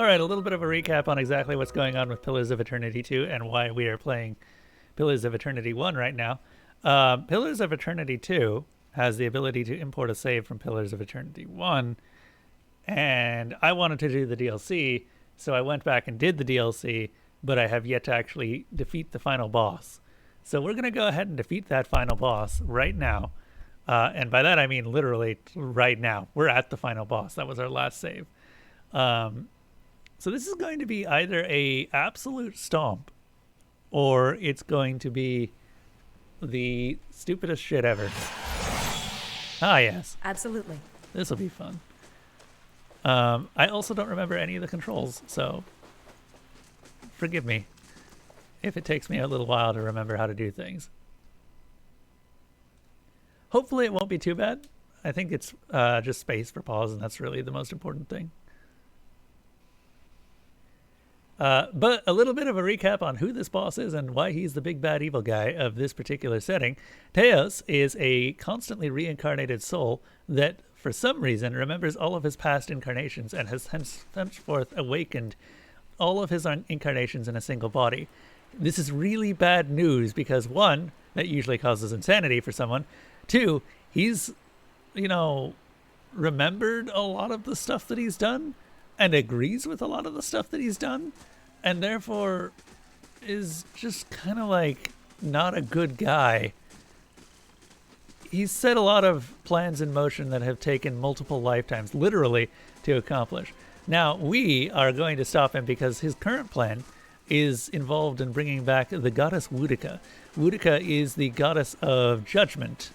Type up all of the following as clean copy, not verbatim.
All right, a little bit of a recap on exactly what's going on with Pillars of Eternity 2 and why we are playing Pillars of Eternity 1 right now. Pillars of Eternity 2 has the ability to import a save from Pillars of Eternity 1, and I wanted to do the DLC, so I went back and did the DLC, but I have yet to actually defeat the final boss. So we're going to go ahead and defeat that final boss right now. And by that I mean literally right now. We're at the final boss. That was our last save. So this is going to be either a absolute stomp or it's going to be the stupidest shit ever. Ah, yes. Absolutely. This will be fun. I also don't remember any of the controls, so forgive me if it takes me a little while to remember how to do things. Hopefully it won't be too bad. I think it's just space for pause, and that's really the most important thing. But a little bit of a recap on who this boss is and why he's the big bad evil guy of this particular setting. Teos is a constantly reincarnated soul that, for some reason, remembers all of his past incarnations and has henceforth awakened all of his incarnations in a single body. This is really bad news because, one, that usually causes insanity for someone. Two, he's, remembered a lot of the stuff that he's done and agrees with a lot of the stuff that he's done, and therefore is just kind of like not a good guy. He's set a lot of plans in motion that have taken multiple lifetimes, literally, to accomplish. Now, we are going to stop him because his current plan is involved in bringing back the goddess Wudika. Wudika is the goddess of judgment,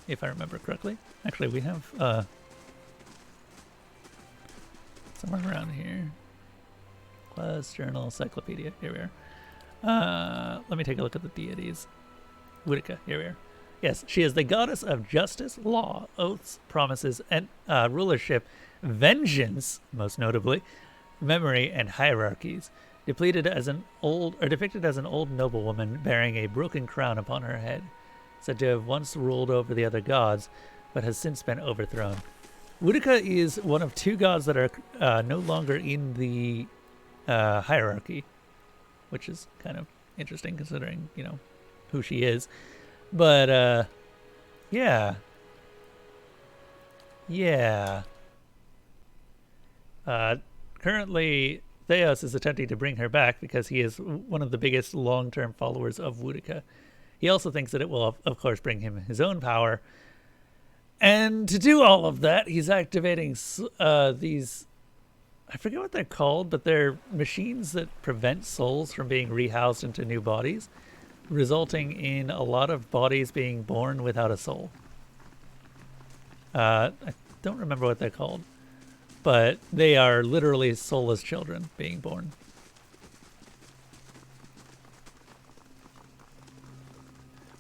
if I remember correctly. Actually, we have somewhere around here. Quest, Journal, Encyclopedia. Here we are. Let me take a look at the deities. Wudika, here we are. Yes, she is the goddess of justice, law, oaths, promises, and rulership, vengeance, most notably, memory, and hierarchies. Depicted as an old noblewoman bearing a broken crown upon her head, said to have once ruled over the other gods, but has since been overthrown. Wudika is one of two gods that are no longer in the hierarchy, which is kind of interesting considering, who she is. But, yeah. Currently, Theos is attempting to bring her back because he is one of the biggest long-term followers of Wudika. He also thinks that it will, of course, bring him his own power. And to do all of that, he's activating these... I forget what they're called, but they're machines that prevent souls from being rehoused into new bodies, resulting in a lot of bodies being born without a soul. I don't remember what they're called, but they are literally soulless children being born.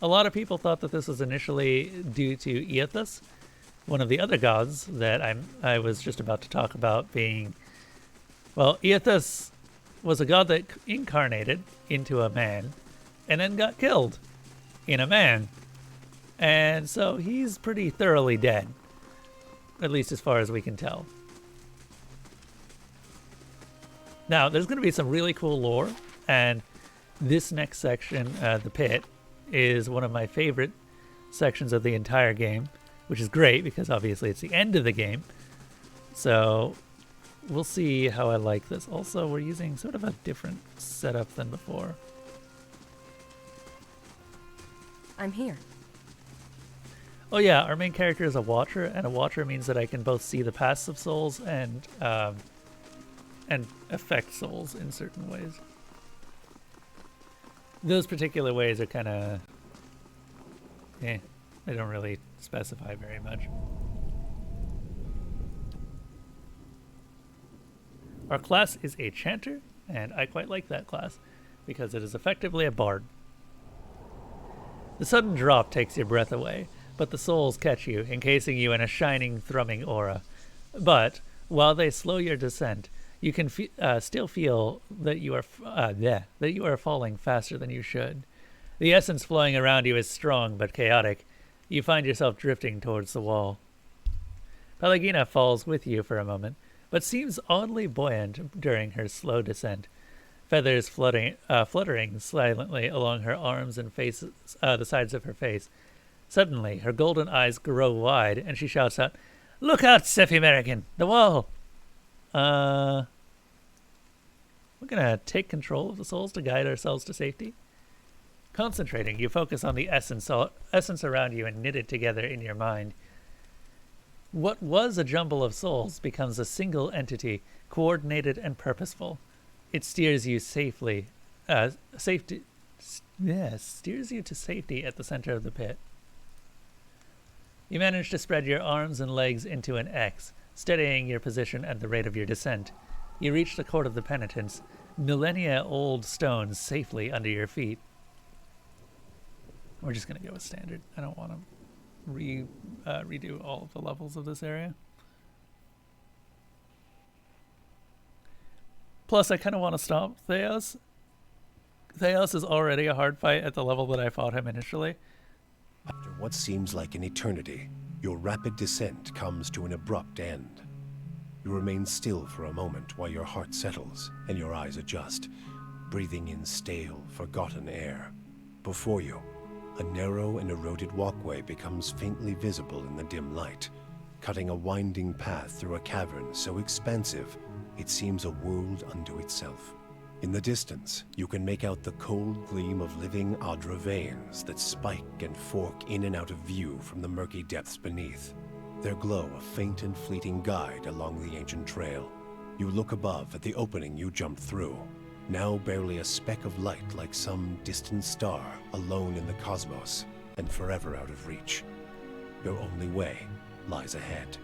A lot of people thought that this was initially due to Aethys, one of the other gods that I was just about to talk about being... Well, Aethys was a god that incarnated into a man and then got killed in a man. And so he's pretty thoroughly dead, at least as far as we can tell. Now, there's going to be some really cool lore, and this next section, the pit, is one of my favorite sections of the entire game, which is great because obviously it's the end of the game. So we'll see how I like this. Also, we're using sort of a different setup than before. I'm here. Oh yeah, our main character is a Watcher, and a Watcher means that I can both see the pasts of souls and affect souls in certain ways. Those particular ways are kind of... they don't really specify very much. Our class is a Chanter, and I quite like that class, because it is effectively a bard. The sudden drop takes your breath away, but the souls catch you, encasing you in a shining, thrumming aura. But, while they slow your descent, you can still feel that you are falling faster than you should. The essence flowing around you is strong but chaotic. You find yourself drifting towards the wall. Pelagina falls with you for a moment, but seems oddly buoyant during her slow descent. Feathers fluttering silently along her arms and faces, the sides of her face. Suddenly, her golden eyes grow wide, and she shouts out, "Look out, Sephi American! The wall!" We're gonna take control of the souls to guide ourselves to safety. Concentrating, you focus on the essence around you and knit it together in your mind. What was a jumble of souls becomes a single entity, coordinated and purposeful. It steers you steers you to safety at the center of the pit. You manage to spread your arms and legs into an X, steadying your position at the rate of your descent. You reach the court of the penitents, millennia-old stones safely under your feet. We're just going to go with standard. I don't want to redo all of the levels of this area. Plus, I kind of want to stop Theos. Theos is already a hard fight at the level that I fought him initially. After what seems like an eternity, your rapid descent comes to an abrupt end. You remain still for a moment while your heart settles and your eyes adjust, breathing in stale, forgotten air. Before you, a narrow and eroded walkway becomes faintly visible in the dim light, cutting a winding path through a cavern so expansive it seems a world unto itself. In the distance, you can make out the cold gleam of living Adra veins that spike and fork in and out of view from the murky depths beneath. Their glow a faint and fleeting guide along the ancient trail. You look above at the opening you jumped through, now barely a speck of light like some distant star alone in the cosmos and forever out of reach. Your only way lies ahead.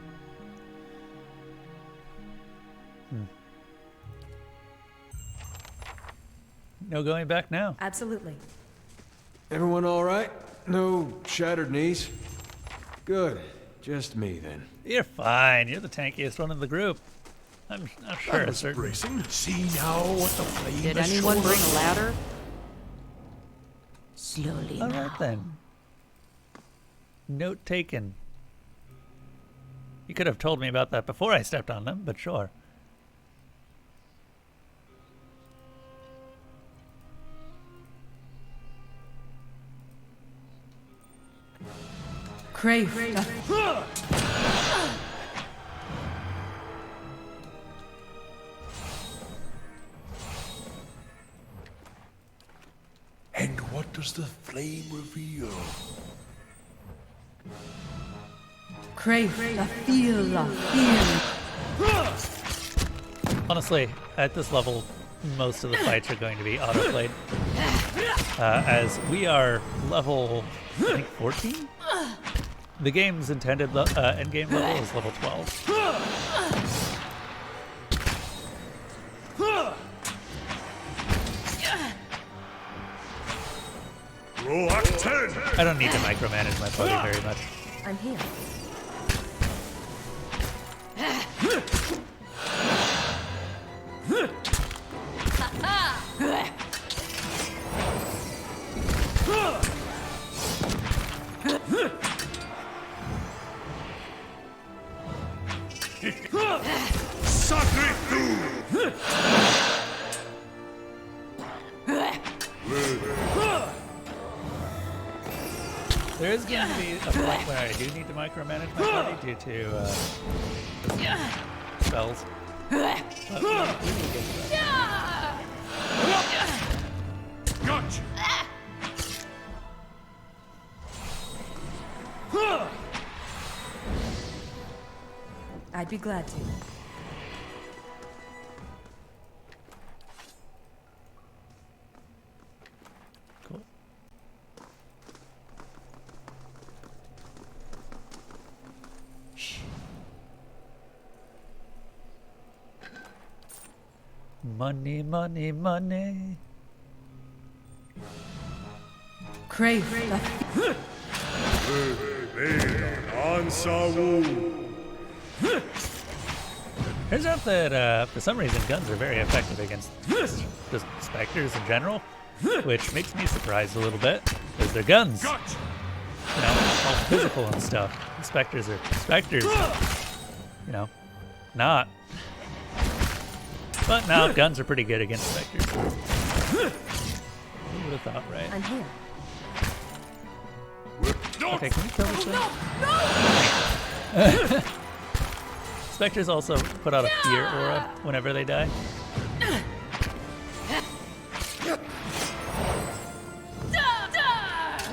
No going back now. Absolutely. Everyone all right? No shattered knees? Good. Just me, then. You're fine. You're the tankiest one in the group. I'm sure. That was bracing. See now what the flame Did has anyone shown bring us? a ladder? Slowly All now. right, then. Note taken. You could have told me about that before I stepped on them, but sure. Crave. And what does the flame reveal? Crave. La feel. La feel. Honestly, at this level, most of the fights are going to be auto-played. As we are level, I think, 14? The game's intended endgame level is level 12. I don't need to micromanage my party very much. I'm here. There is going to be a point where I do need to micromanage my party due to spells. But we will get to that. Gotcha! I'd be glad to. Cool. Money, money, money. Crave. La Turns out that for some reason guns are very effective against just specters in general, which makes me surprised a little bit because they're guns. You know, all physical and stuff. Specters are specters. You know, not. But now guns are pretty good against specters. Who would have thought, right? I'm here. Okay, can we kill this thing? Spectres also put out a fear aura whenever they die.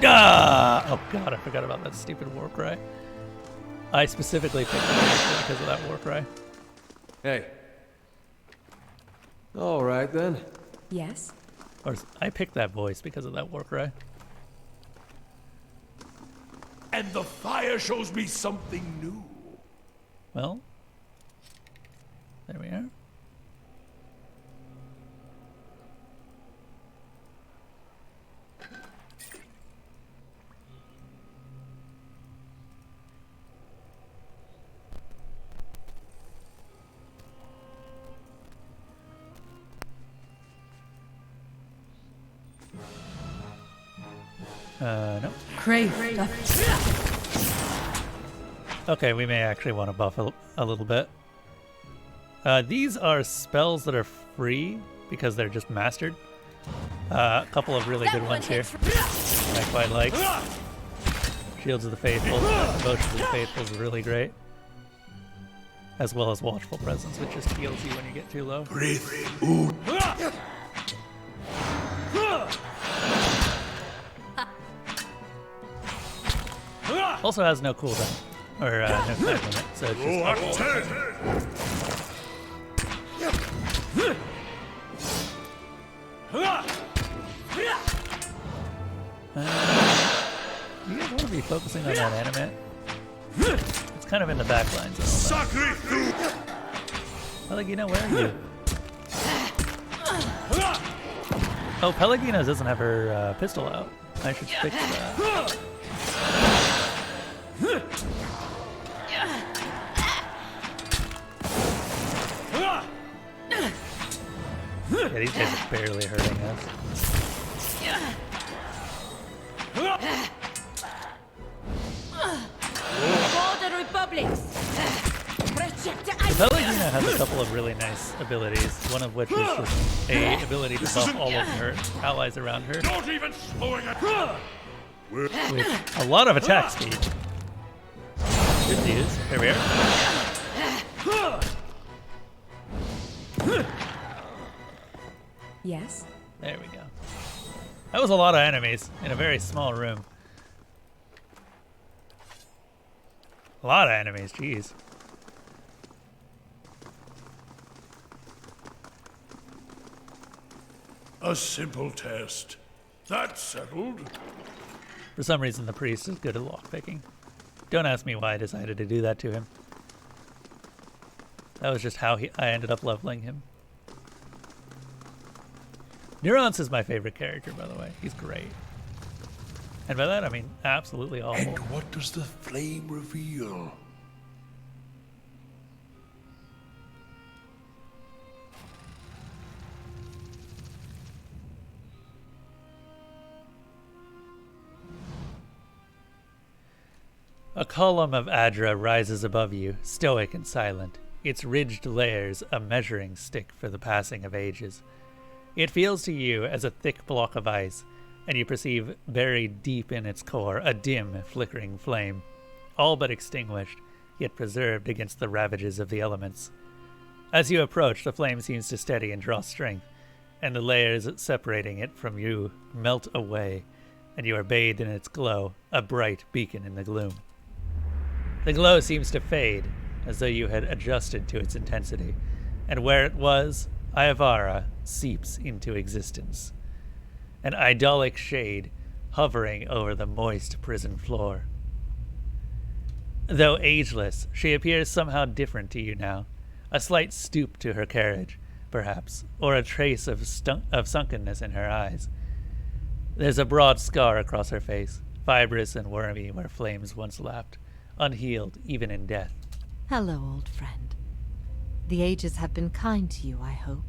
Ah! Oh god, I forgot about that stupid war cry. I specifically picked it because of that war cry. Hey. All right, then. Yes? Or I picked that voice because of that war cry. And the fire shows me something new. Well, there we are. No. Crave the Okay, we may actually want to buff a little bit. These are spells that are free because they're just mastered. A couple of really good ones here I quite like. Shields of the Faithful, Devotion to the Faithful is really great. As well as Watchful Presence, which just heals you when you get too low. Breathe. Also has no cooldown. Or no time limit, so it's just... you guys want to be focusing on that animate? It's kind of in the back lines and all that. Pelagina, where are you? Oh, Pelagina doesn't have her pistol out. I should fix that. Yeah, these guys are barely hurting us. For the Republic! The Pelagina has a couple of really nice abilities, one of which is just a ability to buff all of her allies around her Not even slowing it. with a lot of attack speed. Good news. Here we are. Yes? There we go. That was a lot of enemies in a very small room. A lot of enemies, jeez. A simple test. That's settled. For some reason, the priest is good at lockpicking. Don't ask me why I decided to do that to him. That was just how I ended up leveling him. Neurons is my favorite character, by the way. He's great. And by that, I mean absolutely awful. And what does the flame reveal? A column of Adra rises above you, stoic and silent, its ridged layers a measuring stick for the passing of ages. It feels to you as a thick block of ice, and you perceive buried deep in its core a dim, flickering flame, all but extinguished, yet preserved against the ravages of the elements. As you approach, the flame seems to steady and draw strength, and the layers separating it from you melt away, and you are bathed in its glow, a bright beacon in the gloom. The glow seems to fade, as though you had adjusted to its intensity, and where it was, Ayavara seeps into existence, an idyllic shade hovering over the moist prison floor. Though ageless, she appears somehow different to you now, a slight stoop to her carriage, perhaps, or a trace of sunkenness in her eyes. There's a broad scar across her face, fibrous and wormy where flames once lapped, unhealed even in death. Hello, old friend. The ages have been kind to you, I hope.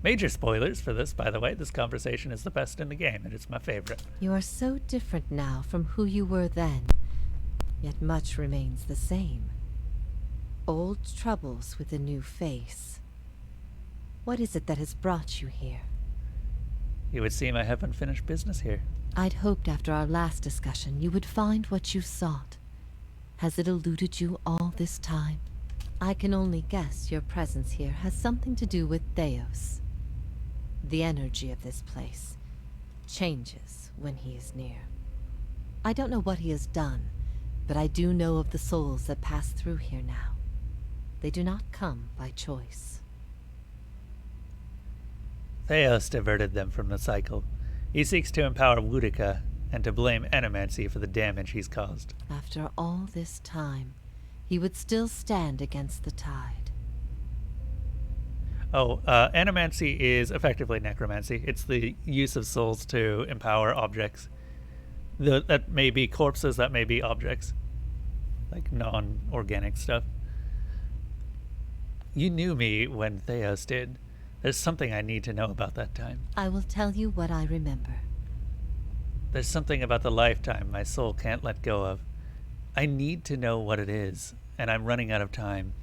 Major spoilers for this, by the way. This conversation is the best in the game, and it's my favorite. You are so different now from who you were then, yet much remains the same. Old troubles with a new face. What is it that has brought you here? It would seem I haven't finished business here. I'd hoped after our last discussion you would find what you sought. Has it eluded you all this time? I can only guess your presence here has something to do with Theos. The energy of this place changes when he is near. I don't know what he has done, but I do know of the souls that pass through here now. They do not come by choice. Theos diverted them from the cycle. He seeks to empower Boudica and to blame Animancy for the damage he's caused. After all this time, he would still stand against the tide. Oh, Animancy is effectively necromancy. It's the use of souls to empower objects. That may be corpses, that may be objects. Like non-organic stuff. You knew me when Theos did. There's something I need to know about that time. I will tell you what I remember. There's something about the lifetime my soul can't let go of. I need to know what it is, and I'm running out of time.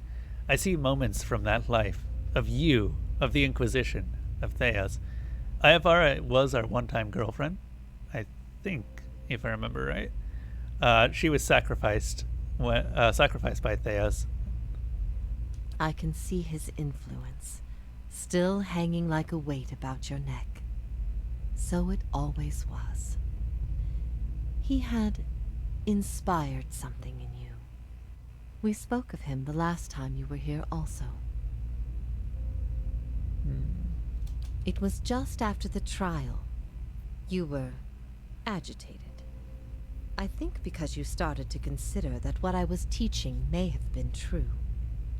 I see moments from that life, of you, of the Inquisition, of Theos. Iavara was our one-time girlfriend, I think, if I remember right. She was sacrificed by Theos. I can see his influence, still hanging like a weight about your neck. So it always was. He had inspired something in you. We spoke of him the last time you were here also. It was just after the trial. You were agitated. I think because you started to consider that what I was teaching may have been true.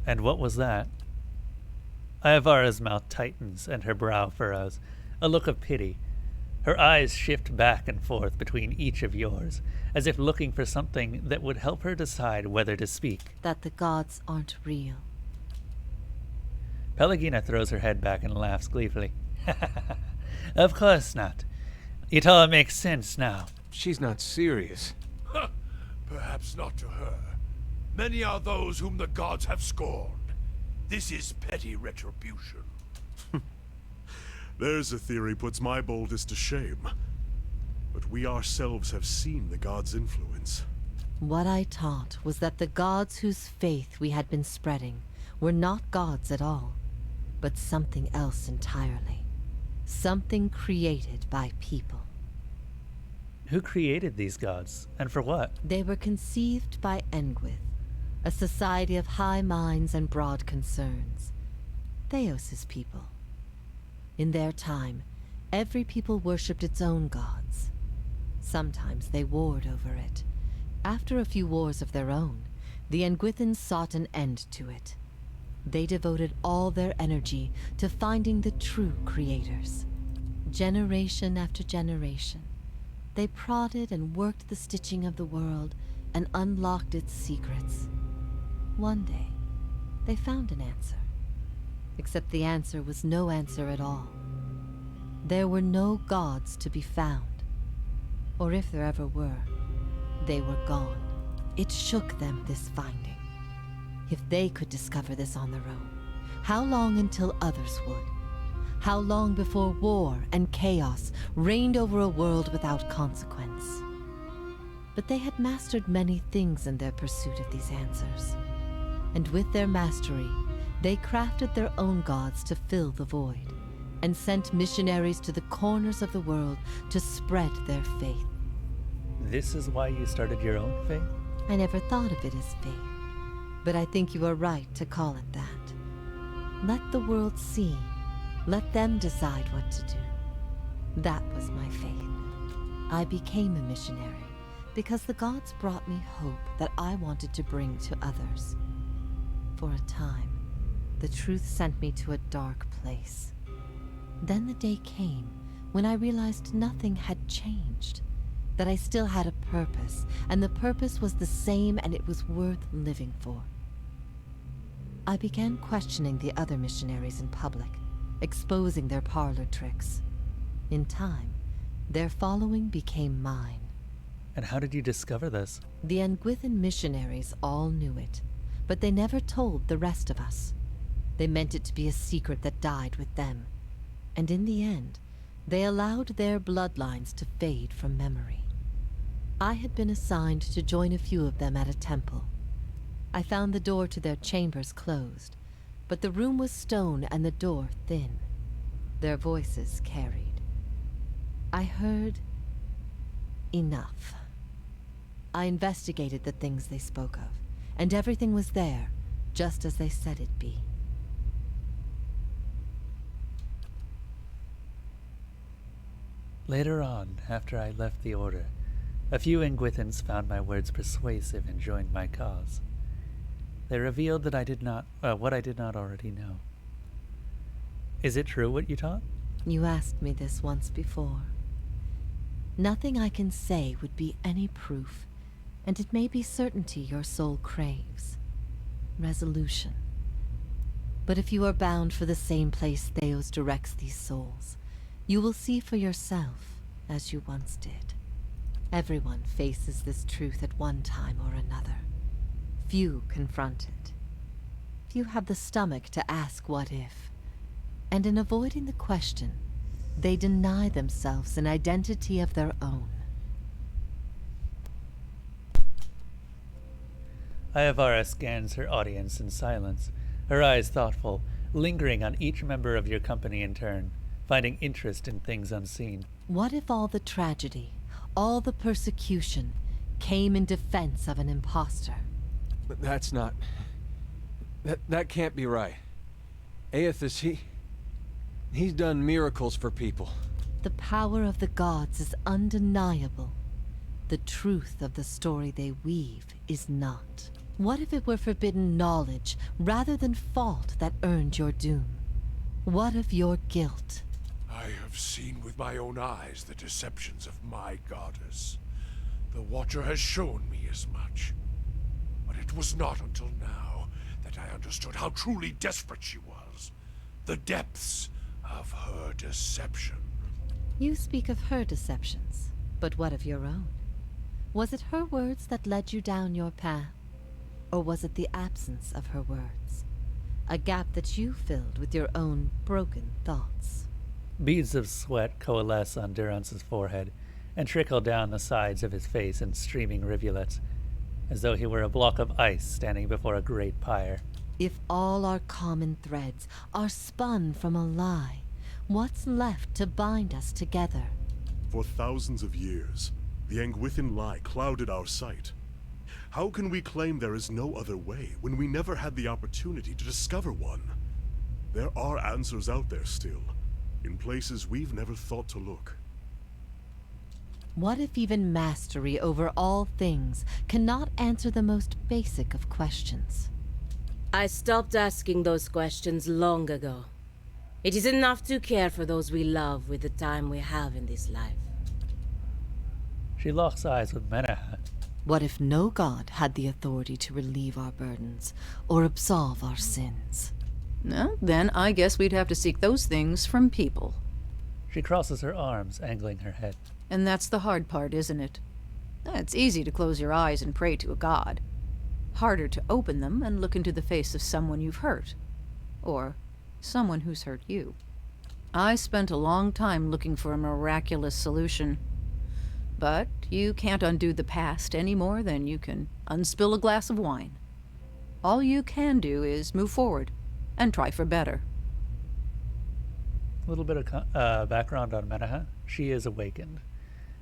And what was that? Iavara's mouth tightens and her brow furrows, a look of pity. Her eyes shift back and forth between each of yours, as if looking for something that would help her decide whether to speak. That the gods aren't real. Pelagina throws her head back and laughs gleefully. Of course not. It all makes sense now. She's not serious. Perhaps not to her. Many are those whom the gods have scorned. This is petty retribution. There's a theory puts my boldest to shame. But we ourselves have seen the gods' influence. What I taught was that the gods whose faith we had been spreading were not gods at all, but something else entirely. Something created by people. Who created these gods, and for what? They were conceived by Engwyth, a society of high minds and broad concerns. Theos' people. In their time, every people worshipped its own gods. Sometimes they warred over it. After a few wars of their own, the Engwythans sought an end to it. They devoted all their energy to finding the true creators. Generation after generation, they prodded and worked the stitching of the world and unlocked its secrets. One day, they found an answer. Except the answer was no answer at all. There were no gods to be found. Or if there ever were, they were gone. It shook them, this finding. If they could discover this on their own, how long until others would? How long before war and chaos reigned over a world without consequence? But they had mastered many things in their pursuit of these answers. And with their mastery, they crafted their own gods to fill the void, and sent missionaries to the corners of the world to spread their faith. This is why you started your own faith? I never thought of it as faith, but I think you are right to call it that. Let the world see. Let them decide what to do. That was my faith. I became a missionary because the gods brought me hope that I wanted to bring to others. For a time, the truth sent me to a dark place. Then the day came when I realized nothing had changed, that I still had a purpose, and the purpose was the same and it was worth living for. I began questioning the other missionaries in public, exposing their parlor tricks. In time, their following became mine. And how did you discover this? The Engwythan missionaries all knew it, but they never told the rest of us. They meant it to be a secret that died with them. And in the end, they allowed their bloodlines to fade from memory. I had been assigned to join a few of them at a temple. I found the door to their chambers closed, but the room was stone and the door thin. Their voices carried. I heard enough. I investigated the things they spoke of, and everything was there, just as they said it'd be. Later on, after I left the Order, a few Engwithans found my words persuasive and joined my cause. They revealed that what I did not already know. Is it true what you taught? You asked me this once before. Nothing I can say would be any proof, and it may be certainty your soul craves. Resolution. But if you are bound for the same place Theos directs these souls, you will see for yourself, as you once did. Everyone faces this truth at one time or another. Few confront it. Few have the stomach to ask what if. And in avoiding the question, they deny themselves an identity of their own. Ayavara scans her audience in silence, her eyes thoughtful, lingering on each member of your company in turn, finding interest in things unseen. What if all the tragedy, all the persecution, came in defense of an imposter? But that's not... That can't be right. Aethys, he's done miracles for people. The power of the gods is undeniable. The truth of the story they weave is not. What if it were forbidden knowledge rather than fault that earned your doom? What of your guilt? I have seen with my own eyes the deceptions of my goddess. The Watcher has shown me as much. But it was not until now that I understood how truly desperate she was. The depths of her deception. You speak of her deceptions, but what of your own? Was it her words that led you down your path? Or was it the absence of her words? A gap that you filled with your own broken thoughts? Beads of sweat coalesce on Durance's forehead and trickle down the sides of his face in streaming rivulets, as though he were a block of ice standing before a great pyre. If all our common threads are spun from a lie, what's left to bind us together? For thousands of years, the Engwithan lie clouded our sight. How can we claim there is no other way when we never had the opportunity to discover one? There are answers out there still, in places we've never thought to look. What if even mastery over all things cannot answer the most basic of questions? I stopped asking those questions long ago. It is enough to care for those we love with the time we have in this life. She locks eyes with Menahat. What if no god had the authority to relieve our burdens or absolve our sins? No, then I guess we'd have to seek those things from people. She crosses her arms, angling her head. And that's the hard part, isn't it? It's easy to close your eyes and pray to a god. Harder to open them and look into the face of someone you've hurt. Or someone who's hurt you. I spent a long time looking for a miraculous solution. But you can't undo the past any more than you can unspill a glass of wine. All you can do is move forward and try for better. A little bit of background on Menahat. She is awakened.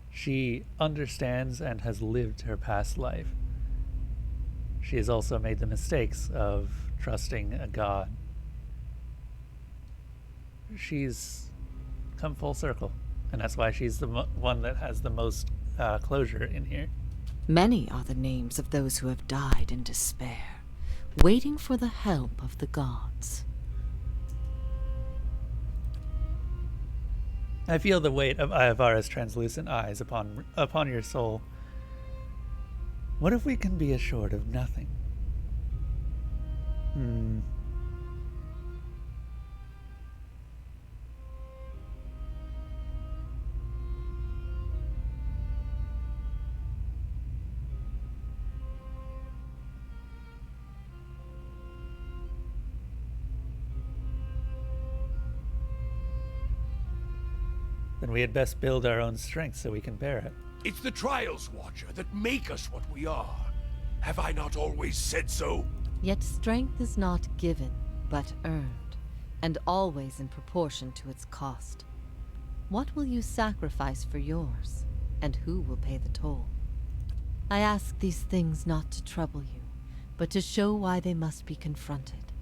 She understands and has lived her past life. She has also made the mistakes of trusting a god. She's come full circle, and that's why she's the one that has the most closure in here. Many are the names of those who have died in despair, waiting for the help of the gods. I feel the weight of Ayavara's translucent eyes upon your soul. What if we can be assured of nothing? then we had best build our own strength so we can bear it. It's the trials, Watcher, that make us what we are. Have I not always said so? Yet strength is not given, but earned, and always in proportion to its cost. What will you sacrifice for yours, and who will pay the toll? I ask these things not to trouble you, but to show why they must be confronted.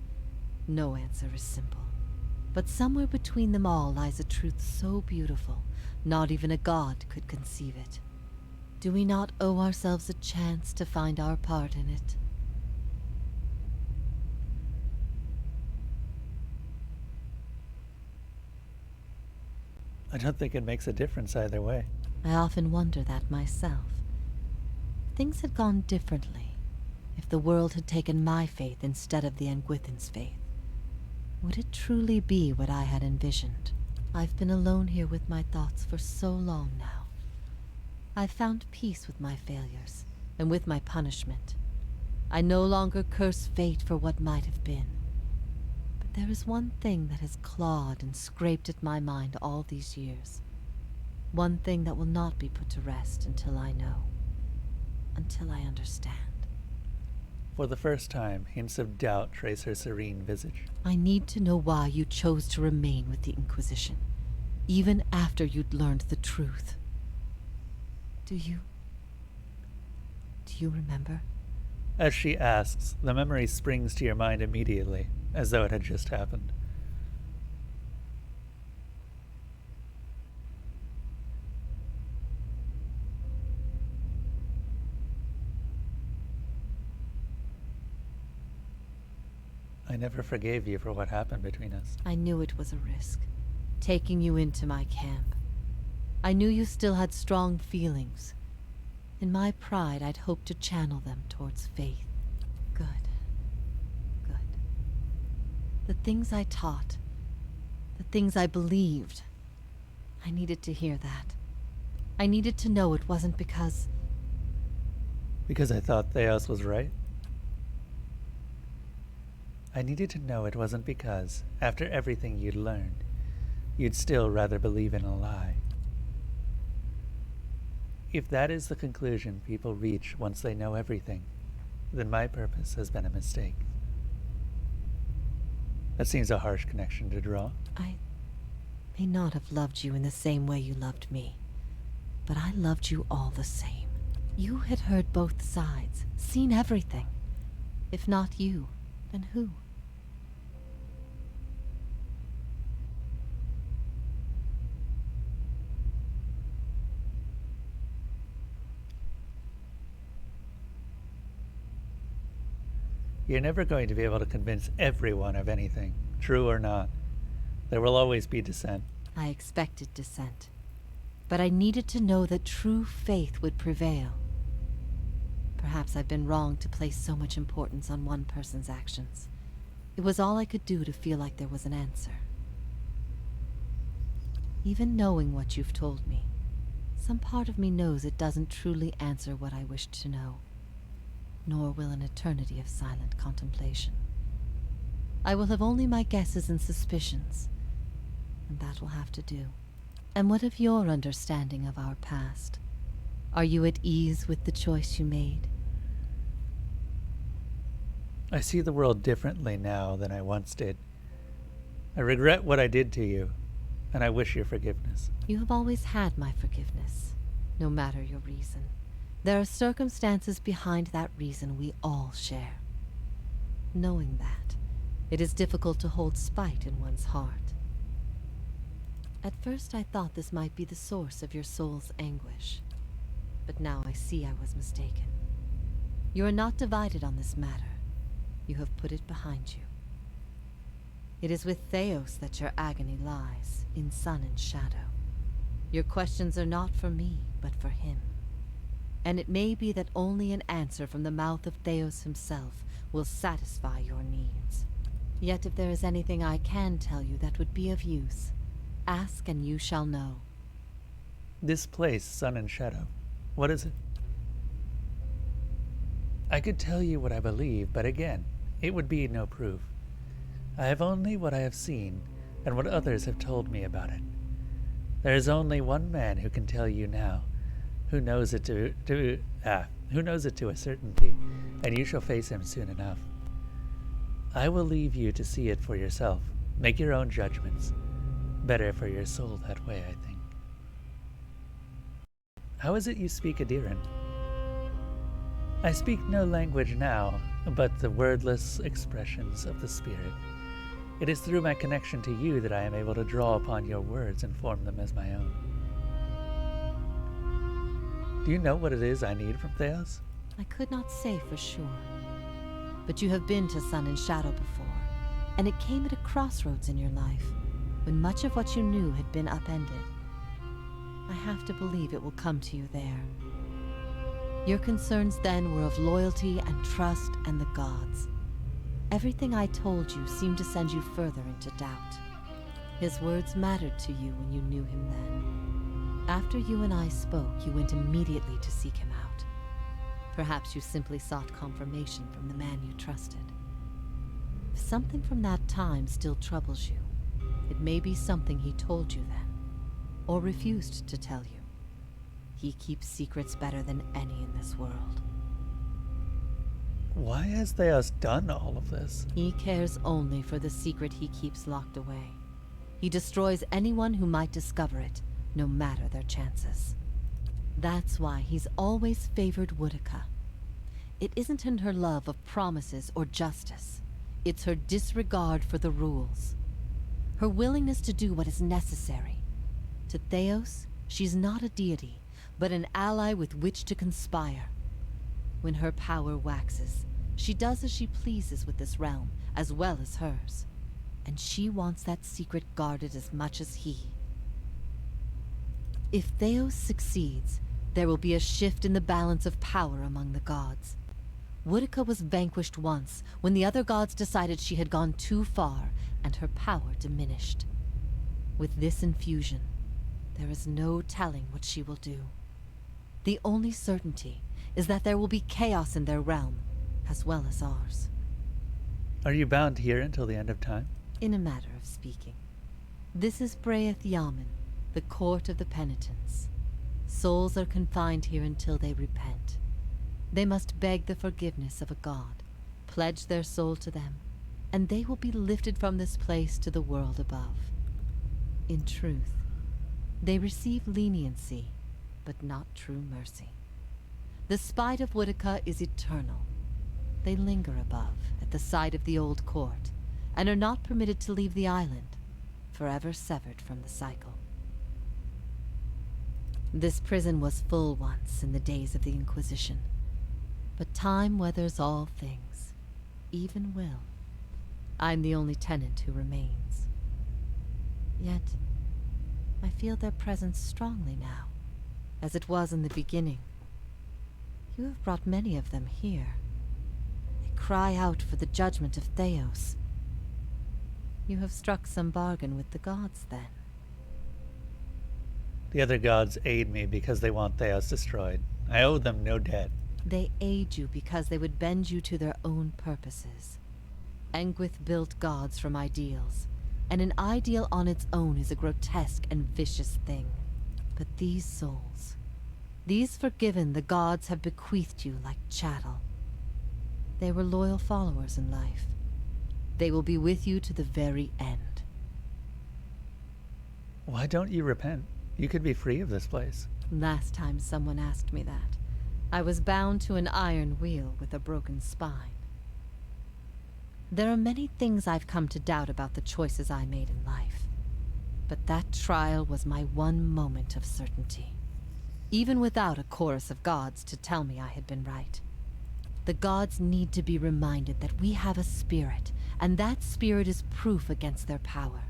No answer is simple, but somewhere between them all lies a truth so beautiful, not even a god could conceive it. Do we not owe ourselves a chance to find our part in it? I don't think it makes a difference either way. I often wonder that myself. If things had gone differently, if the world had taken my faith instead of the Engwithan's faith, would it truly be what I had envisioned? I've been alone here with my thoughts for so long now. I've found peace with my failures, and with my punishment. I no longer curse fate for what might have been. But there is one thing that has clawed and scraped at my mind all these years. One thing that will not be put to rest until I know. Until I understand. For the first time, hints of doubt trace her serene visage. I need to know why you chose to remain with the Inquisition, even after you'd learned the truth. Do you remember? As she asks, the memory springs to your mind immediately, as though it had just happened. I never forgave you for what happened between us. I knew it was a risk, taking you into my camp. I knew you still had strong feelings. In my pride, I'd hoped to channel them towards faith. Good. Good. The things I taught, the things I believed, I needed to hear that. I needed to know it wasn't because... Because I thought Theos was right? I needed to know it wasn't because, after everything you'd learned, you'd still rather believe in a lie. If that is the conclusion people reach once they know everything, then my purpose has been a mistake. That seems a harsh connection to draw. I may not have loved you in the same way you loved me, but I loved you all the same. You had heard both sides, seen everything. If not you, then who? You're never going to be able to convince everyone of anything, true or not. There will always be dissent. I expected dissent, but I needed to know that true faith would prevail. Perhaps I've been wrong to place so much importance on one person's actions. It was all I could do to feel like there was an answer. Even knowing what you've told me, some part of me knows it doesn't truly answer what I wished to know. Nor will an eternity of silent contemplation. I will have only my guesses and suspicions, and that will have to do. And what of your understanding of our past? Are you at ease with the choice you made? I see the world differently now than I once did. I regret what I did to you, and I wish your forgiveness. You have always had my forgiveness, no matter your reason. There are circumstances behind that reason we all share. Knowing that, it is difficult to hold spite in one's heart. At first I thought this might be the source of your soul's anguish, but now I see I was mistaken. You are not divided on this matter. You have put it behind you. It is with Theos that your agony lies, in sun and shadow. Your questions are not for me, but for him. And it may be that only an answer from the mouth of Theos himself will satisfy your needs. Yet if there is anything I can tell you that would be of use, ask and you shall know. This place, Sun and Shadow, what is it? I could tell you what I believe, but again, it would be no proof. I have only what I have seen and what others have told me about it. There is only one man who can tell you now, who knows it to a certainty, and you shall face him soon enough. I will leave you to see it for yourself. Make your own judgments. Better for your soul that way, I think. How is it you speak Adiran? I speak no language now, but the wordless expressions of the spirit. It is through my connection to you that I am able to draw upon your words and form them as my own. Do you know what it is I need from Theos? I could not say for sure. But you have been to Sun and Shadow before, and it came at a crossroads in your life, when much of what you knew had been upended. I have to believe it will come to you there. Your concerns then were of loyalty and trust and the gods. Everything I told you seemed to send you further into doubt. His words mattered to you when you knew him then. After you and I spoke, you went immediately to seek him out. Perhaps you simply sought confirmation from the man you trusted. If something from that time still troubles you, it may be something he told you then, or refused to tell you. He keeps secrets better than any in this world. Why has Theos done all of this? He cares only for the secret he keeps locked away. He destroys anyone who might discover it, no matter their chances. That's why he's always favored Woedica. It isn't in her love of promises or justice. It's her disregard for the rules. Her willingness to do what is necessary. To Theos, she's not a deity, but an ally with which to conspire. When her power waxes, she does as she pleases with this realm, as well as hers. And she wants that secret guarded as much as he. If Theos succeeds, there will be a shift in the balance of power among the gods. Woedica was vanquished once, when the other gods decided she had gone too far, and her power diminished. With this infusion, there is no telling what she will do. The only certainty is that there will be chaos in their realm, as well as ours. Are you bound here until the end of time? In a matter of speaking. This is Breath Yamen, the court of the penitents. Souls are confined here until they repent. They must beg the forgiveness of a god, pledge their soul to them, and they will be lifted from this place to the world above. In truth, they receive leniency, but not true mercy. The spite of Woedica is eternal. They linger above, at the site of the old court, and are not permitted to leave the island, forever severed from the cycle. This prison was full once in the days of the Inquisition, but time weathers all things, even will. I'm the only tenant who remains. Yet, I feel their presence strongly now, as it was in the beginning. You have brought many of them here. They cry out for the judgment of Theos. You have struck some bargain with the gods, then. The other gods aid me because they want Theos destroyed. I owe them no debt. They aid you because they would bend you to their own purposes. Engwith built gods from ideals, and an ideal on its own is a grotesque and vicious thing. But these souls, these forgiven the gods have bequeathed you like chattel. They were loyal followers in life. They will be with you to the very end. Why don't you repent? You could be free of this place. Last time someone asked me that, I was bound to an iron wheel with a broken spine. There are many things I've come to doubt about the choices I made in life. But that trial was my one moment of certainty. Even without a chorus of gods to tell me I had been right. The gods need to be reminded that we have a spirit, and that spirit is proof against their power.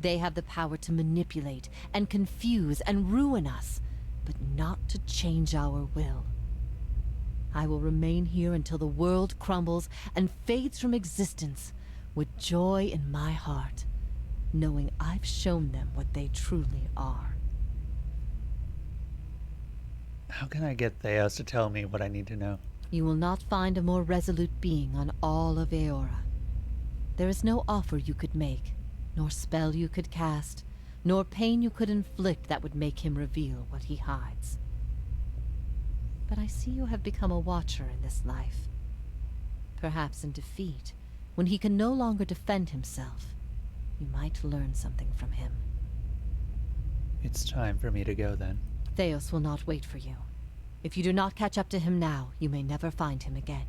They have the power to manipulate and confuse and ruin us, but not to change our will. I will remain here until the world crumbles and fades from existence, with joy in my heart, knowing I've shown them what they truly are. How can I get Theos to tell me what I need to know? You will not find a more resolute being on all of Eora. There is no offer you could make, nor spell you could cast, nor pain you could inflict that would make him reveal what he hides. But I see you have become a watcher in this life. Perhaps in defeat, when he can no longer defend himself, you might learn something from him. It's time for me to go then. Theos will not wait for you. If you do not catch up to him now, you may never find him again.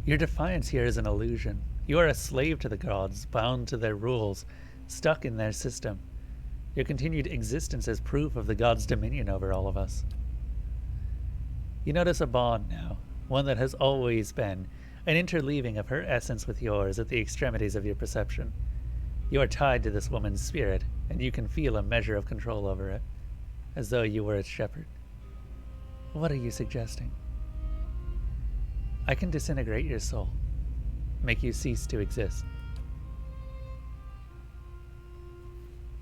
Your defiance here is an illusion. You are a slave to the gods, bound to their rules, stuck in their system. Your continued existence is proof of the gods' dominion over all of us. You notice a bond now, one that has always been, an interleaving of her essence with yours at the extremities of your perception. You are tied to this woman's spirit, and you can feel a measure of control over it, as though you were its shepherd. What are you suggesting? I can disintegrate your soul, make you cease to exist.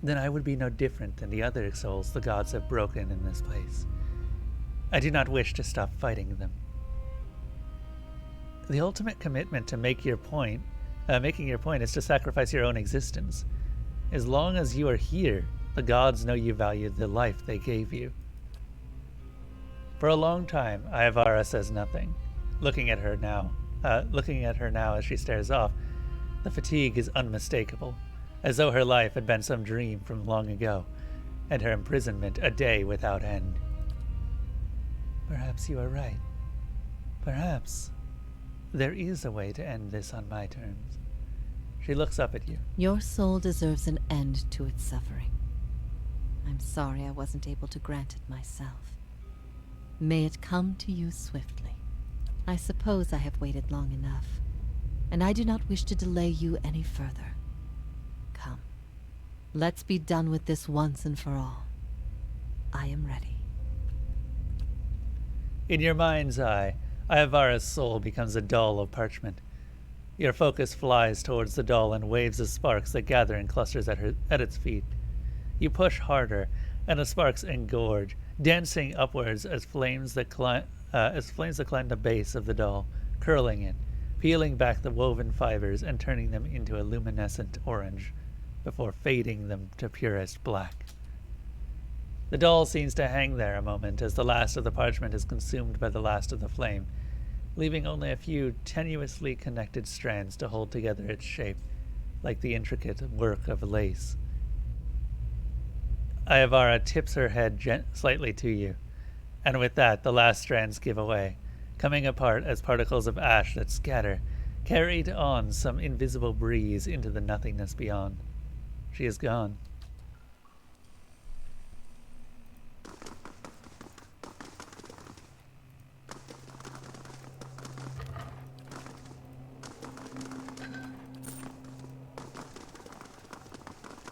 Then I would be no different than the other souls the gods have broken in this place. I do not wish to stop fighting them. The ultimate commitment to making your point is to sacrifice your own existence. As long as you are here, the gods know you value the life they gave you. For a long time, Ayavara says nothing. Looking at her now as she stares off, the fatigue is unmistakable, as though her life had been some dream from long ago, and her imprisonment a day without end. Perhaps you are right. Perhaps there is a way to end this on my terms. She looks up at you. Your soul deserves an end to its suffering. I'm sorry I wasn't able to grant it myself. May it come to you swiftly. I suppose I have waited long enough, and I do not wish to delay you any further. Come, let's be done with this once and for all. I am ready. In your mind's eye, Ayavara's soul becomes a doll of parchment. Your focus flies towards the doll and waves of sparks that gather in clusters at its feet. You push harder, and the sparks engorge, dancing upwards as flames that climb the base of the doll, curling it, peeling back the woven fibers and turning them into a luminescent orange, before fading them to purest black. The doll seems to hang there a moment as the last of the parchment is consumed by the last of the flame, leaving only a few tenuously connected strands to hold together its shape, like the intricate work of lace. Ayavara tips her head slightly to you, and with that the last strands give away, coming apart as particles of ash that scatter, carried on some invisible breeze into the nothingness beyond. She is gone.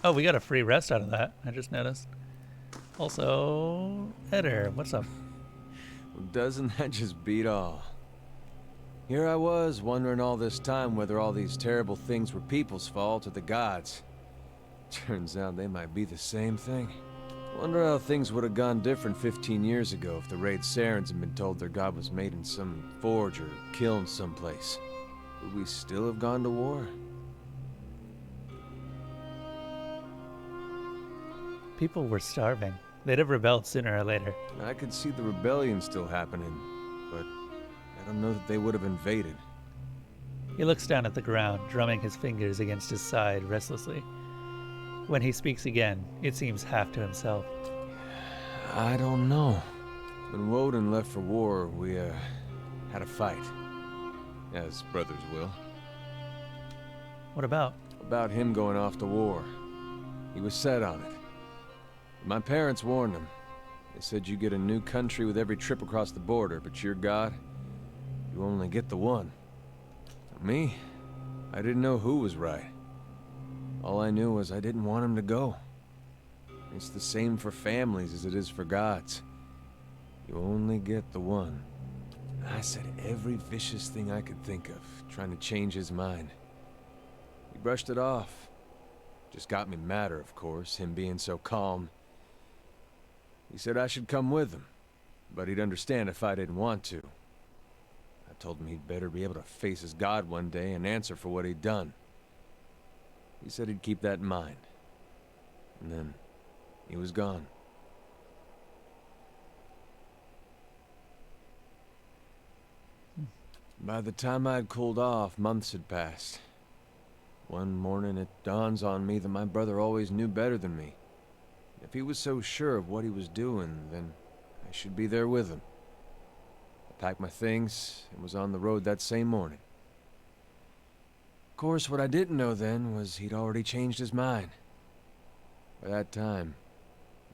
Oh, we got a free rest out of that, I just noticed. Also, Eder, what's up? Well, doesn't that just beat all? Here I was, wondering all this time whether all these terrible things were people's fault or the gods. Turns out they might be the same thing. Wonder how things would have gone different 15 years ago if the Raid Sarens had been told their god was made in some forge or kiln someplace. Would we still have gone to war? People were starving. They'd have rebelled sooner or later. I could see the rebellion still happening, but I don't know that they would have invaded. He looks down at the ground, drumming his fingers against his side restlessly. When he speaks again, it seems half to himself. I don't know. When Woden left for war, we, had a fight. As brothers will. What about? About him going off to war. He was set on it. My parents warned him. They said you get a new country with every trip across the border, but your god, you only get the one. Me? I didn't know who was right. All I knew was I didn't want him to go. It's the same for families as it is for gods. You only get the one. I said every vicious thing I could think of, trying to change his mind. He brushed it off. Just got me madder, of course, him being so calm. He said I should come with him, but he'd understand if I didn't want to. I told him he'd better be able to face his God one day and answer for what he'd done. He said he'd keep that in mind. And then, he was gone. By the time I'd cooled off, months had passed. One morning it dawns on me that my brother always knew better than me. If he was so sure of what he was doing, then I should be there with him. I packed my things and was on the road that same morning. Of course, what I didn't know then was he'd already changed his mind. By that time,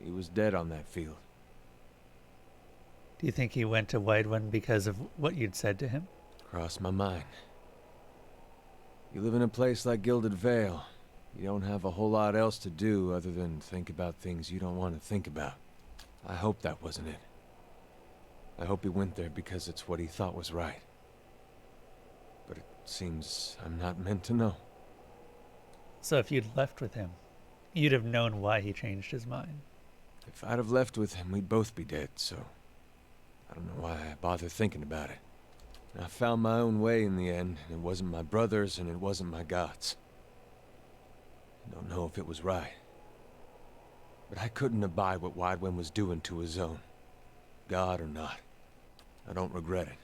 he was dead on that field. Do you think he went to Whitewind because of what you'd said to him? Crossed my mind. You live in a place like Gilded Vale. You don't have a whole lot else to do other than think about things you don't want to think about. I hope that wasn't it. I hope he went there because it's what he thought was right. But it seems I'm not meant to know. So if you'd left with him, you'd have known why he changed his mind. If I'd have left with him, we'd both be dead, so I don't know why I bother thinking about it. I found my own way in the end, and it wasn't my brother's and it wasn't my God's. I don't know if it was right. But I couldn't abide what Whitewind was doing to his own. God or not. I don't regret it.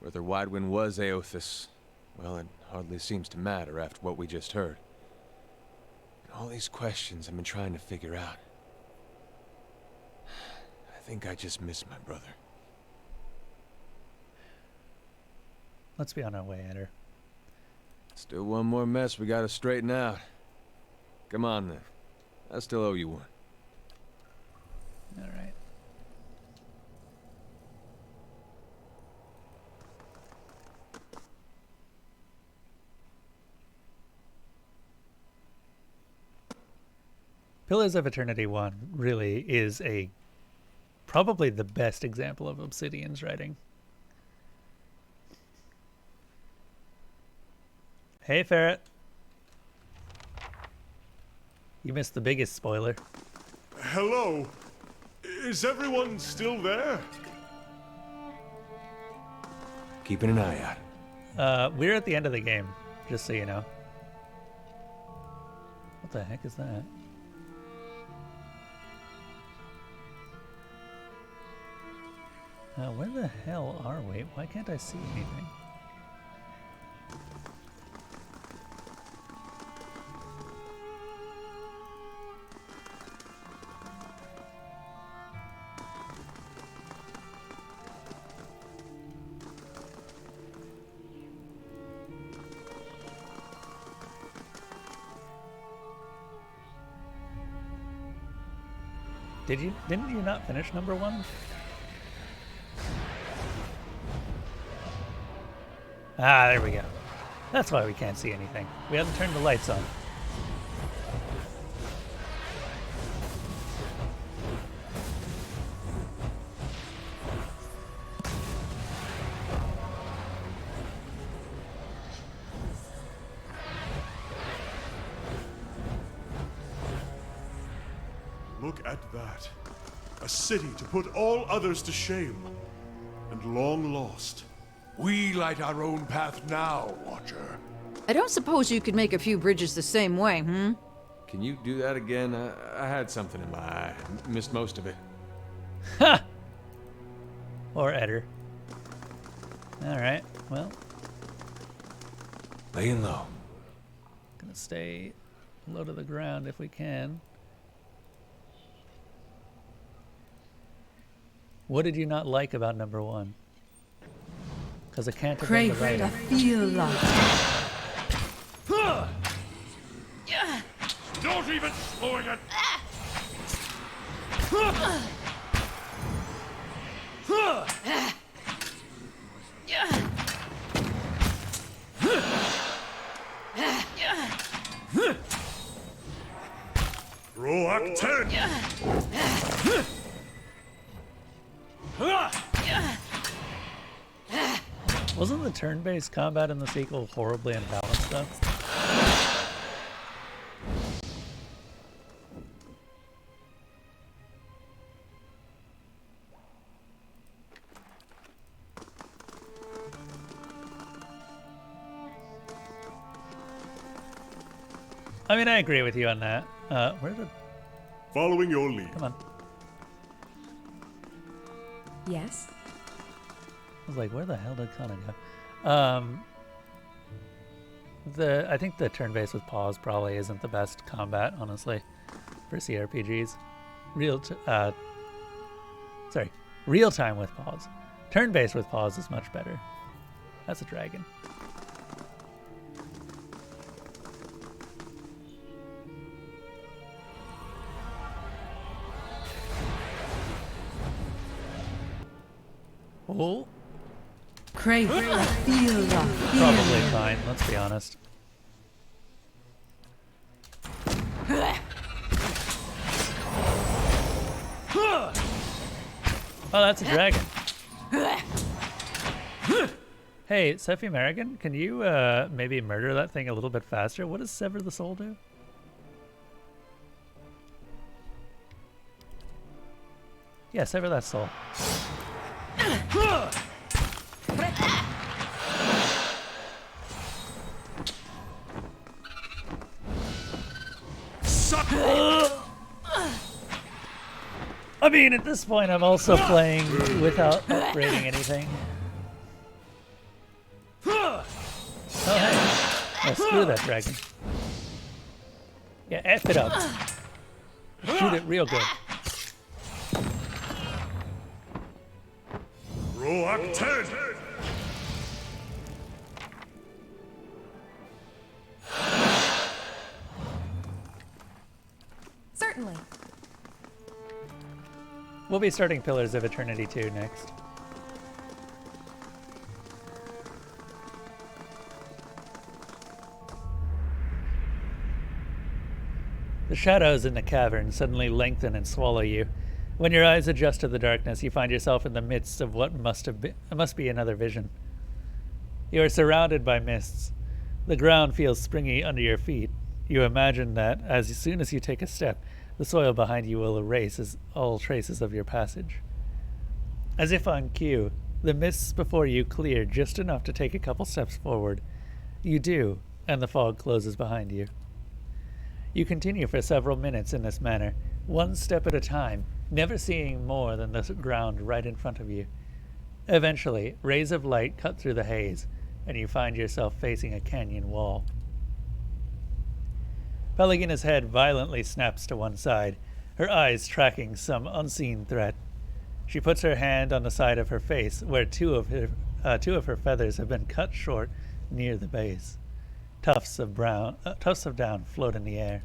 Whether Whitewind was Eothas, well, it hardly seems to matter after what we just heard. And all these questions I've been trying to figure out. I think I just miss my brother. Let's be on our way, Eder. Still one more mess we gotta straighten out. Come on then. I still owe you one. All right. Pillars of Eternity 1 really is probably the best example of Obsidian's writing. Hey, Ferret. You missed the biggest spoiler. Hello? Is everyone still there? Keeping an eye out. We're at the end of the game, just so you know. What the heck is that? Where the hell are we? Why can't I see anything? Didn't you not finish number 1? Ah, there we go. That's why we can't see anything. We haven't turned the lights on. Look at that. A city to put all others to shame. And long lost. We light our own path now, Watcher. I don't suppose you could make a few bridges the same way, Can you do that again? I had something in my eye. Missed most of it. Ha! Or Eder. Alright, well. Laying low. Gonna stay low to the ground if we can. What did you not like about number 1? Because I can't have been the writer. feel like. Not even slowing it! Roak 10! Wasn't the turn-based combat in the sequel horribly imbalanced though? I mean, I agree with you on that. Where did... Following your lead. Come on. Yes? I was like, where the hell did Kana go? I think the turn-based with pause probably isn't the best combat, honestly, for CRPGs. Real time with pause. Turn-based with pause is much better. That's a dragon. Oh. Crave the feel Probably fine, let's be honest. Oh, that's a dragon. Hey, Sephi American, can you maybe murder that thing a little bit faster? What does Sever the Soul do? Yeah, sever that soul. I mean, at this point, I'm also playing without upgrading anything. Oh, hey. Yeah, screw that dragon. Yeah, F it up. Shoot it real good. Roak 10! Certainly. We'll be starting Pillars of Eternity 2 next. The shadows in the cavern suddenly lengthen and swallow you. When your eyes adjust to the darkness, you find yourself in the midst of what must be another vision. You are surrounded by mists. The ground feels springy under your feet. You imagine that as soon as you take a step, the soil behind you will erase all traces of your passage. As if on cue, the mists before you clear just enough to take a couple steps forward. You do, and the fog closes behind you. You continue for several minutes in this manner, one step at a time, never seeing more than the ground right in front of you. Eventually, rays of light cut through the haze, and you find yourself facing a canyon wall. Pelagina's head violently snaps to one side, her eyes tracking some unseen threat. She puts her hand on the side of her face, where two of her feathers have been cut short near the base. Tufts of down float in the air.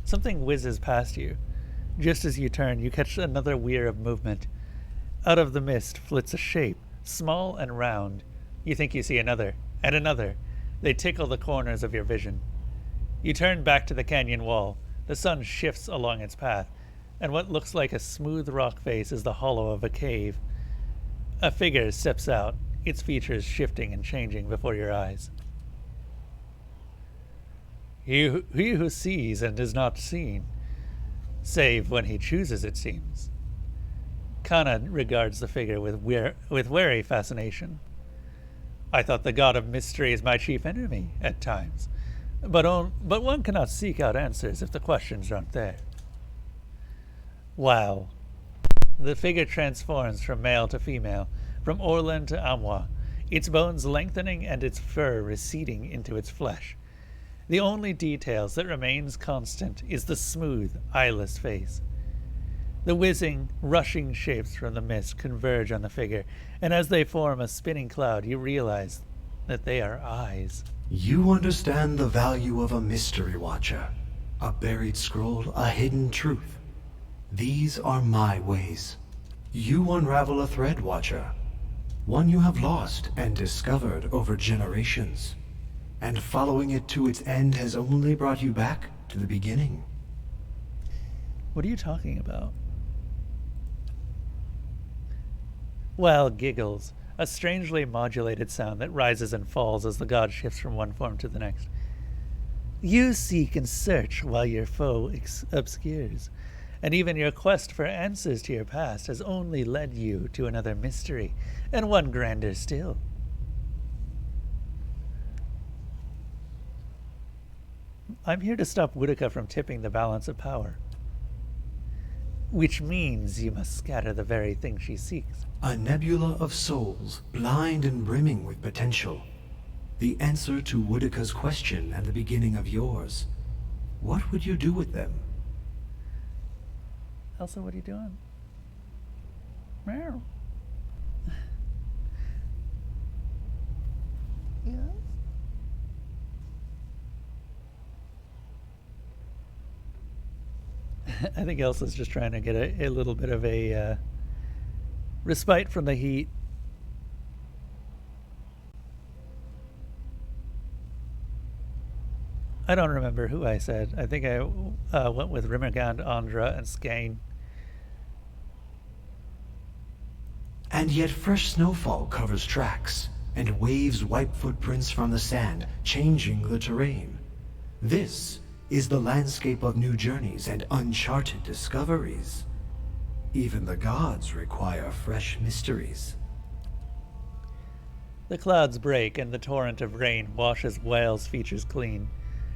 Something whizzes past you. Just as you turn, you catch another weir of movement. Out of the mist flits a shape, small and round. You think you see another, and another. They tickle the corners of your vision. You turn back to the canyon wall. The sun shifts along its path, and what looks like a smooth rock face is the hollow of a cave. A figure steps out, its features shifting and changing before your eyes. He who sees and is not seen, save when he chooses, it seems. Kana regards the figure with wary fascination. I thought the god of mystery is my chief enemy at times, but one cannot seek out answers if the questions aren't there. Wow. The figure transforms from male to female, from Orlan to Amwa, its bones lengthening and its fur receding into its flesh. The only details that remains constant is the smooth, eyeless face. The whizzing, rushing shapes from the mist converge on the figure, and as they form a spinning cloud, you realize that they are eyes. You understand the value of a mystery watcher, a buried scroll, a hidden truth. These are my ways. You unravel a thread, watcher, one you have lost and discovered over generations. And following it to its end has only brought you back to the beginning. What are you talking about? Well, giggles. a strangely modulated sound that rises and falls as the god shifts from one form to the next. You seek and search while your foe obscures, and even your quest for answers to your past has only led you to another mystery, and one grander still. I'm here to stop Boudica from tipping the balance of power. Which means you must scatter the very thing she seeks. A nebula of souls, blind and brimming with potential. The answer to Boudica's question and the beginning of yours. What would you do with them? Elsa, what are you doing? Meow. Yes? I think Elsa's just trying to get a little bit of a respite from the heat. I don't remember who I said. I think I went with Rimmergand, Andra, and Skane. And yet fresh snowfall covers tracks, and waves wipe footprints from the sand, changing the terrain. This is the landscape of new journeys and uncharted discoveries. Even the gods require fresh mysteries. The clouds break and the torrent of rain washes Whale's features clean.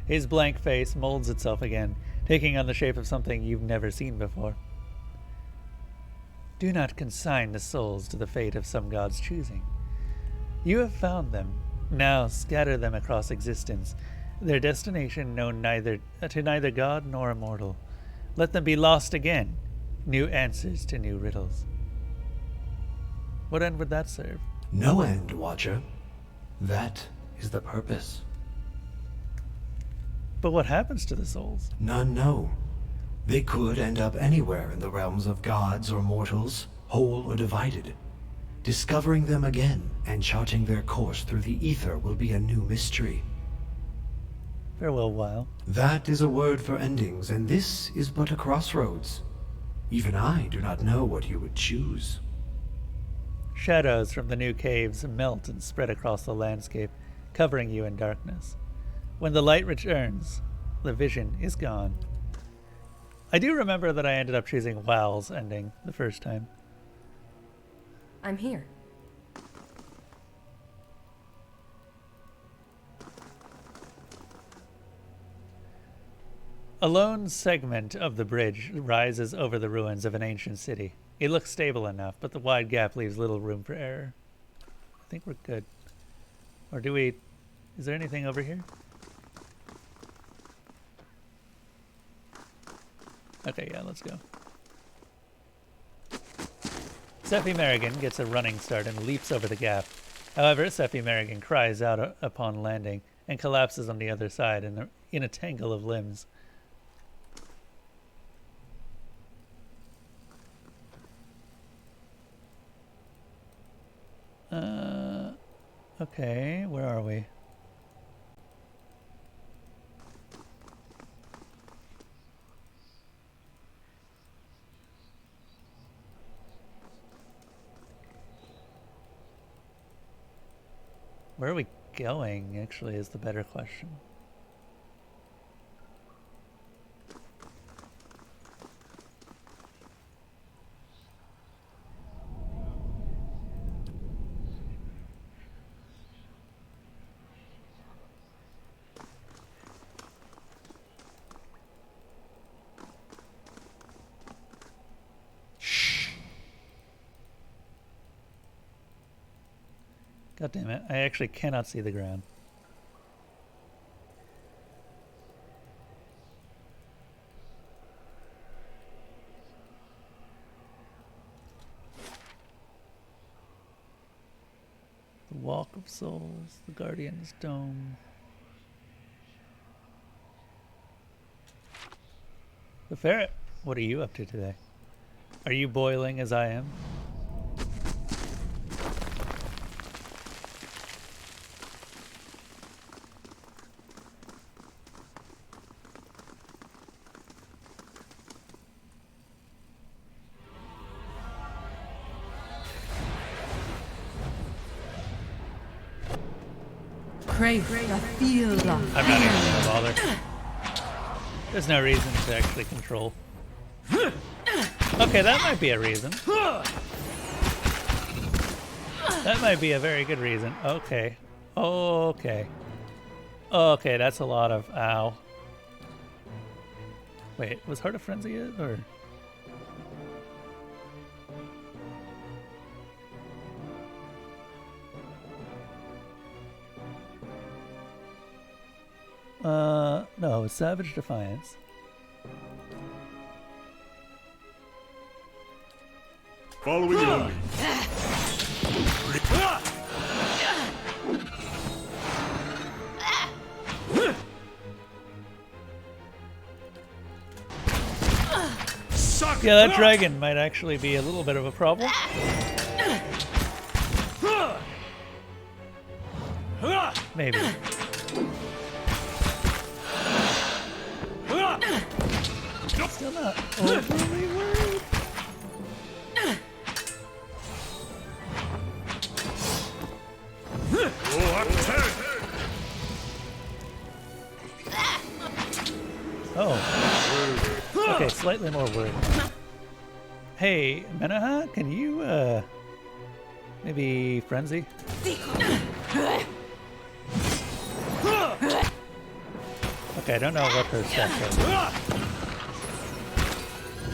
His blank face molds itself again, taking on the shape of something you've never seen before. Do not consign the souls to the fate of some god's choosing. You have found them. Now scatter them across existence, their destination known to neither god nor immortal. Let them be lost again, new answers to new riddles. What end would that serve? No end, Watcher. That is the purpose. But what happens to the souls? None know. They could end up anywhere in the realms of gods or mortals, whole or divided. Discovering them again and charting their course through the ether will be a new mystery. Farewell, Weil. That is a word for endings, and this is but a crossroads. Even I do not know what you would choose. Shadows from the new caves melt and spread across the landscape, covering you in darkness. When the light returns, the vision is gone. I do remember that I ended up choosing Wow's ending the first time. I'm here. A lone segment of the bridge rises over the ruins of an ancient city. It looks stable enough, but the wide gap leaves little room for error. I think we're good. Or do we... Is there anything over here? Okay, yeah, let's go. Sephi Merrigan gets a running start and leaps over the gap. However, Sephi Merrigan cries out upon landing and collapses on the other side in a tangle of limbs. Okay, where are we? Where are we going, actually, is the better question. God damn it, I actually cannot see the ground. The Walk of Souls, the Guardian's Dome. The Ferret, what are you up to today? Are you boiling as I am? I'm not even gonna bother. There's no reason to actually control. Okay, that might be a reason. That might be a very good reason. Okay. Okay. Okay, that's a lot of ow. Wait, was Heart of Frenzy it, or? No, it's Savage Defiance. Following your lead. Yeah, that dragon might actually be a little bit of a problem. Maybe. Still not overly worried. Oh. Okay, slightly more worried. Hey, Menaha, can you, maybe frenzy? Okay, I don't know what her stats are.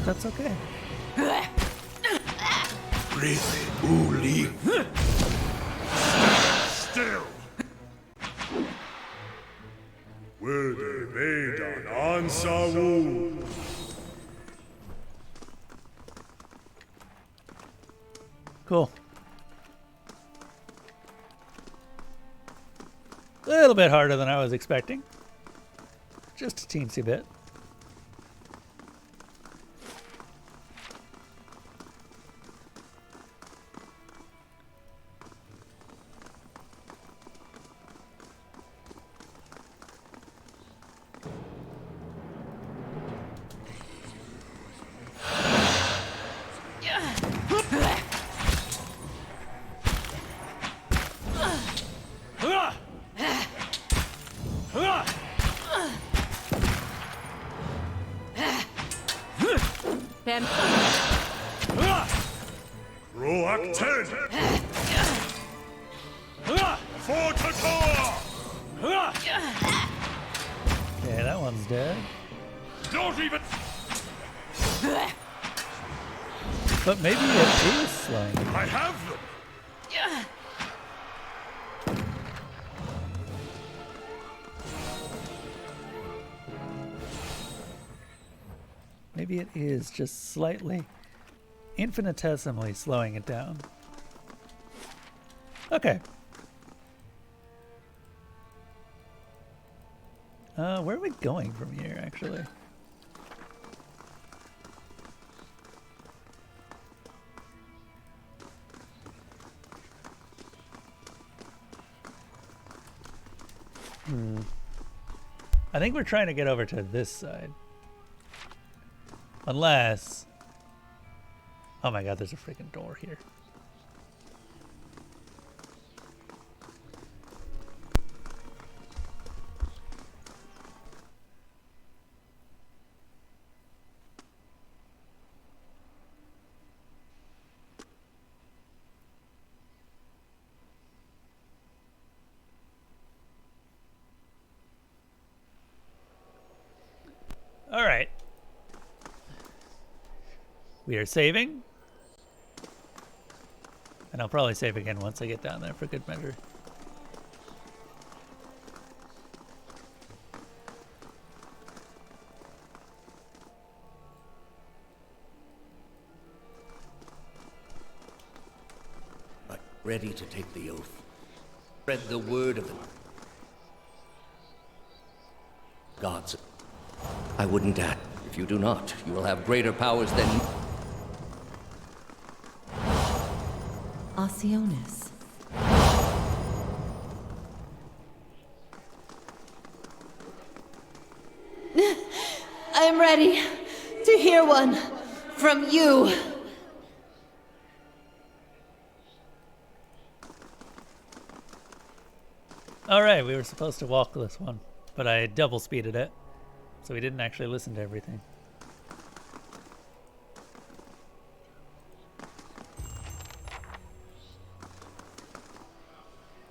That's okay. Breathe, Uli. Still. Werde Vedan Ansawu. Cool. A little bit harder than I was expecting. Just a teensy bit. Roak 10! For Tatoa! Okay, that one's dead. Don't even... But maybe it is slowing. I have them! Maybe it is just slightly, infinitesimally slowing it down. Okay. Where are we going from here, actually? I think we're trying to get over to this side. Unless... Oh my god, there's a freaking door here. All right. We are saving. And I'll probably save again once I get down there for good measure. But ready to take the oath. Spread the word of the gods. I wouldn't ask. If you do not, you will have greater powers than... Osionis. I am ready to hear one from you. Alright, we were supposed to walk this one, but I double speeded it, so we didn't actually listen to everything.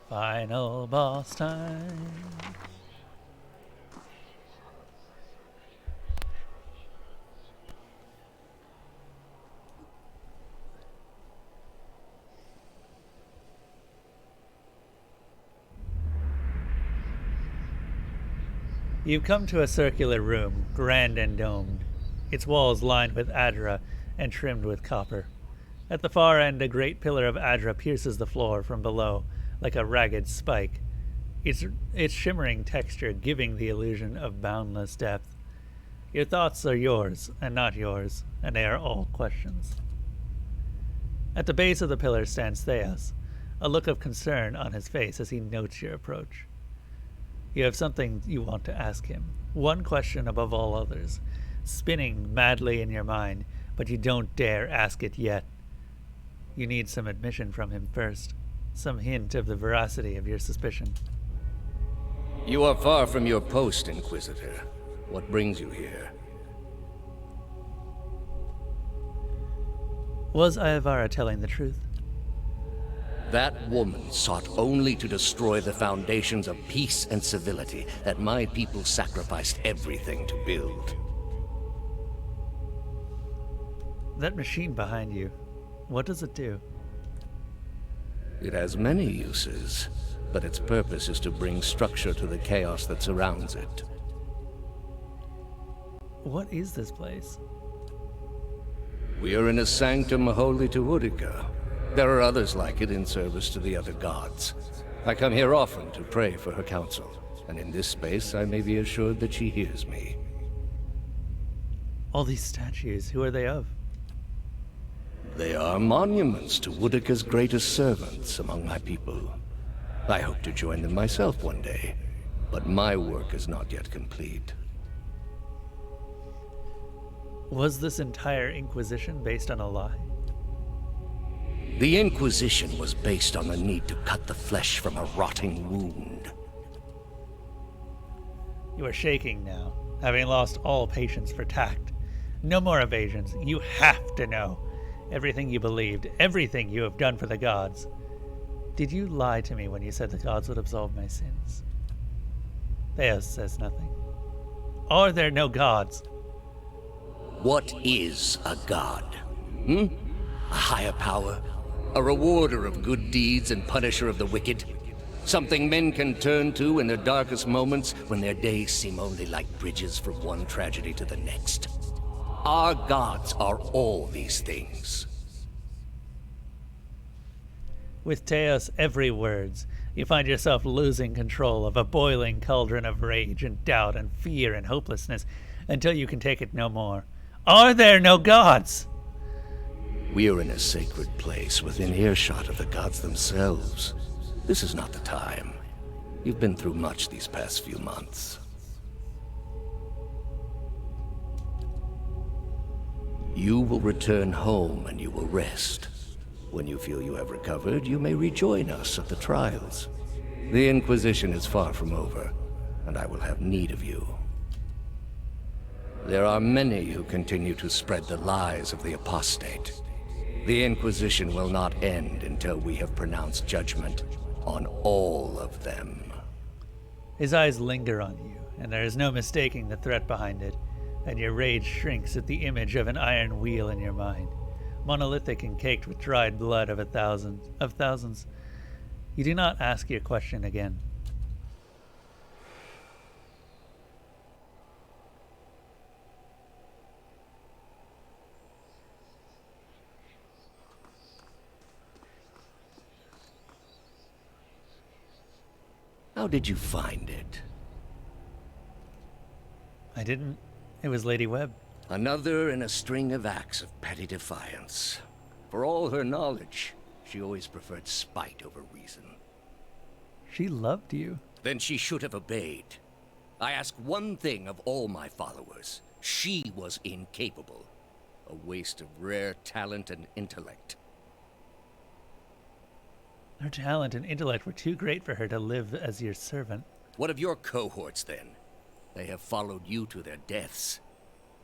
Final boss time. You've come to a circular room, grand and domed, its walls lined with Adra and trimmed with copper. At the far end, a great pillar of Adra pierces the floor from below like a ragged spike, its shimmering texture giving the illusion of boundless depth. Your thoughts are yours, and not yours, and they are all questions. At the base of the pillar stands Theos, a look of concern on his face as he notes your approach. You have something you want to ask him, one question above all others, spinning madly in your mind, but you don't dare ask it yet. You need some admission from him first, some hint of the veracity of your suspicion. You are far from your post, Inquisitor. What brings you here? Was Ayavara telling the truth? That woman sought only to destroy the foundations of peace and civility that my people sacrificed everything to build. That machine behind you, what does it do? It has many uses, but its purpose is to bring structure to the chaos that surrounds it. What is this place? We are in a sanctum holy to Utica. There are others like it in service to the other gods. I come here often to pray for her counsel, and in this space I may be assured that she hears me. All these statues, who are they of? They are monuments to Udica's greatest servants among my people. I hope to join them myself one day, but my work is not yet complete. Was this entire Inquisition based on a lie? The Inquisition was based on the need to cut the flesh from a rotting wound. You are shaking now, having lost all patience for tact. No more evasions. You have to know. Everything you believed, everything you have done for the gods. Did you lie to me when you said the gods would absolve my sins? Theos says nothing. Are there no gods? What is a god? A higher power? A rewarder of good deeds and punisher of the wicked? Something men can turn to in their darkest moments when their days seem only like bridges from one tragedy to the next. Our gods are all these things. With Theos every words, you find yourself losing control of a boiling cauldron of rage and doubt and fear and hopelessness until you can take it no more. Are there no gods? We are in a sacred place within earshot of the gods themselves. This is not the time. You've been through much these past few months. You will return home and you will rest. When you feel you have recovered, you may rejoin us at the trials. The Inquisition is far from over, and I will have need of you. There are many who continue to spread the lies of the apostate. The Inquisition will not end until we have pronounced judgment on all of them. His eyes linger on you, and there is no mistaking the threat behind it, and your rage shrinks at the image of an iron wheel in your mind, monolithic and caked with dried blood of thousands. You do not ask your question again. How did you find it? I didn't. It was Lady Webb. Another in a string of acts of petty defiance. For all her knowledge, she always preferred spite over reason. She loved you. Then she should have obeyed. I ask one thing of all my followers. She was incapable. A waste of rare talent and intellect. Her talent and intellect were too great for her to live as your servant. What of your cohorts, then? They have followed you to their deaths.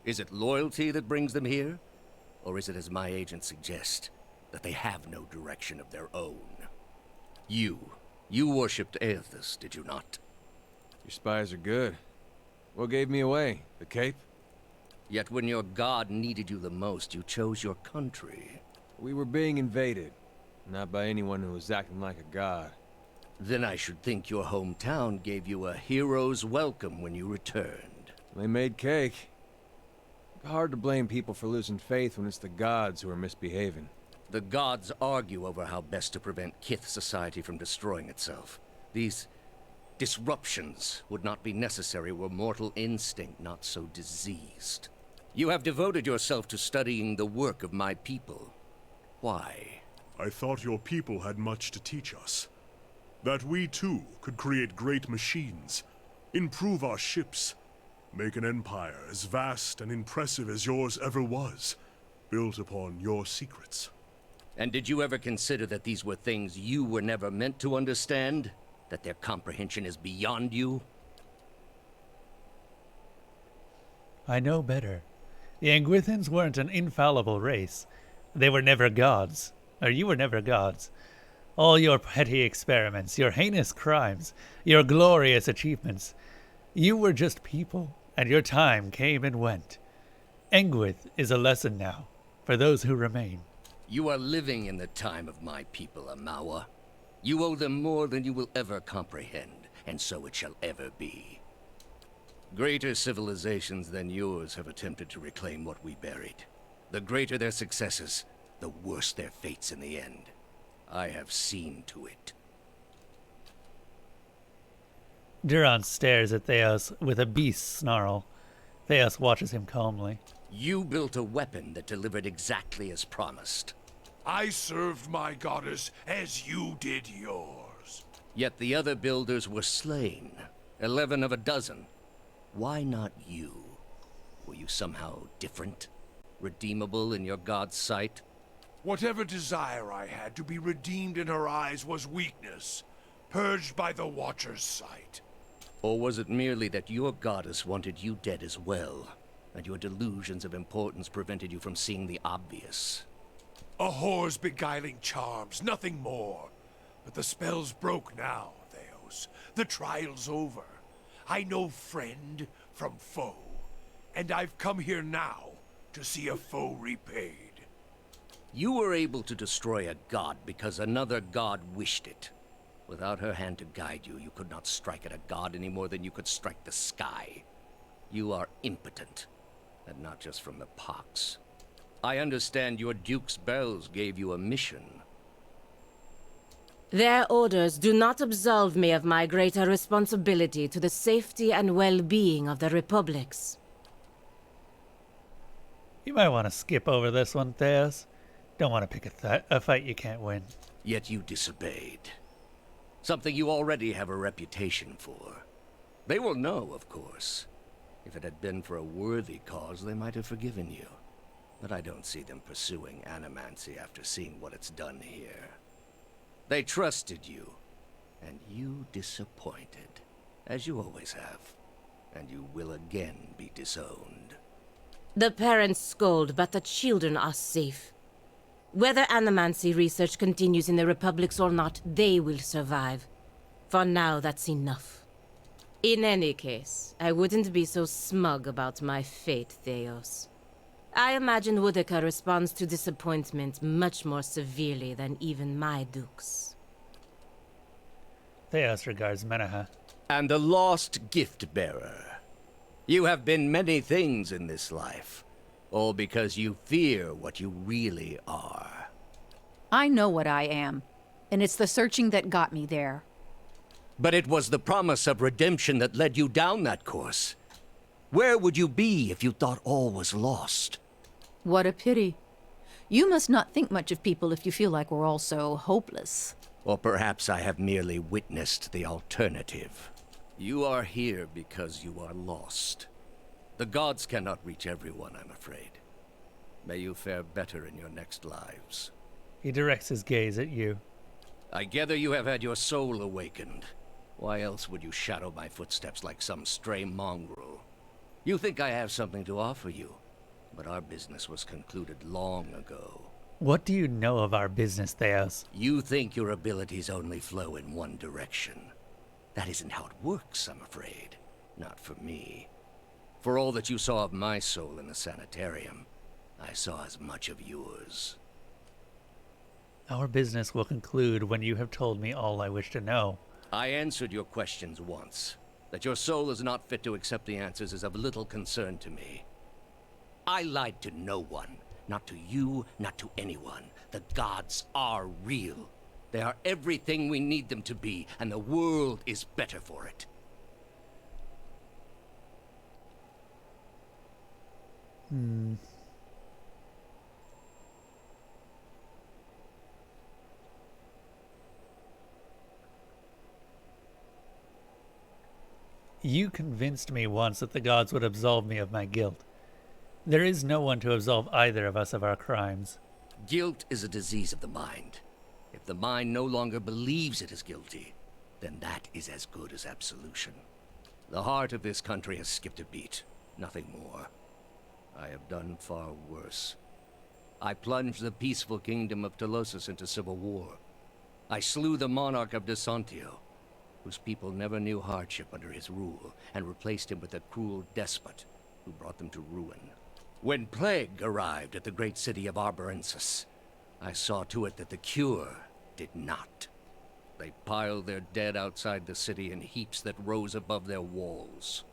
Is it loyalty that brings them here? Or is it, as my agents suggest, that they have no direction of their own? You worshipped Aethys, did you not? Your spies are good. What gave me away? The cape? Yet when your god needed you the most, you chose your country. We were being invaded. Not by anyone who was acting like a god. Then I should think your hometown gave you a hero's welcome when you returned. They made cake. Hard to blame people for losing faith when it's the gods who are misbehaving. The gods argue over how best to prevent Kith society from destroying itself. These disruptions would not be necessary were mortal instinct not so diseased. You have devoted yourself to studying the work of my people. Why? I thought your people had much to teach us. That we too could create great machines, improve our ships, make an empire as vast and impressive as yours ever was, built upon your secrets. And did you ever consider that these were things you were never meant to understand? That their comprehension is beyond you? I know better. The Anguithans weren't an infallible race. They were never gods. Or you were never gods. All your petty experiments, your heinous crimes, your glorious achievements. You were just people, and your time came and went. Engwith is a lesson now, for those who remain. You are living in the time of my people, Amawa. You owe them more than you will ever comprehend, and so it shall ever be. Greater civilizations than yours have attempted to reclaim what we buried. The greater their successes, the worse their fates in the end. I have seen to it. Duran stares at Theos with a beast snarl. Theos watches him calmly. You built a weapon that delivered exactly as promised. I served my goddess as you did yours. Yet the other builders were slain. 11 of a dozen. Why not you? Were you somehow different? Redeemable in your god's sight? Whatever desire I had to be redeemed in her eyes was weakness, purged by the Watcher's sight. Or was it merely that your goddess wanted you dead as well, and your delusions of importance prevented you from seeing the obvious? A whore's beguiling charms, nothing more. But the spell's broke now, Theos. The trial's over. I know friend from foe, and I've come here now to see a foe repaid. You were able to destroy a god because another god wished it. Without her hand to guide you, you could not strike at a god any more than you could strike the sky. You are impotent, and not just from the pox. I understand your Duke's bells gave you a mission. Their orders do not absolve me of my greater responsibility to the safety and well-being of the Republics. You might want to skip over this one, Theos. Don't want to pick a fight you can't win. Yet you disobeyed. Something you already have a reputation for. They will know, of course. If it had been for a worthy cause, they might have forgiven you. But I don't see them pursuing Animancy after seeing what it's done here. They trusted you, and you disappointed, as you always have. And you will again be disowned. The parents scold, but the children are safe. Whether Animancy research continues in the Republics or not, they will survive. For now, that's enough. In any case, I wouldn't be so smug about my fate, Theos. I imagine Woodica responds to disappointment much more severely than even my dukes. Theos regards Menaha. And the lost gift-bearer. You have been many things in this life, all because you fear what you really are. I know what I am, and it's the searching that got me there. But it was the promise of redemption that led you down that course. Where would you be if you thought all was lost? What a pity. You must not think much of people if you feel like we're all so hopeless. Or perhaps I have merely witnessed the alternative. You are here because you are lost. The gods cannot reach everyone, I'm afraid. May you fare better in your next lives. He directs his gaze at you. I gather you have had your soul awakened. Why else would you shadow my footsteps like some stray mongrel? You think I have something to offer you, but our business was concluded long ago. What do you know of our business, Theos? You think your abilities only flow in one direction. That isn't how it works, I'm afraid. Not for me. For all that you saw of my soul in the sanitarium, I saw as much of yours. Our business will conclude when you have told me all I wish to know. I answered your questions once. That your soul is not fit to accept the answers is of little concern to me. I lied to no one. Not to you, not to anyone. The gods are real. They are everything we need them to be, and the world is better for it. You convinced me once that the gods would absolve me of my guilt. There is no one to absolve either of us of our crimes. Guilt is a disease of the mind. If the mind no longer believes it is guilty, then that is as good as absolution. The heart of this country has skipped a beat, nothing more. I have done far worse. I plunged the peaceful kingdom of Telosus into civil war. I slew the monarch of Desantio, whose people never knew hardship under his rule, and replaced him with a cruel despot who brought them to ruin. When plague arrived at the great city of Arborensis, I saw to it that the cure did not. They piled their dead outside the city in heaps that rose above their walls.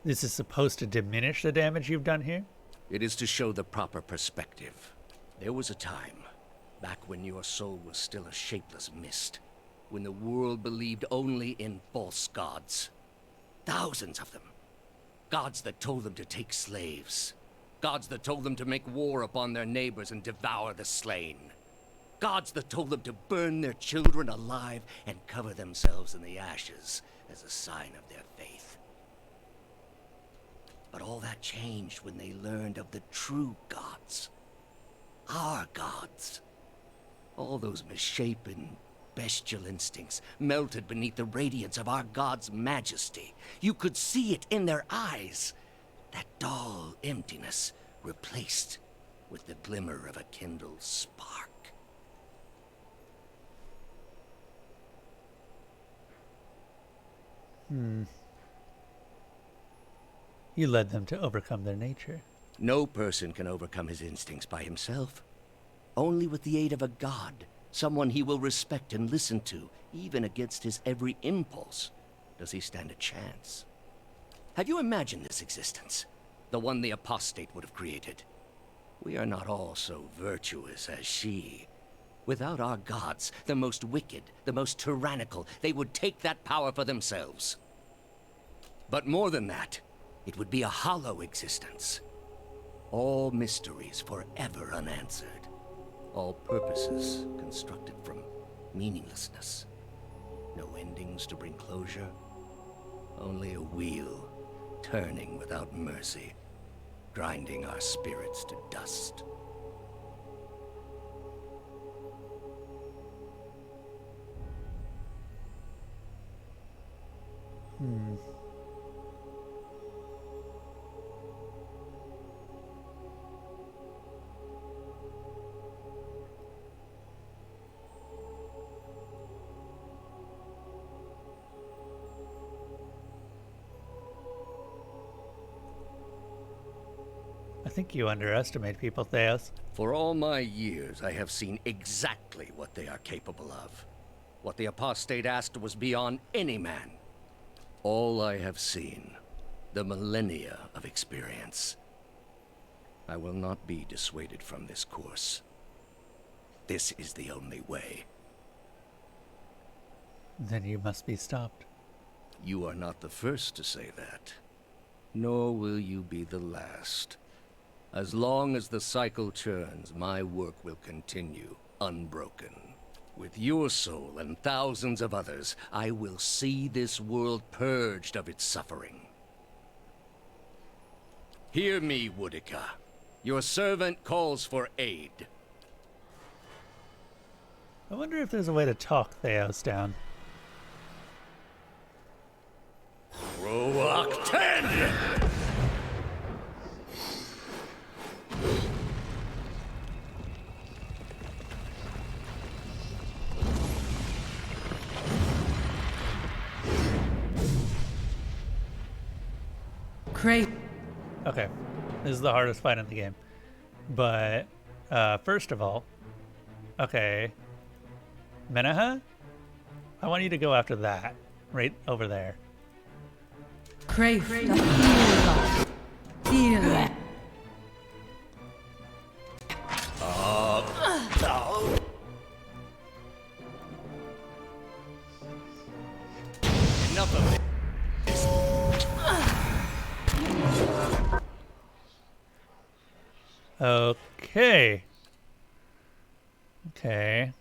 This is supposed to diminish the damage you've done here? It is to show the proper perspective. There was a time, back when your soul was still a shapeless mist, when the world believed only in false gods. Thousands of them. Gods that told them to take slaves. Gods that told them to make war upon their neighbors and devour the slain. Gods that told them to burn their children alive and cover themselves in the ashes as a sign of their faith. But all that changed when they learned of the true gods. Our gods. All those misshapen, bestial instincts melted beneath the radiance of our God's majesty. You could see it in their eyes. That dull emptiness replaced with the glimmer of a kindled spark. You led them to overcome their nature. No person can overcome his instincts by himself. Only with the aid of a god, someone he will respect and listen to, even against his every impulse, does he stand a chance. Have you imagined this existence? The one the apostate would have created. We are not all so virtuous as she. Without our gods, the most wicked, the most tyrannical, they would take that power for themselves. But more than that, it would be a hollow existence. All mysteries forever unanswered. All purposes constructed from meaninglessness. No endings to bring closure. Only a wheel, turning without mercy, grinding our spirits to dust. I think you underestimate people, Theos. For all my years, I have seen exactly what they are capable of. What the apostate asked was beyond any man. All I have seen, the millennia of experience. I will not be dissuaded from this course. This is the only way. Then you must be stopped. You are not the first to say that. Nor will you be the last. As long as the cycle churns, my work will continue, unbroken. With your soul and thousands of others, I will see this world purged of its suffering. Hear me, Woodica. Your servant calls for aid. I wonder if there's a way to talk Theos down. Roak 10! Great. Okay, this is the hardest fight in the game. But, first of all, okay, Menaha, I want you to go after that, right over there. Great. Heal. Enough of it. Okay. Okay.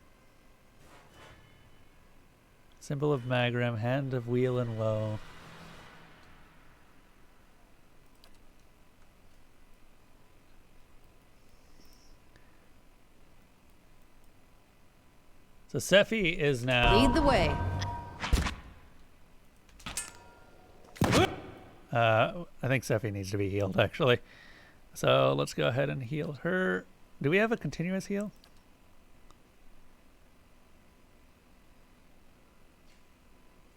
Symbol of Magrim, hand of wheel and woe. So Sephi is now... Lead the way. I think Sephi needs to be healed, actually. So let's go ahead and heal her. Do we have a continuous heal?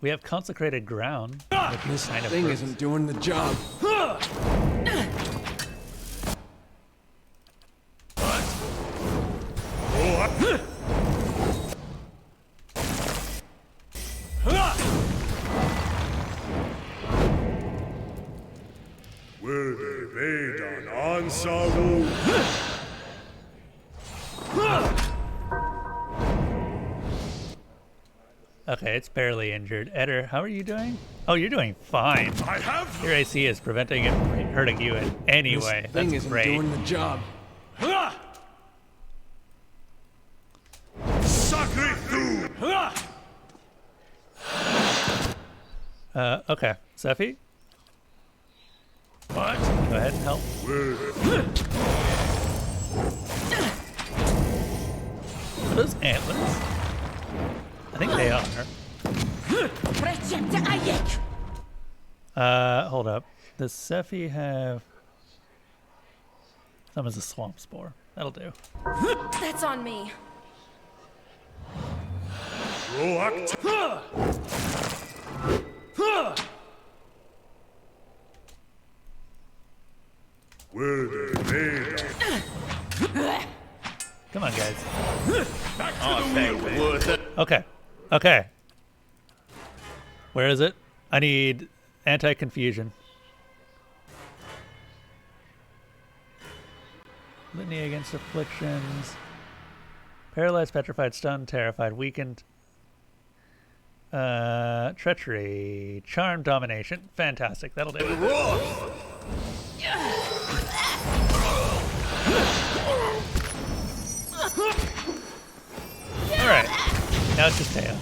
We have consecrated ground. This thing isn't doing the job. Okay, it's barely injured. Eder, how are you doing? Oh, you're doing fine. I have Your AC is preventing it from hurting you in any way. This thing That's isn't great. doing the job. Okay, Sephi? What? Go ahead and help. Are those antlers? I think they are. Hold up. Does Sephi have... Some as a swamp spore. That'll do. That's on me. Come on, guys. Worth it. Okay. Okay. Where is it? I need anti-confusion. Litany against afflictions. Paralyzed, petrified, stunned, terrified, weakened. Treachery. Charm, domination. Fantastic. That'll do it. Alright. Now it's just chaos.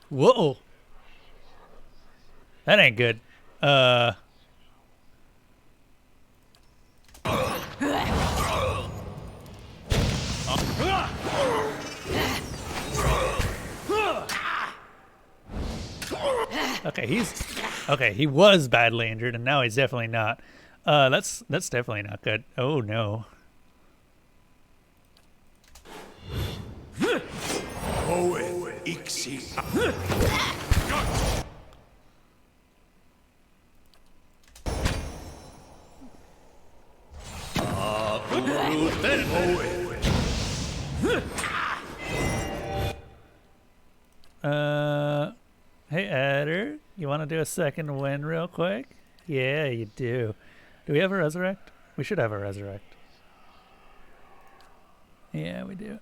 Whoa. That ain't good. Okay, he was badly injured and now he's definitely not. That's definitely not good. Oh no. Hey Eder, you want to do a second win real quick? Yeah, you do. Do we have a resurrect? We should have a resurrect. Yeah, we do.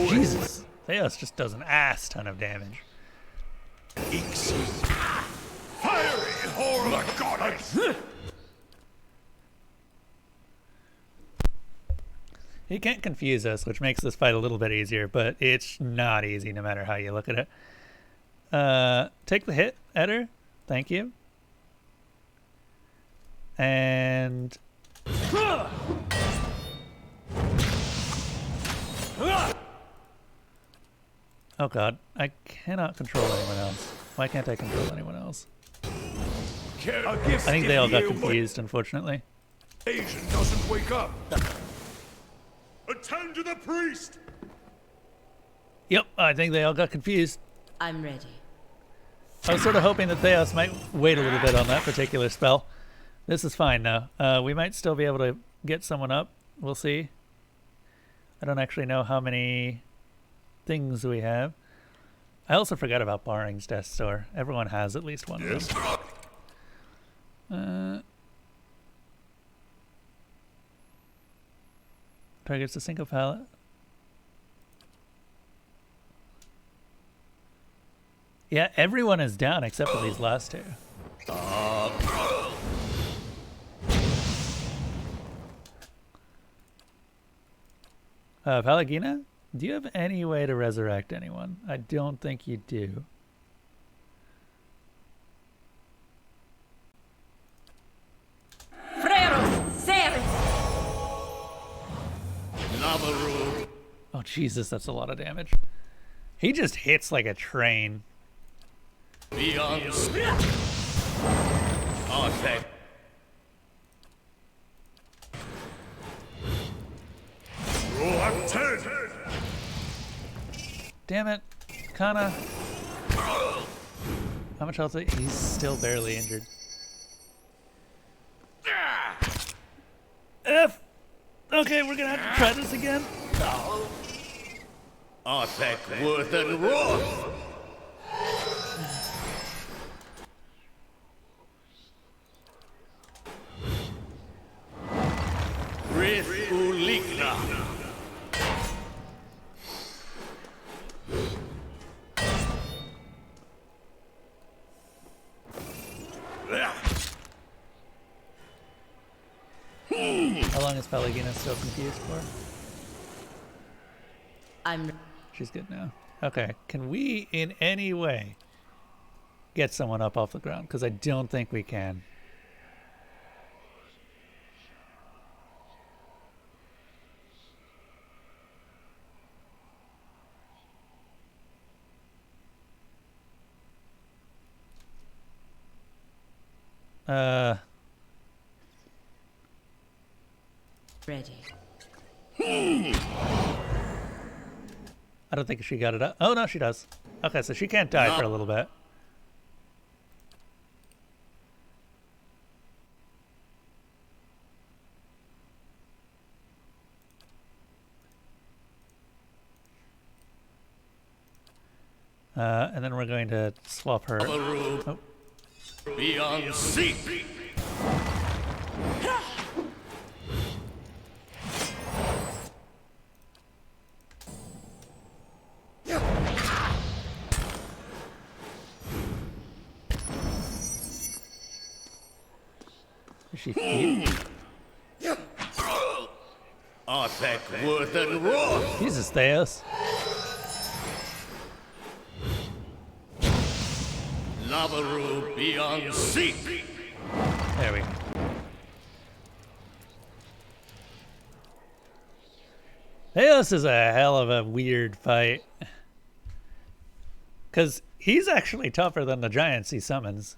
Jesus, Theos just does an ass ton of damage. whore of a goddess! He can't confuse us, which makes this fight a little bit easier, but it's not easy no matter how you look at it. Take the hit, Eder. Thank you. And... Oh god, I cannot control anyone else. Why can't I control anyone else? I think they all got confused, unfortunately. Asian doesn't wake up. Attend to the priest! Yep, I think they all got confused. I'm ready. I was sort of hoping that Theos might wait a little bit on that particular spell. This is fine now. We might still be able to get someone up. We'll see. I don't actually know how many things we have. I also forgot about Barring's desk store. Everyone has at least one of them. Targets a single pallet. Yeah, everyone is down except for these last two. Palagina, do you have any way to resurrect anyone? I don't think you do. Oh Jesus, that's a lot of damage. He just hits like a train. Beyond Arthek. Damn it, Kana. How much health? He's still barely injured. F. Okay, we're gonna have to try this again. Arthek, Worth, and Roth. Rith Ulikna. How long is Palagina still confused for? She's good now. Okay, can we in any way get someone up off the ground? Because I don't think we can. Ready. I don't think she got it up. Oh, no, she does. Okay, so she can't die for a little bit. And then we're going to swap her. Oh. Beyond sea. Is she feet? Arthek, Worth, and Roth. Jesus, Theos. Lavaru beyond sea. There we go. Theos is a hell of a weird fight. Because he's actually tougher than the giants he summons.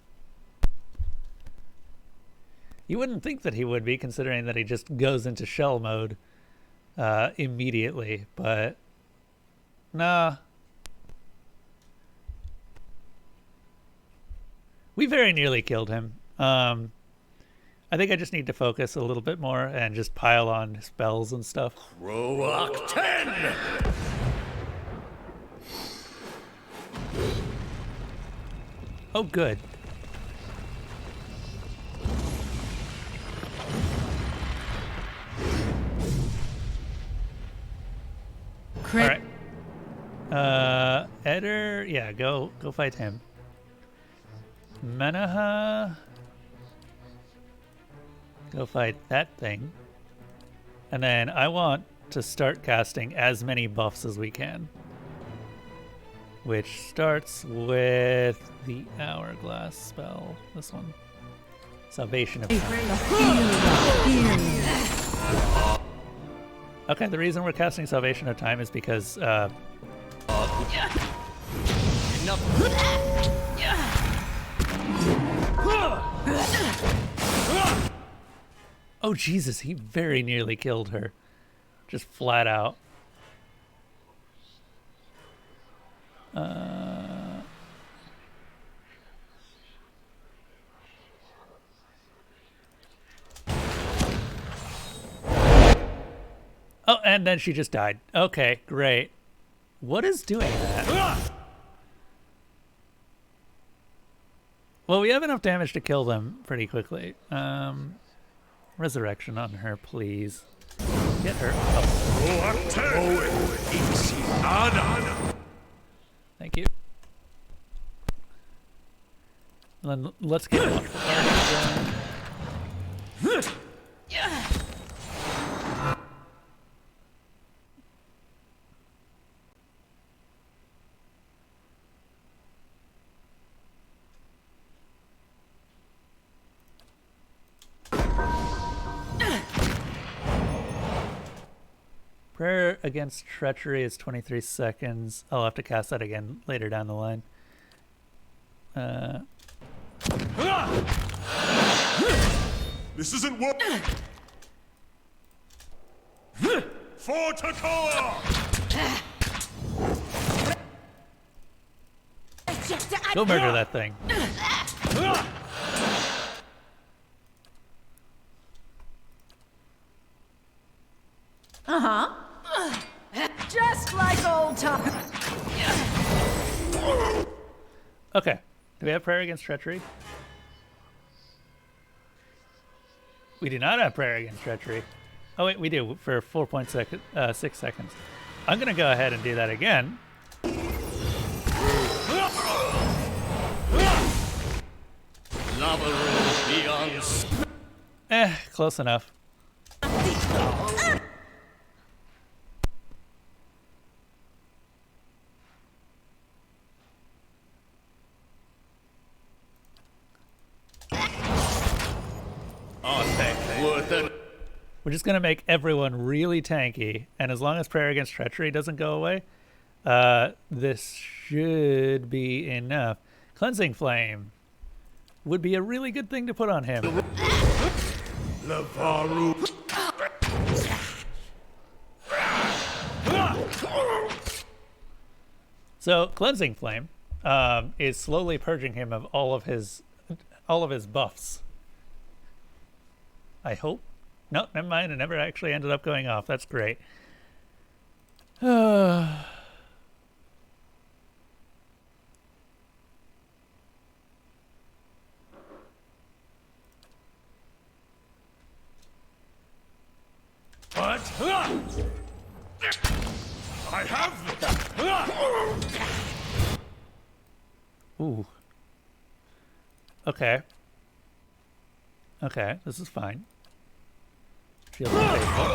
You wouldn't think that he would be, considering that he just goes into shell mode immediately, but nah. We very nearly killed him. I think I just need to focus a little bit more and just pile on spells and stuff. Roak 10! Oh, good. All right. Eder, yeah, go fight him. Menaha. Go fight that thing. And then I want to start casting as many buffs as we can. Which starts with the Hourglass spell. This one. Salvation of Time. Okay, the reason we're casting Salvation of Time is because oh Jesus, he very nearly killed her. Just flat out. Oh, and then she just died. Okay, great. What is doing that? Well, we have enough damage to kill them pretty quickly. Resurrection on her, please. Get her up. Thank you. And then let's get one. Prayer Against Treachery is 23 seconds. I'll have to cast that again later down the line. This isn't work. For Takoa! Go murder that thing. Uh-huh. Just like old times. Okay. Do we have Prayer Against Treachery? We do not have Prayer Against Treachery. Oh wait, we do for 4.6 seconds. I'm gonna go ahead and do that again. Lava roll beyond. Close enough. We're just going to make everyone really tanky, and as long as Prayer Against Treachery doesn't go away, this should be enough. Cleansing Flame would be a really good thing to put on him. So, Cleansing Flame is slowly purging him of all of his buffs. I hope. No, never mind. It never actually ended up going off. That's great. What? I have them. Ooh. Okay. Okay, this is fine. Feels unfaithful.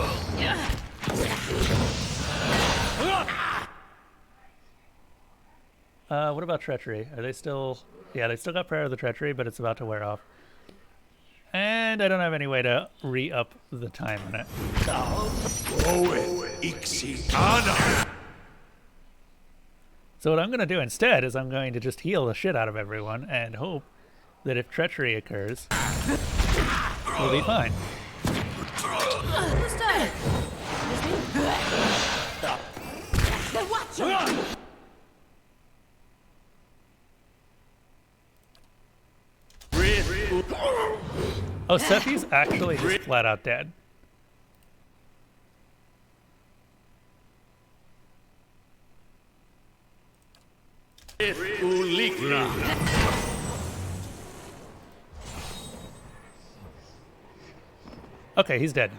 What about Treachery? Are they still... Yeah, they still got Prayer of the Treachery, but it's about to wear off. And I don't have any way to re-up the time on it. So what I'm going to do instead is I'm going to just heal the shit out of everyone and hope that if Treachery occurs, we'll be fine. Who's that? The Watcher! Oh, Sephi's actually just flat out dead. Okay, he's dead.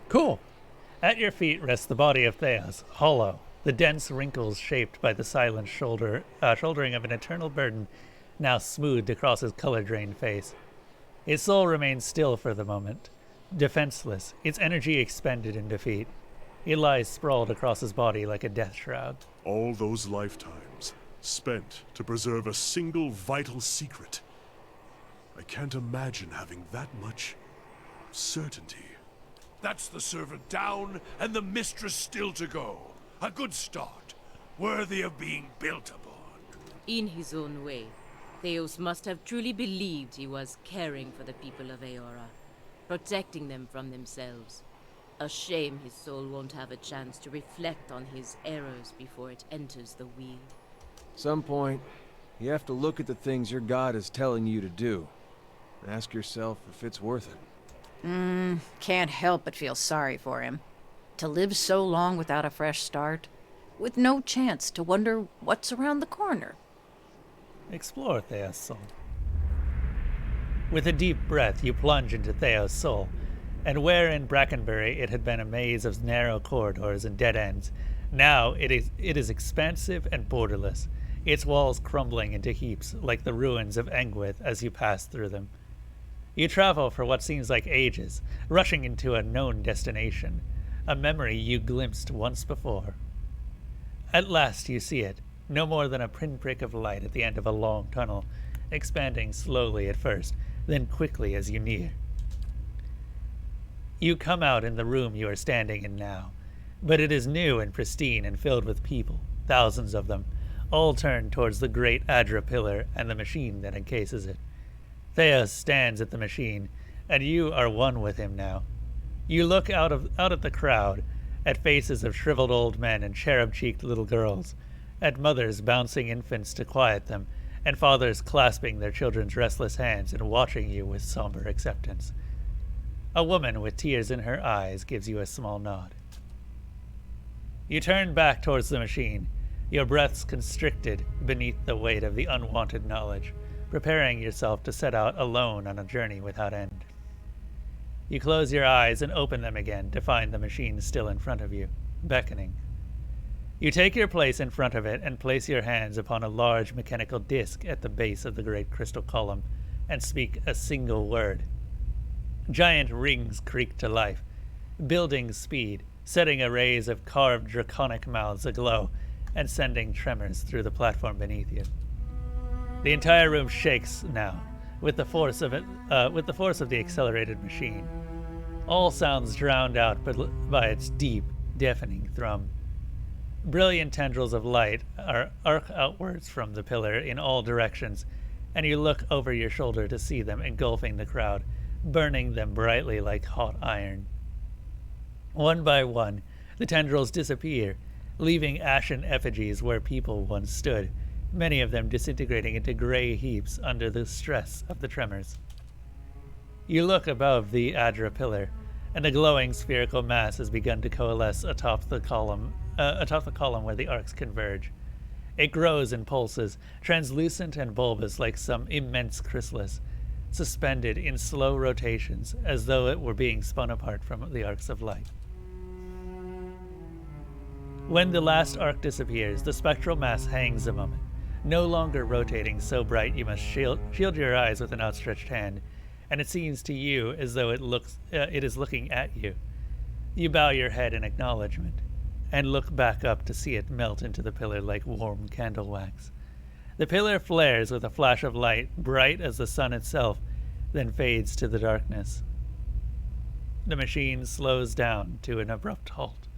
Cool. At your feet rests the body of Theos, hollow, the dense wrinkles shaped by the silent shouldering of an eternal burden now smoothed across his color-drained face. His soul remains still for the moment, defenseless, its energy expended in defeat. It lies sprawled across his body like a death shroud. All those lifetimes spent to preserve a single vital secret. I can't imagine having that much certainty. That's the servant down, and the mistress still to go. A good start, worthy of being built upon. In his own way, Theos must have truly believed he was caring for the people of Eora, protecting them from themselves. A shame his soul won't have a chance to reflect on his errors before it enters the wheel. Some point, you have to look at the things your god is telling you to do. And ask yourself if it's worth it. Can't help but feel sorry for him. To live so long without a fresh start, with no chance to wonder what's around the corner. Explore Thea's soul. With a deep breath, you plunge into Thea's soul, and where in Brackenbury it had been a maze of narrow corridors and dead ends, now it is expansive and borderless, its walls crumbling into heaps like the ruins of Engwith as you pass through them. You travel for what seems like ages, rushing into a known destination, a memory you glimpsed once before. At last you see it, no more than a pinprick of light at the end of a long tunnel, expanding slowly at first, then quickly as you near. You come out in the room you are standing in now, but it is new and pristine and filled with people, thousands of them, all turned towards the great Adra pillar and the machine that encases it. Theos stands at the machine, and you are one with him now. You look out at the crowd, at faces of shriveled old men and cherub-cheeked little girls, at mothers bouncing infants to quiet them, and fathers clasping their children's restless hands and watching you with somber acceptance. A woman with tears in her eyes gives you a small nod. You turn back towards the machine, your breaths constricted beneath the weight of the unwanted knowledge, preparing yourself to set out alone on a journey without end. You close your eyes and open them again to find the machine still in front of you, beckoning. You take your place in front of it and place your hands upon a large mechanical disc at the base of the great crystal column and speak a single word. Giant rings creak to life, building speed, setting arrays of carved draconic mouths aglow and sending tremors through the platform beneath you. The entire room shakes now, with the force of the accelerated machine. All sounds drowned out by its deep, deafening thrum. Brilliant tendrils of light arc outwards from the pillar in all directions, and you look over your shoulder to see them engulfing the crowd, burning them brightly like hot iron. One by one, the tendrils disappear, leaving ashen effigies where people once stood, many of them disintegrating into gray heaps under the stress of the tremors. You look above the Adra pillar, and the glowing spherical mass has begun to coalesce atop the column where the arcs converge. It grows and pulses, translucent and bulbous like some immense chrysalis, suspended in slow rotations as though it were being spun apart from the arcs of light. When the last arc disappears, the spectral mass hangs a moment, no longer rotating so bright you must shield your eyes with an outstretched hand, and it seems to you as though it is looking at you. You bow your head in acknowledgement, and look back up to see it melt into the pillar like warm candle wax. The pillar flares with a flash of light, bright as the sun itself, then fades to the darkness. The machine slows down to an abrupt halt,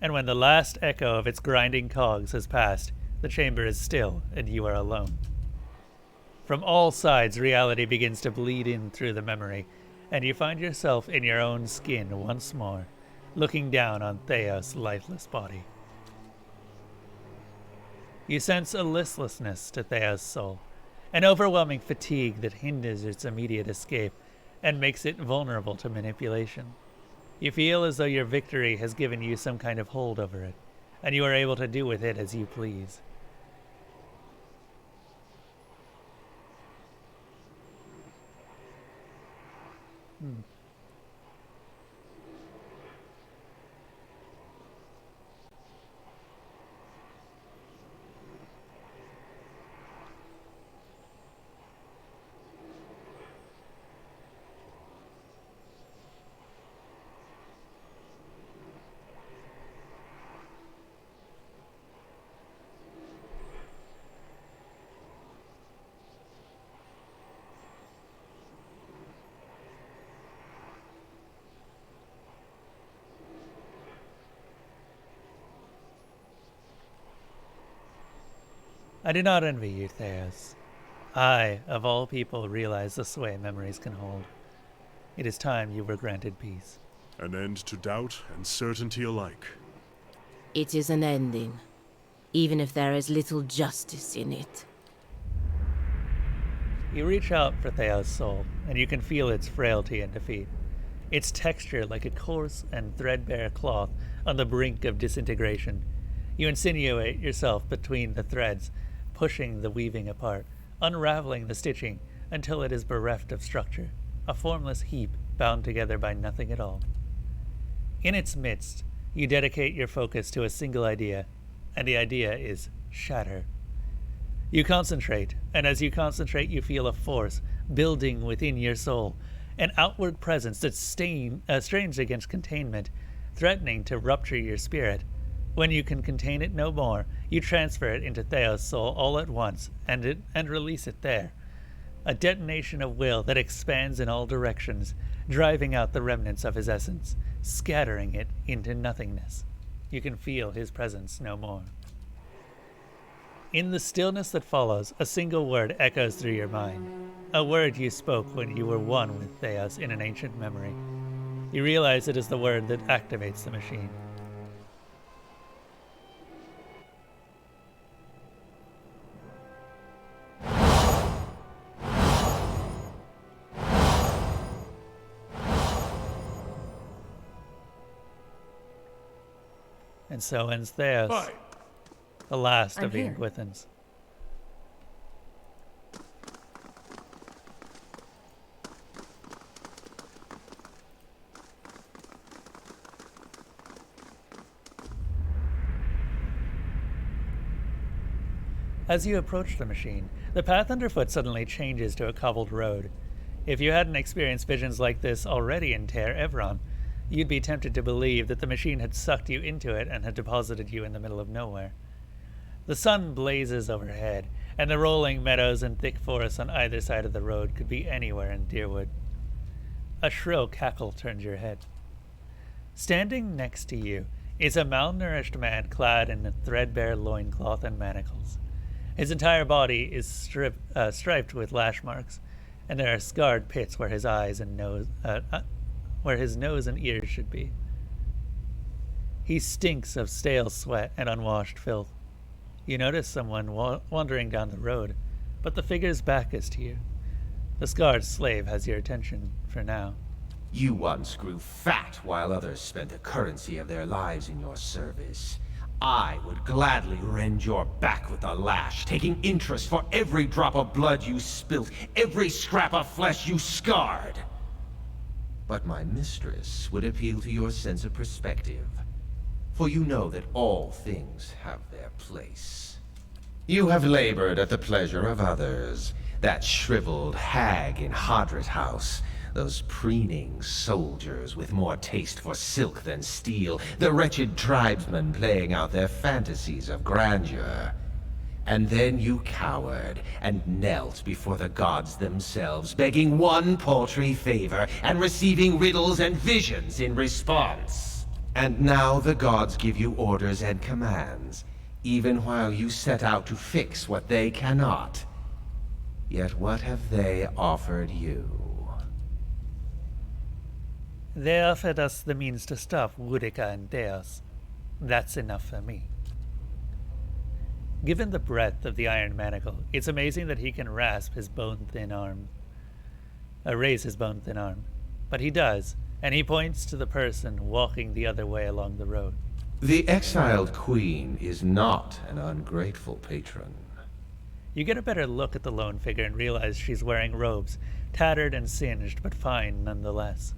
and when the last echo of its grinding cogs has passed, the chamber is still, and you are alone. From all sides, reality begins to bleed in through the memory, and you find yourself in your own skin once more, looking down on Theos' lifeless body. You sense a listlessness to Theos' soul, an overwhelming fatigue that hinders its immediate escape and makes it vulnerable to manipulation. You feel as though your victory has given you some kind of hold over it, and you are able to do with it as you please. I do not envy you, Theos. I, of all people, realize the sway memories can hold. It is time you were granted peace. An end to doubt and certainty alike. It is an ending, even if there is little justice in it. You reach out for Theo's soul, and you can feel its frailty and defeat. Its texture like a coarse and threadbare cloth on the brink of disintegration. You insinuate yourself between the threads, pushing the weaving apart, unraveling the stitching until it is bereft of structure, a formless heap bound together by nothing at all. In its midst, you dedicate your focus to a single idea, and the idea is shatter. You concentrate, and as you concentrate, you feel a force building within your soul, an outward presence that strains against containment, threatening to rupture your spirit. When you can contain it no more, you transfer it into Theo's soul all at once and release it there. A detonation of will that expands in all directions, driving out the remnants of his essence, scattering it into nothingness. You can feel his presence no more. In the stillness that follows, a single word echoes through your mind. A word you spoke when you were one with Theos in an ancient memory. You realize it is the word that activates the machine. And so ends Theos, the last of the Inquithans. As you approach the machine, the path underfoot suddenly changes to a cobbled road. If you hadn't experienced visions like this already in Ter Evron, you'd be tempted to believe that the machine had sucked you into it and had deposited you in the middle of nowhere. The sun blazes overhead, and the rolling meadows and thick forests on either side of the road could be anywhere in Deerwood. A shrill cackle turns your head. Standing next to you is a malnourished man clad in a threadbare loincloth and manacles. His entire body is striped with lash marks, and there are scarred pits where his eyes and nose, where his nose and ears should be. He stinks of stale sweat and unwashed filth. You notice someone wandering down the road, but the figure's back is to you. The scarred slave has your attention for now. You once grew fat while others spent the currency of their lives in your service. I would gladly rend your back with the lash, taking interest for every drop of blood you spilt, every scrap of flesh you scarred. But my mistress would appeal to your sense of perspective, for you know that all things have their place. You have labored at the pleasure of others, that shriveled hag in Hadrit House, those preening soldiers with more taste for silk than steel, the wretched tribesmen playing out their fantasies of grandeur. And then you cowered and knelt before the gods themselves, begging one paltry favor and receiving riddles and visions in response. And now the gods give you orders and commands, even while you set out to fix what they cannot. Yet what have they offered you? They offered us the means to stop Boudica and Theos. That's enough for me. Given the breadth of the iron manacle, it's amazing that he can raise his bone-thin arm. But he does, and he points to the person walking the other way along the road. The exiled queen is not an ungrateful patron. You get a better look at the lone figure and realize she's wearing robes, tattered and singed, but fine nonetheless.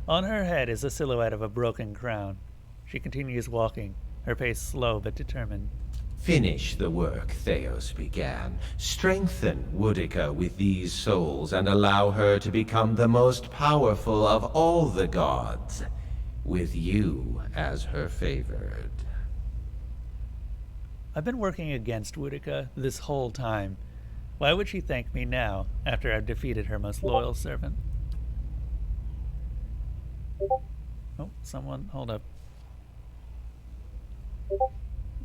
On her head is the silhouette of a broken crown. She continues walking, her pace slow but determined. Finish the work Theos began. Strengthen Boudica with these souls and allow her to become the most powerful of all the gods, with you as her favored. I've been working against Boudica this whole time. Why would she thank me now, after I've defeated her most loyal servant? Oh, someone, hold up.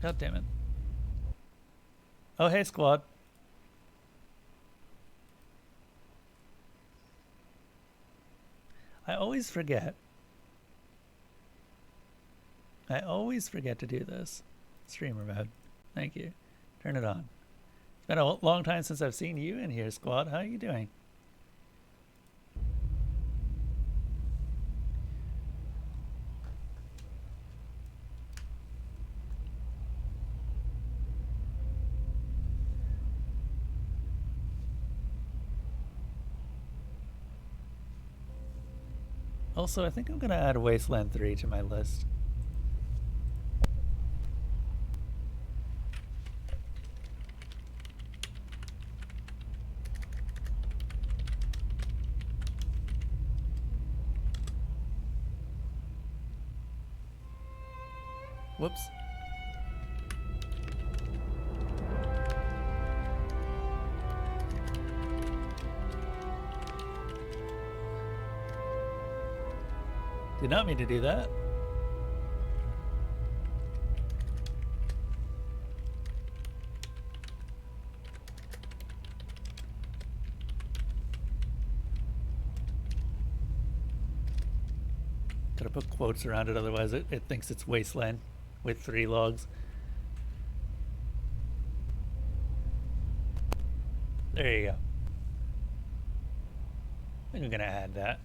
God damn it. Oh, hey, squad. I always forget. I always forget to do this. Streamer mode. Thank you. Turn it on. It's been a long time since I've seen you in here, squad. How are you doing? Also, I think I'm going to add Wasteland 3 to my list. Whoops. Did not mean to do that. Gotta put quotes around it, otherwise it thinks it's Wasteland with 3 logs. There you go. I think I'm gonna add that.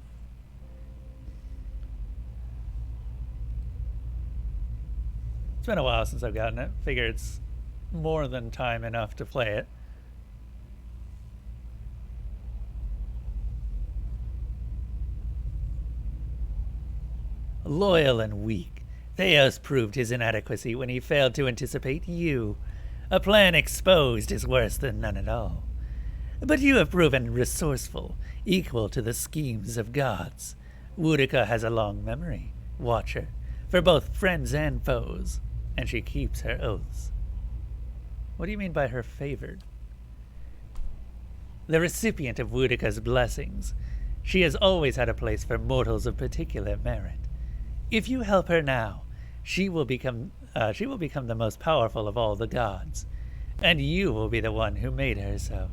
It's been a while since I've gotten it. Figure it's more than time enough to play it. Loyal and weak, Theos proved his inadequacy when he failed to anticipate you. A plan exposed is worse than none at all. But you have proven resourceful, equal to the schemes of gods. Boudica has a long memory, Watcher, for both friends and foes, and she keeps her oaths. What do you mean by her favored? The recipient of Boudica's blessings, she has always had a place for mortals of particular merit. If you help her now, she will become the most powerful of all the gods, and you will be the one who made her so.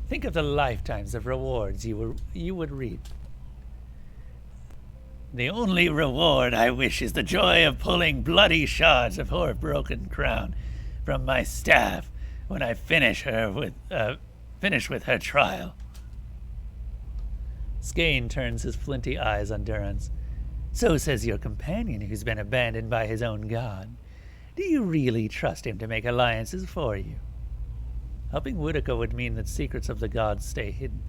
Think of the lifetimes of rewards you would reap. The only reward I wish is the joy of pulling bloody shards of her broken crown from my staff when I finish with her trial. Skane turns his flinty eyes on Durrance. So says your companion who's been abandoned by his own god. Do you really trust him to make alliances for you? Helping Boudica would mean that secrets of the gods stay hidden.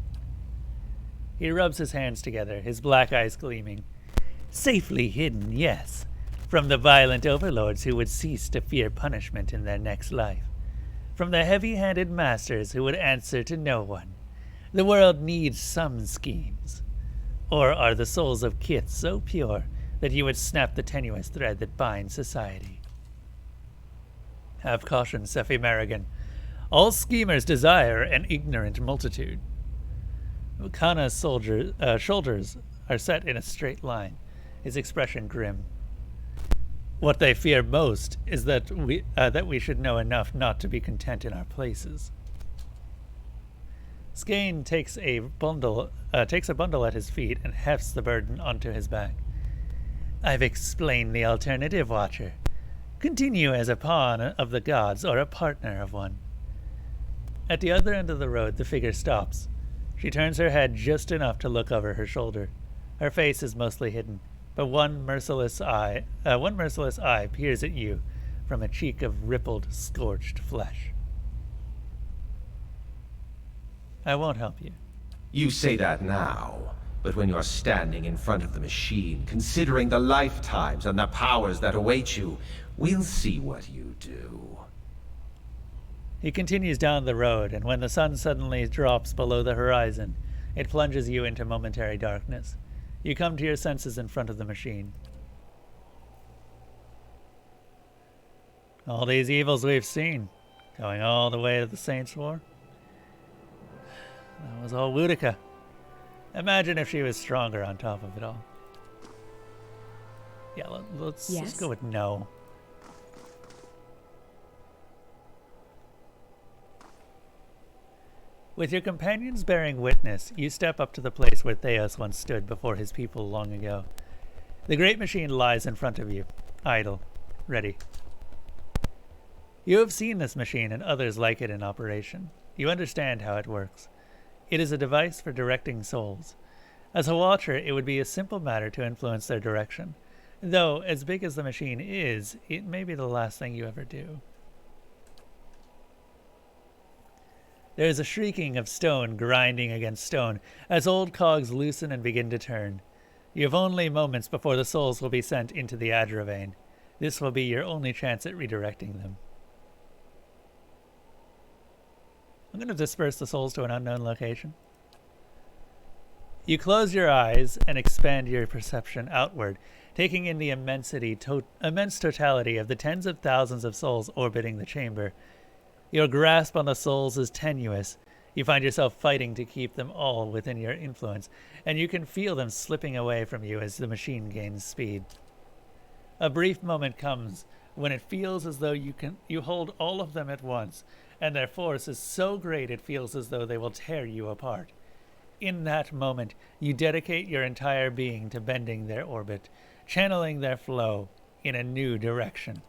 He rubs his hands together, his black eyes gleaming. Safely hidden, yes, from the violent overlords who would cease to fear punishment in their next life. From the heavy-handed masters who would answer to no one. The world needs some schemes. Or are the souls of Kith so pure that you would snap the tenuous thread that binds society? Have caution, Sephi Merrigan. All schemers desire an ignorant multitude. Kana's shoulders are set in a straight line, his expression grim. What they fear most is that we should know enough not to be content in our places. Skane takes a bundle at his feet and hefts the burden onto his back. I've explained the alternative, Watcher. Continue as a pawn of the gods or a partner of one. At the other end of the road, the figure stops. She turns her head just enough to look over her shoulder. Her face is mostly hidden, but one merciless eye peers at you from a cheek of rippled, scorched flesh. I won't help you. You say that now, but when you're standing in front of the machine, considering the lifetimes and the powers that await you, we'll see what you do. He continues down the road, and when the sun suddenly drops below the horizon, it plunges you into momentary darkness. You come to your senses in front of the machine. All these evils we've seen, going all the way to the Saints' War. That was all Boudica. Imagine if she was stronger on top of it all. Yeah, let's go with no. With your companions bearing witness, you step up to the place where Theos once stood before his people long ago. The great machine lies in front of you, idle, ready. You have seen this machine and others like it in operation. You understand how it works. It is a device for directing souls. As a watcher, it would be a simple matter to influence their direction. Though, as big as the machine is, it may be the last thing you ever do. There is a shrieking of stone grinding against stone as old cogs loosen and begin to turn. You have only moments before the souls will be sent into the Adravane. This will be your only chance at redirecting them. I'm going to disperse the souls to an unknown location. You close your eyes and expand your perception outward, taking in the immense totality of the tens of thousands of souls orbiting the chamber. Your grasp on the souls is tenuous. You find yourself fighting to keep them all within your influence, and you can feel them slipping away from you as the machine gains speed. A brief moment comes when it feels as though you hold all of them at once, and their force is so great it feels as though they will tear you apart. In that moment, you dedicate your entire being to bending their orbit, channeling their flow in a new direction.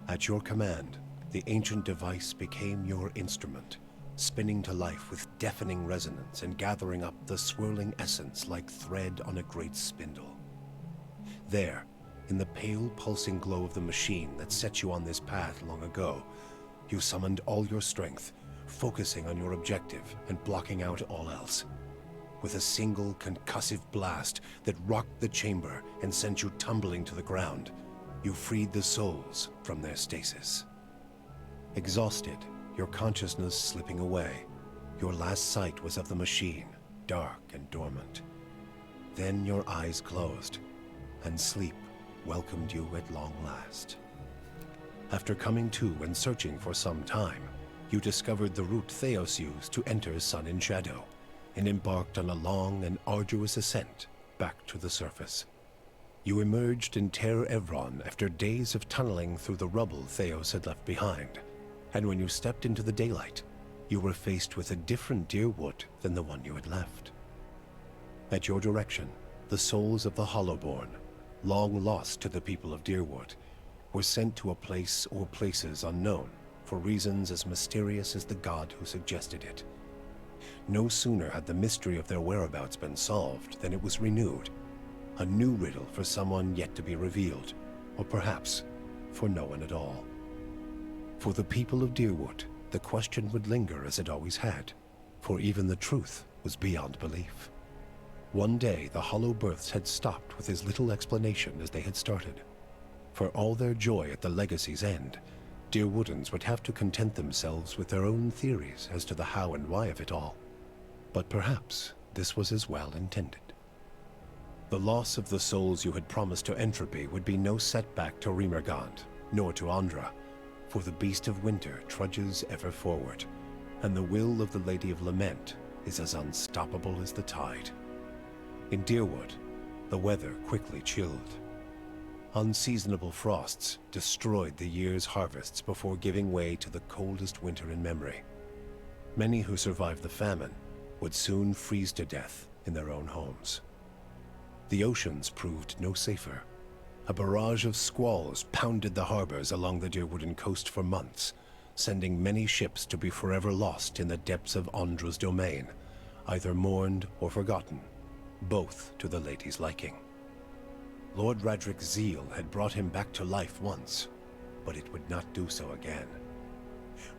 At your command, the ancient device became your instrument, spinning to life with deafening resonance and gathering up the swirling essence like thread on a great spindle. There, in the pale pulsing glow of the machine that set you on this path long ago, you summoned all your strength, focusing on your objective and blocking out all else. With a single concussive blast that rocked the chamber and sent you tumbling to the ground, you freed the souls from their stasis. Exhausted, your consciousness slipping away, your last sight was of the machine, dark and dormant. Then your eyes closed, and sleep welcomed you at long last. After coming to and searching for some time, you discovered the route Theos used to enter Sun in Shadow, and embarked on a long and arduous ascent back to the surface. You emerged in Ter Evron after days of tunneling through the rubble Theos had left behind, and when you stepped into the daylight, you were faced with a different Dyrwood than the one you had left. At your direction, the souls of the Hollowborn, long lost to the people of Dyrwood, were sent to a place or places unknown, for reasons as mysterious as the god who suggested it. No sooner had the mystery of their whereabouts been solved than it was renewed, a new riddle for someone yet to be revealed, or perhaps for no one at all. For the people of Dyrwood, the question would linger as it always had, for even the truth was beyond belief. One day, the Hollow Births had stopped with as little explanation as they had started. For all their joy at the legacy's end, Dyrwoodans would have to content themselves with their own theories as to the how and why of it all. But perhaps this was as well intended. The loss of the souls you had promised to Entropy would be no setback to Rimergand, nor to Andra, for the Beast of Winter trudges ever forward, and the will of the Lady of Lament is as unstoppable as the tide. In Dyrwood, the weather quickly chilled. Unseasonable frosts destroyed the year's harvests before giving way to the coldest winter in memory. Many who survived the famine would soon freeze to death in their own homes. The oceans proved no safer. A barrage of squalls pounded the harbors along the Dyrwoodan coast for months, sending many ships to be forever lost in the depths of Andra's domain, either mourned or forgotten, both to the lady's liking. Lord Radric's zeal had brought him back to life once, but it would not do so again.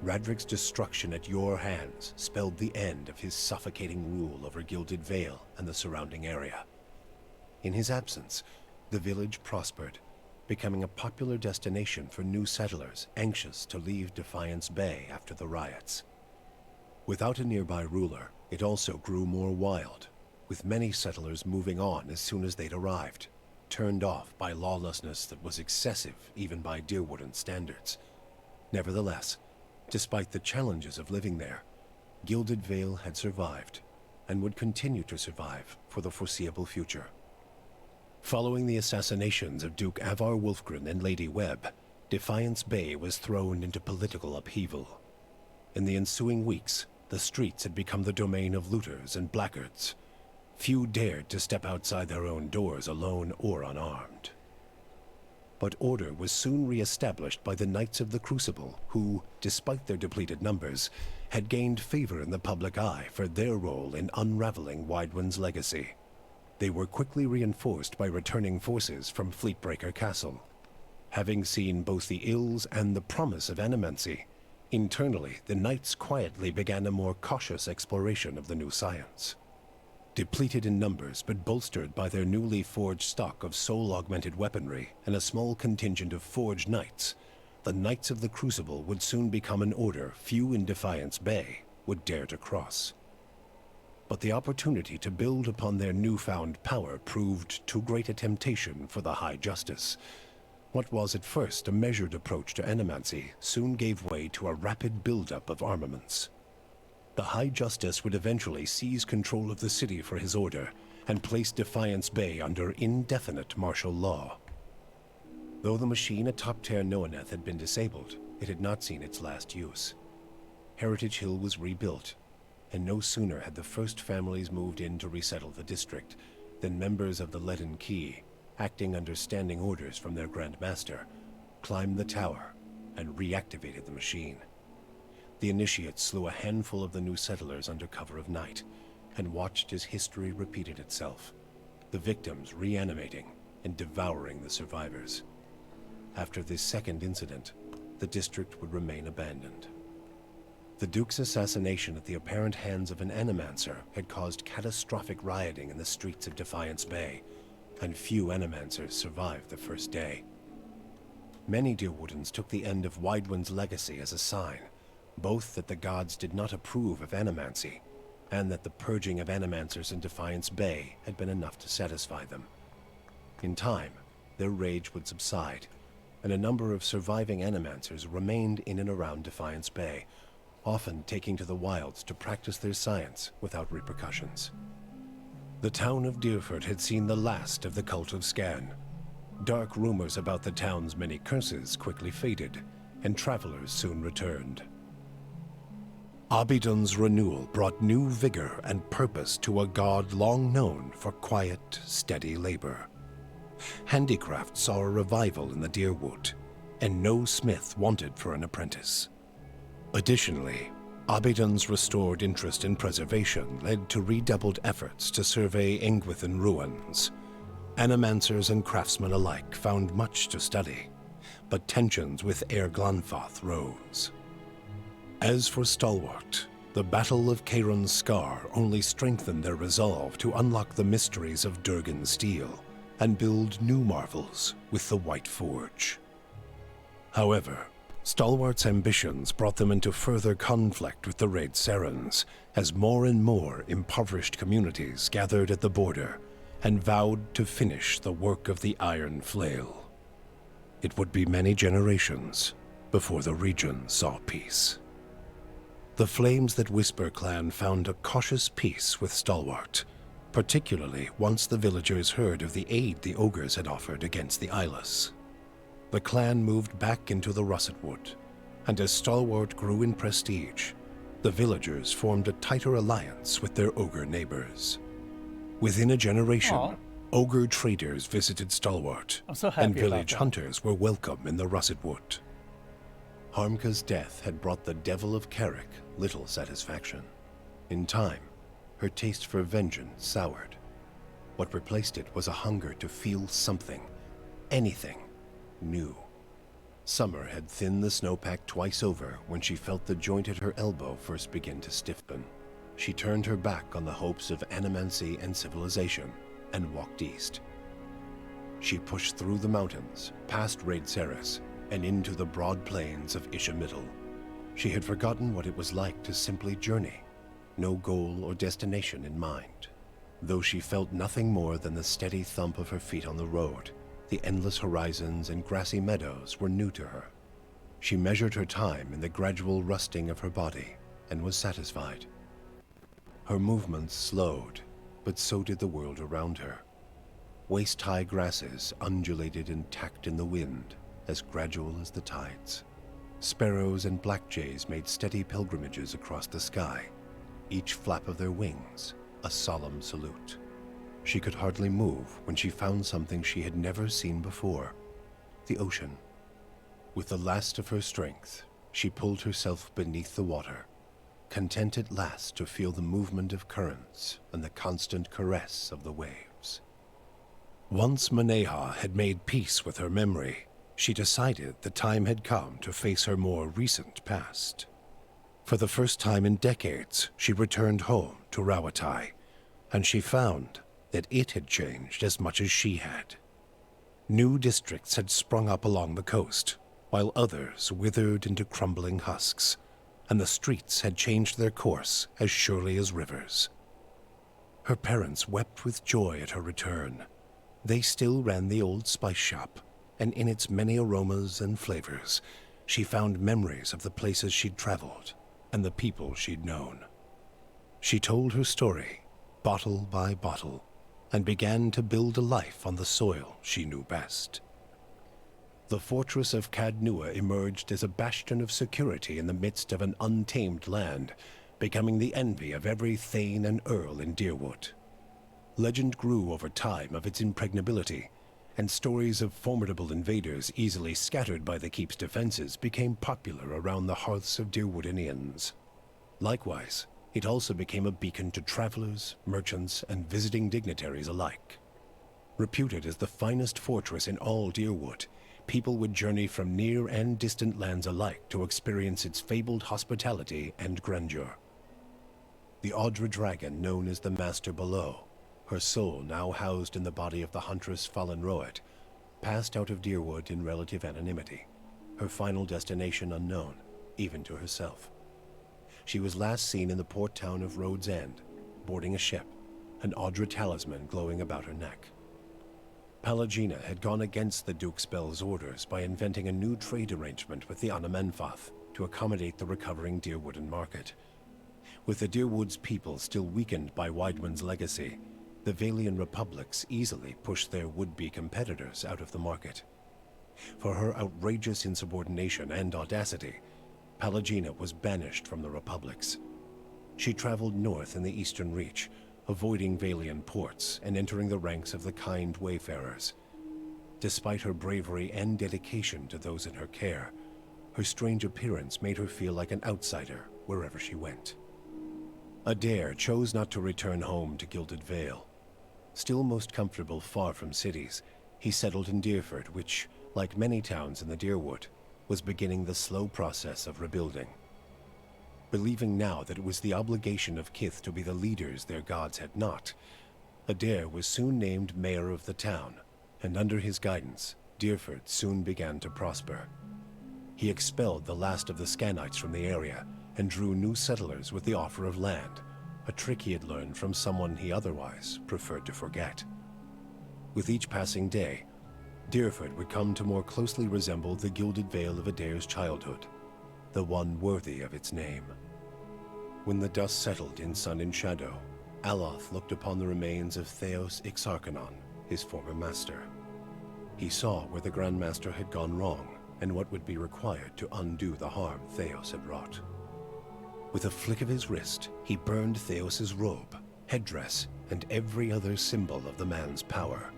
Radric's destruction at your hands spelled the end of his suffocating rule over Gilded Vale and the surrounding area. In his absence, the village prospered, becoming a popular destination for new settlers anxious to leave Defiance Bay after the riots. Without a nearby ruler, it also grew more wild, with many settlers moving on as soon as they'd arrived, turned off by lawlessness that was excessive even by Dyrwoodan standards. Nevertheless, despite the challenges of living there, Gilded Vale had survived, and would continue to survive for the foreseeable future. Following the assassinations of Duke Avar Wulfgren and Lady Webb, Defiance Bay was thrown into political upheaval. In the ensuing weeks, the streets had become the domain of looters and blackguards. Few dared to step outside their own doors alone or unarmed. But order was soon re-established by the Knights of the Crucible, who, despite their depleted numbers, had gained favor in the public eye for their role in unraveling Widewind's legacy. They were quickly reinforced by returning forces from Fleetbreaker Castle. Having seen both the ills and the promise of Animancy, internally the Knights quietly began a more cautious exploration of the new science. Depleted in numbers but bolstered by their newly forged stock of soul-augmented weaponry and a small contingent of forged knights, the Knights of the Crucible would soon become an order few in Defiance Bay would dare to cross. But the opportunity to build upon their newfound power proved too great a temptation for the High Justice. What was at first a measured approach to Animancy soon gave way to a rapid buildup of armaments. The High Justice would eventually seize control of the city for his order and place Defiance Bay under indefinite martial law. Though the machine atop Ter Noaneth had been disabled, it had not seen its last use. Heritage Hill was rebuilt, and no sooner had the first families moved in to resettle the district than members of the Leaden Key, acting under standing orders from their Grand Master, climbed the tower and reactivated the machine. The initiates slew a handful of the new settlers under cover of night, and watched as history repeated itself, the victims reanimating and devouring the survivors. After this second incident, the district would remain abandoned. The Duke's assassination at the apparent hands of an Animancer had caused catastrophic rioting in the streets of Defiance Bay, and few Animancers survived the first day. Many Deerwoodans took the end of Widewind's legacy as a sign, both that the gods did not approve of Animancy, and that the purging of Animancers in Defiance Bay had been enough to satisfy them. In time, their rage would subside, and a number of surviving Animancers remained in and around Defiance Bay, often taking to the wilds to practice their science without repercussions. The town of Deerford had seen the last of the cult of Scan. Dark rumors about the town's many curses quickly faded, and travelers soon returned. Abydon's renewal brought new vigor and purpose to a god long known for quiet, steady labor. Handicraft saw a revival in the Deerwood, and no smith wanted for an apprentice. Additionally, Abydon's restored interest in preservation led to redoubled efforts to survey Engwithan ruins. Animancers and craftsmen alike found much to study, but tensions with Aer Glanfath rose. As for Stalwart, the Battle of Caeron's Scar only strengthened their resolve to unlock the mysteries of Durgan steel and build new marvels with the White Forge. However, Stalwart's ambitions brought them into further conflict with the Raid Serens, as more and more impoverished communities gathered at the border and vowed to finish the work of the Iron Flail. It would be many generations before the region saw peace. The Flames That Whisper clan found a cautious peace with Stalwart, particularly once the villagers heard of the aid the ogres had offered against the Eyeless. The clan moved back into the Russet Wood, and as Stalwart grew in prestige, the villagers formed a tighter alliance with their ogre neighbors. Within a generation, ogre traders visited Stalwart, and village hunters were welcome in the Russet Wood. Harmka's death had brought the Devil of Carrick little satisfaction. In time, her taste for vengeance soured. What replaced it was a hunger to feel something, anything, new. Summer had thinned the snowpack twice over when she felt the joint at her elbow first begin to stiffen. She turned her back on the hopes of animancy and civilization and walked east. She pushed through the mountains, past Raid Ceres, and into the broad plains of Ishamiddle. She had forgotten what it was like to simply journey, no goal or destination in mind. Though she felt nothing more than the steady thump of her feet on the road, the endless horizons and grassy meadows were new to her. She measured her time in the gradual rusting of her body and was satisfied. Her movements slowed, but so did the world around her. Waist-high grasses undulated and tacked in the wind, as gradual as the tides. Sparrows and blackjays made steady pilgrimages across the sky, each flap of their wings a solemn salute. She could hardly move when she found something she had never seen before, the ocean. With the last of her strength, she pulled herself beneath the water, content at last to feel the movement of currents and the constant caress of the waves. Once Maneha had made peace with her memory, she decided the time had come to face her more recent past. For the first time in decades, she returned home to Rawatai, and she found that it had changed as much as she had. New districts had sprung up along the coast, while others withered into crumbling husks, and the streets had changed their course as surely as rivers. Her parents wept with joy at her return. They still ran the old spice shop, and in its many aromas and flavors, she found memories of the places she'd traveled and the people she'd known. She told her story, bottle by bottle, and began to build a life on the soil she knew best. The fortress of Cadnua emerged as a bastion of security in the midst of an untamed land, becoming the envy of every thane and earl in Deerwood. Legend grew over time of its impregnability, and stories of formidable invaders easily scattered by the keep's defenses became popular around the hearths of Deerwoodinians. Likewise, it also became a beacon to travelers, merchants, and visiting dignitaries alike. Reputed as the finest fortress in all Deerwood, people would journey from near and distant lands alike to experience its fabled hospitality and grandeur. The Audra dragon known as the Master Below, her soul now housed in the body of the huntress Fallen Roet, passed out of Deerwood in relative anonymity, her final destination unknown, even to herself. She was last seen in the port town of Rhodes End, boarding a ship, an Audra talisman glowing about her neck. Palagina had gone against the Duke's Bell's orders by inventing a new trade arrangement with the Anamenfath to accommodate the recovering Deerwooden market. With the Deerwood's people still weakened by Weidman's legacy, the Valian Republics easily pushed their would-be competitors out of the market. For her outrageous insubordination and audacity, Palagina was banished from the Republics. She traveled north in the Eastern Reach, avoiding Valian ports and entering the ranks of the kind wayfarers. Despite her bravery and dedication to those in her care, her strange appearance made her feel like an outsider wherever she went. Adair chose not to return home to Gilded Vale. Still most comfortable far from cities, he settled in Deerford, which, like many towns in the Deerwood, was beginning the slow process of rebuilding. Believing now that it was the obligation of Kith to be the leaders their gods had not, Adair was soon named mayor of the town, and under his guidance, Deerford soon began to prosper. He expelled the last of the Scanites from the area and drew new settlers with the offer of land, a trick he had learned from someone he otherwise preferred to forget. With each passing day, Deerford would come to more closely resemble the Gilded Vale of Adair's childhood, the one worthy of its name. When the dust settled in sun and shadow, Aloth looked upon the remains of Theos Ixarchanon, his former master. He saw where the Grand Master had gone wrong and what would be required to undo the harm Theos had wrought. With a flick of his wrist, he burned Theos's robe, headdress, and every other symbol of the man's power.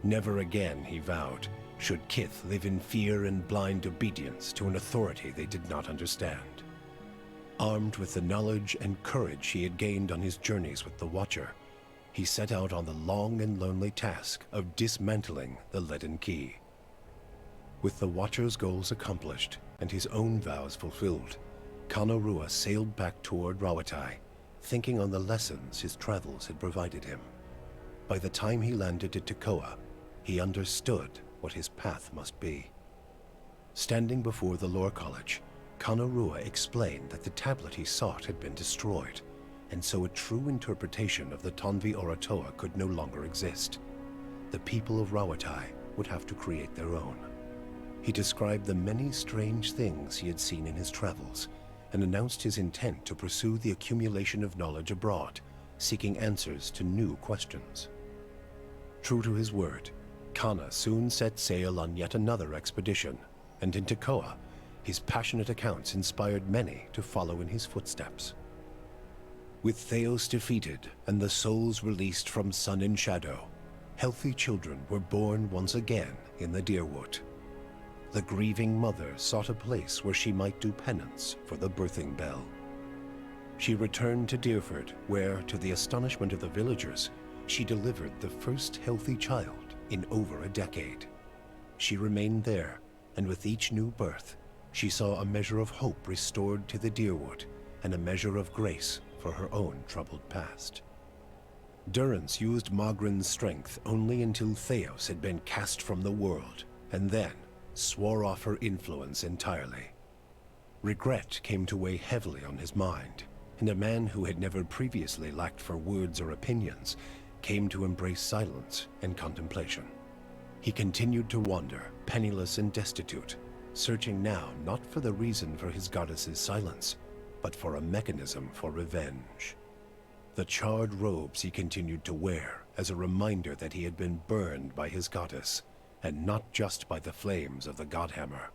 Never again, he vowed, should Kith live in fear and blind obedience to an authority they did not understand. Armed with the knowledge and courage he had gained on his journeys with the Watcher, he set out on the long and lonely task of dismantling the Leaden Key. With the Watcher's goals accomplished and his own vows fulfilled, Kanorua sailed back toward Rawatai, thinking on the lessons his travels had provided him. By the time he landed at Tekoa, he understood what his path must be. Standing before the Lore College, Kanorua explained that the tablet he sought had been destroyed, and so a true interpretation of the Tonvi Oratoa could no longer exist. The people of Rawatai would have to create their own. He described the many strange things he had seen in his travels, and announced his intent to pursue the accumulation of knowledge abroad, seeking answers to new questions. True to his word, Kana soon set sail on yet another expedition, and in Tekoa, his passionate accounts inspired many to follow in his footsteps. With Theos defeated and the souls released from Sun and Shadow, healthy children were born once again in the Dyrwood. The grieving mother sought a place where she might do penance for the birthing bell. She returned to Dyrford, where, to the astonishment of the villagers, she delivered the first healthy child in over a decade. She remained there, and with each new birth, she saw a measure of hope restored to the Dyrwood, and a measure of grace for her own troubled past. Durrance used Magrin's strength only until Theos had been cast from the world, and then swore off her influence entirely. Regret came to weigh heavily on his mind, and a man who had never previously lacked for words or opinions came to embrace silence and contemplation. He continued to wander, penniless and destitute, searching now not for the reason for his goddess's silence, but for a mechanism for revenge. The charred robes he continued to wear as a reminder that he had been burned by his goddess, and not just by the flames of the Godhammer.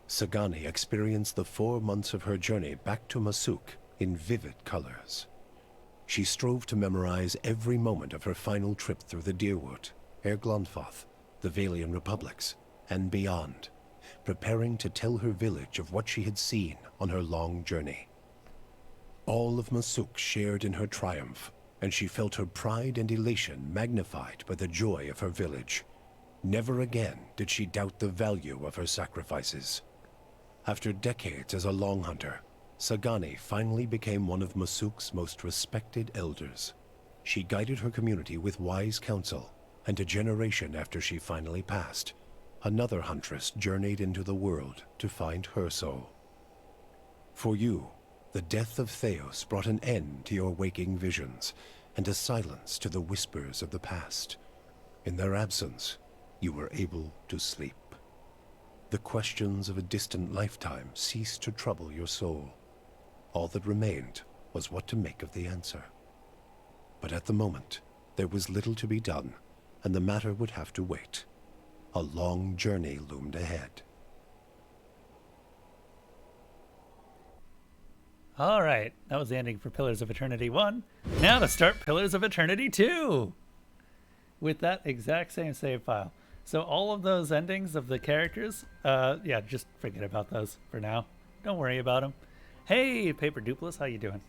Sagani experienced the 4 months of her journey back to Masuk in vivid colors. She strove to memorize every moment of her final trip through the Dyrwood, Erglonfoth, the Valian Republics, and beyond, preparing to tell her village of what she had seen on her long journey. All of Masuk shared in her triumph, and she felt her pride and elation magnified by the joy of her village. Never again did she doubt the value of her sacrifices. After decades as a long hunter, Sagani finally became one of Masuk's most respected elders. She guided her community with wise counsel, and a generation after she finally passed, another huntress journeyed into the world to find her soul. For you, the death of Theos brought an end to your waking visions, and a silence to the whispers of the past. In their absence, you were able to sleep. The questions of a distant lifetime ceased to trouble your soul. All that remained was what to make of the answer. But at the moment, there was little to be done, and the matter would have to wait. A long journey loomed ahead. All right, that was the ending for Pillars of Eternity 1. Now to start Pillars of Eternity 2! With that exact same save file. So all of those endings of the characters, yeah, just forget about those for now. Don't worry about them. Hey, Paper Dupless, how you doing?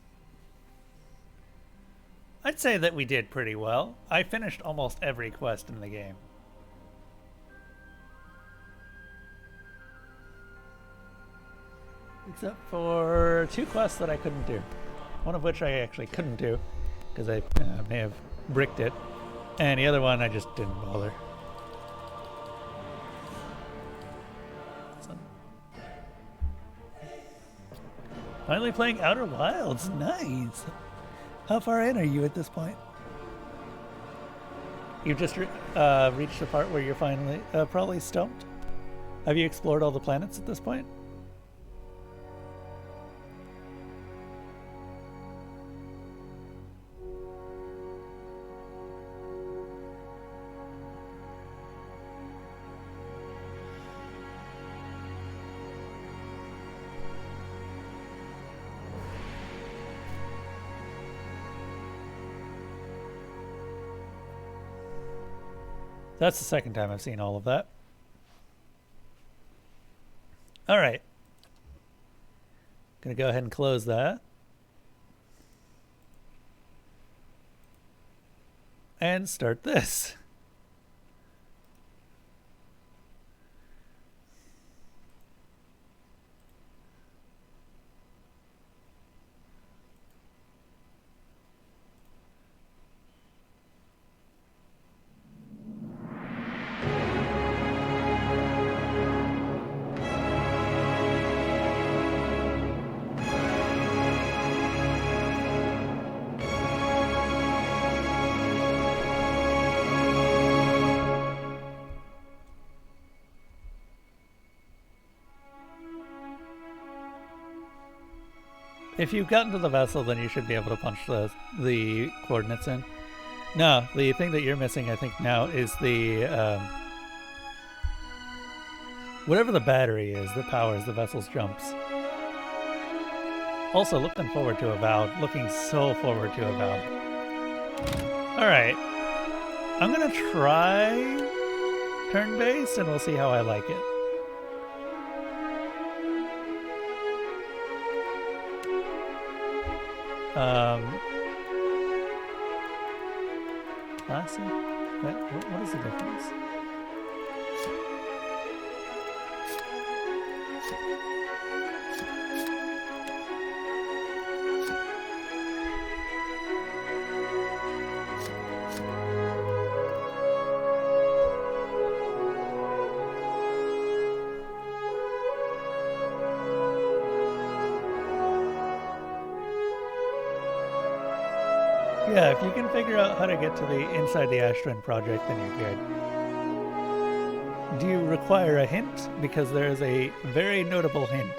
I'd say that we did pretty well. I finished almost every quest in the game. Except for 2 quests that I couldn't do. One of which I actually couldn't do, because I may have bricked it. And the other one I just didn't bother. Finally playing Outer Wilds, nice. How far in are you at this point? You've just reached the part where you're finally probably stumped. Have you explored all the planets at this point? That's the second time I've seen all of that. All right. Gonna go ahead and close that. And start this. If you've gotten to the vessel, then you should be able to punch the coordinates in. No, the thing that you're missing, I think, now is the whatever the battery is that powers the vessel's jumps. Also, looking forward to Avowed. Looking so forward to Avowed. Alright. I'm gonna try turn-based, and we'll see how I like it. Classic? What is the difference? Yeah, if you can figure out how to get to the inside the Ash Twin project, then you're good. Do you require a hint? Because there is a very notable hint.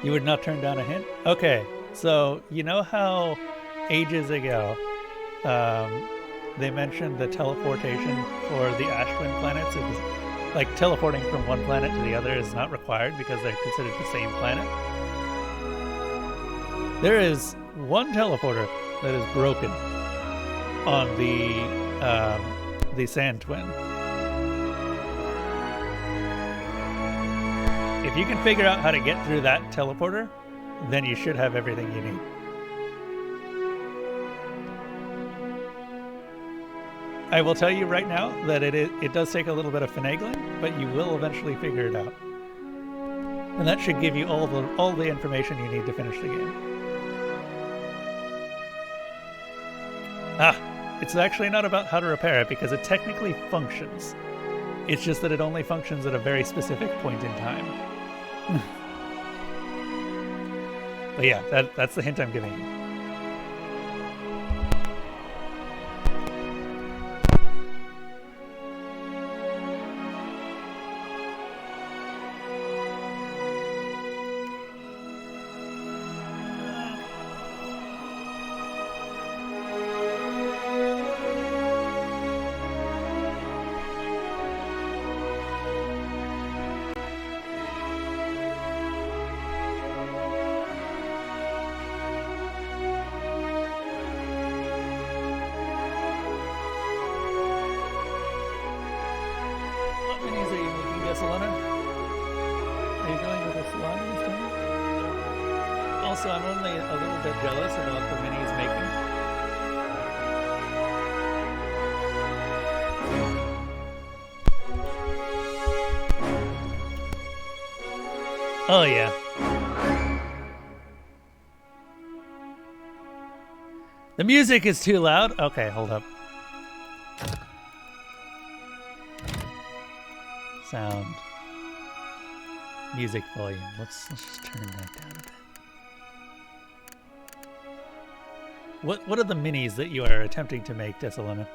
You would not turn down a hint? Okay, so you know how ages ago they mentioned the teleportation for the Ash Twin planets? It was like teleporting from one planet to the other is not required because they're considered the same planet. There is one teleporter that is broken on the Sand Twin. If you can figure out how to get through that teleporter, then you should have everything you need. I will tell you right now that it does take a little bit of finagling, but you will eventually figure it out. And that should give you all the information you need to finish the game. It's actually not about how to repair it because it technically functions. It's just that it only functions at a very specific point in time. But yeah, that's the hint I'm giving you. Also, I'm only a little bit jealous about the minis making. Oh yeah. The music is too loud. Okay, hold up. Sound. Music volume. Let's just turn that down a bit. What are the minis that you are attempting to make, Desolana?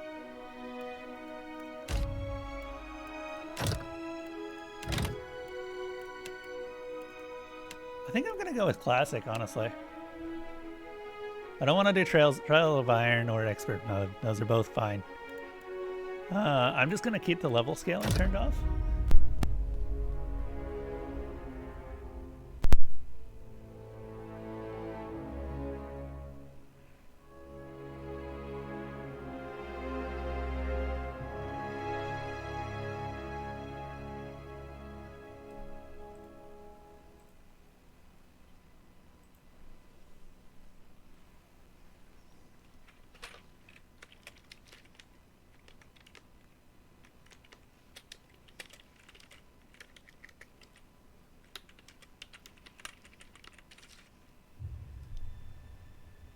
I think I'm gonna go with classic, honestly. I don't want to do Trial of Iron or Expert mode. Those are both fine. I'm just gonna keep the level scaling turned off.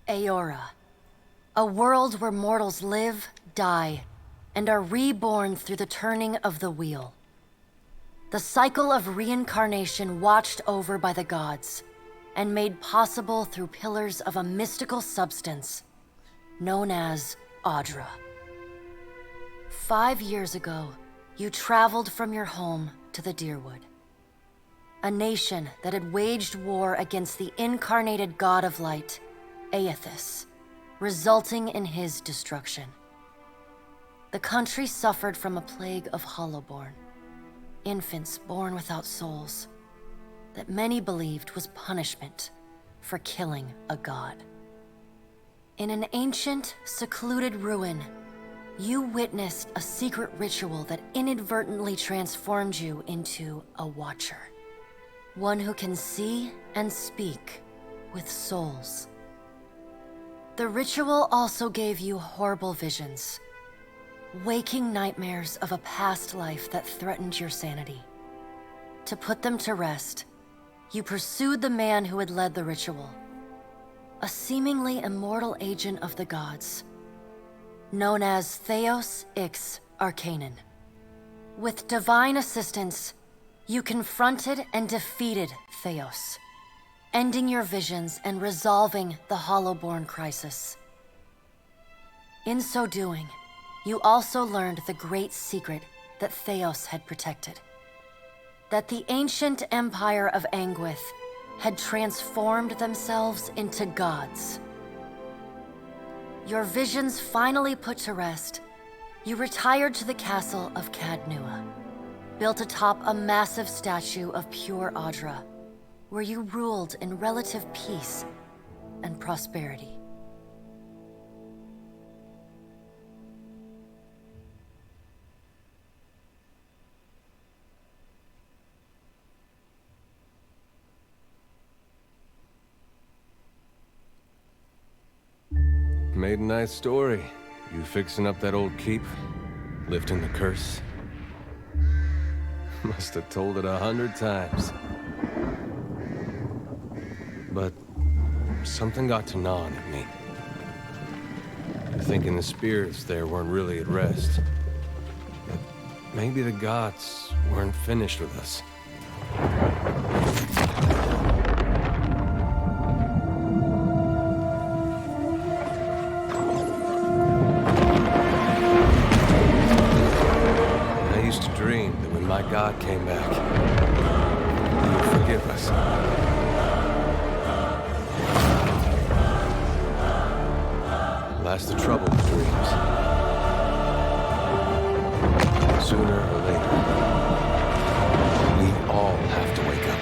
Eora, a world where mortals live, die, and are reborn through the turning of the wheel. The cycle of reincarnation watched over by the gods, and made possible through pillars of a mystical substance known as Audra. 5 years ago, you traveled from your home to the Dyrwood. A nation that had waged war against the incarnated god of light, Aethys, resulting in his destruction. The country suffered from a plague of Hollowborn, infants born without souls, that many believed was punishment for killing a god. In an ancient, secluded ruin, you witnessed a secret ritual that inadvertently transformed you into a Watcher. One who can see and speak with souls. The ritual also gave you horrible visions, waking nightmares of a past life that threatened your sanity. To put them to rest, you pursued the man who had led the ritual, a seemingly immortal agent of the gods, known as Theos Ix Arcanon. With divine assistance, you confronted and defeated Theos, ending your visions and resolving the Hollowborn crisis. In so doing, you also learned the great secret that Theos had protected. That the ancient empire of Anguith had transformed themselves into gods. Your visions finally put to rest, you retired to the castle of Cadnua, built atop a massive statue of pure Audra, where you ruled in relative peace and prosperity. Made a nice story. You fixing up that old keep? Lifting the curse? Must have told it 100 times. But something got to gnawing at me. Thinking the spirits there weren't really at rest. That maybe the gods weren't finished with us. My God came back. He would forgive us. Last the trouble with dreams. Sooner or later, we all have to wake up.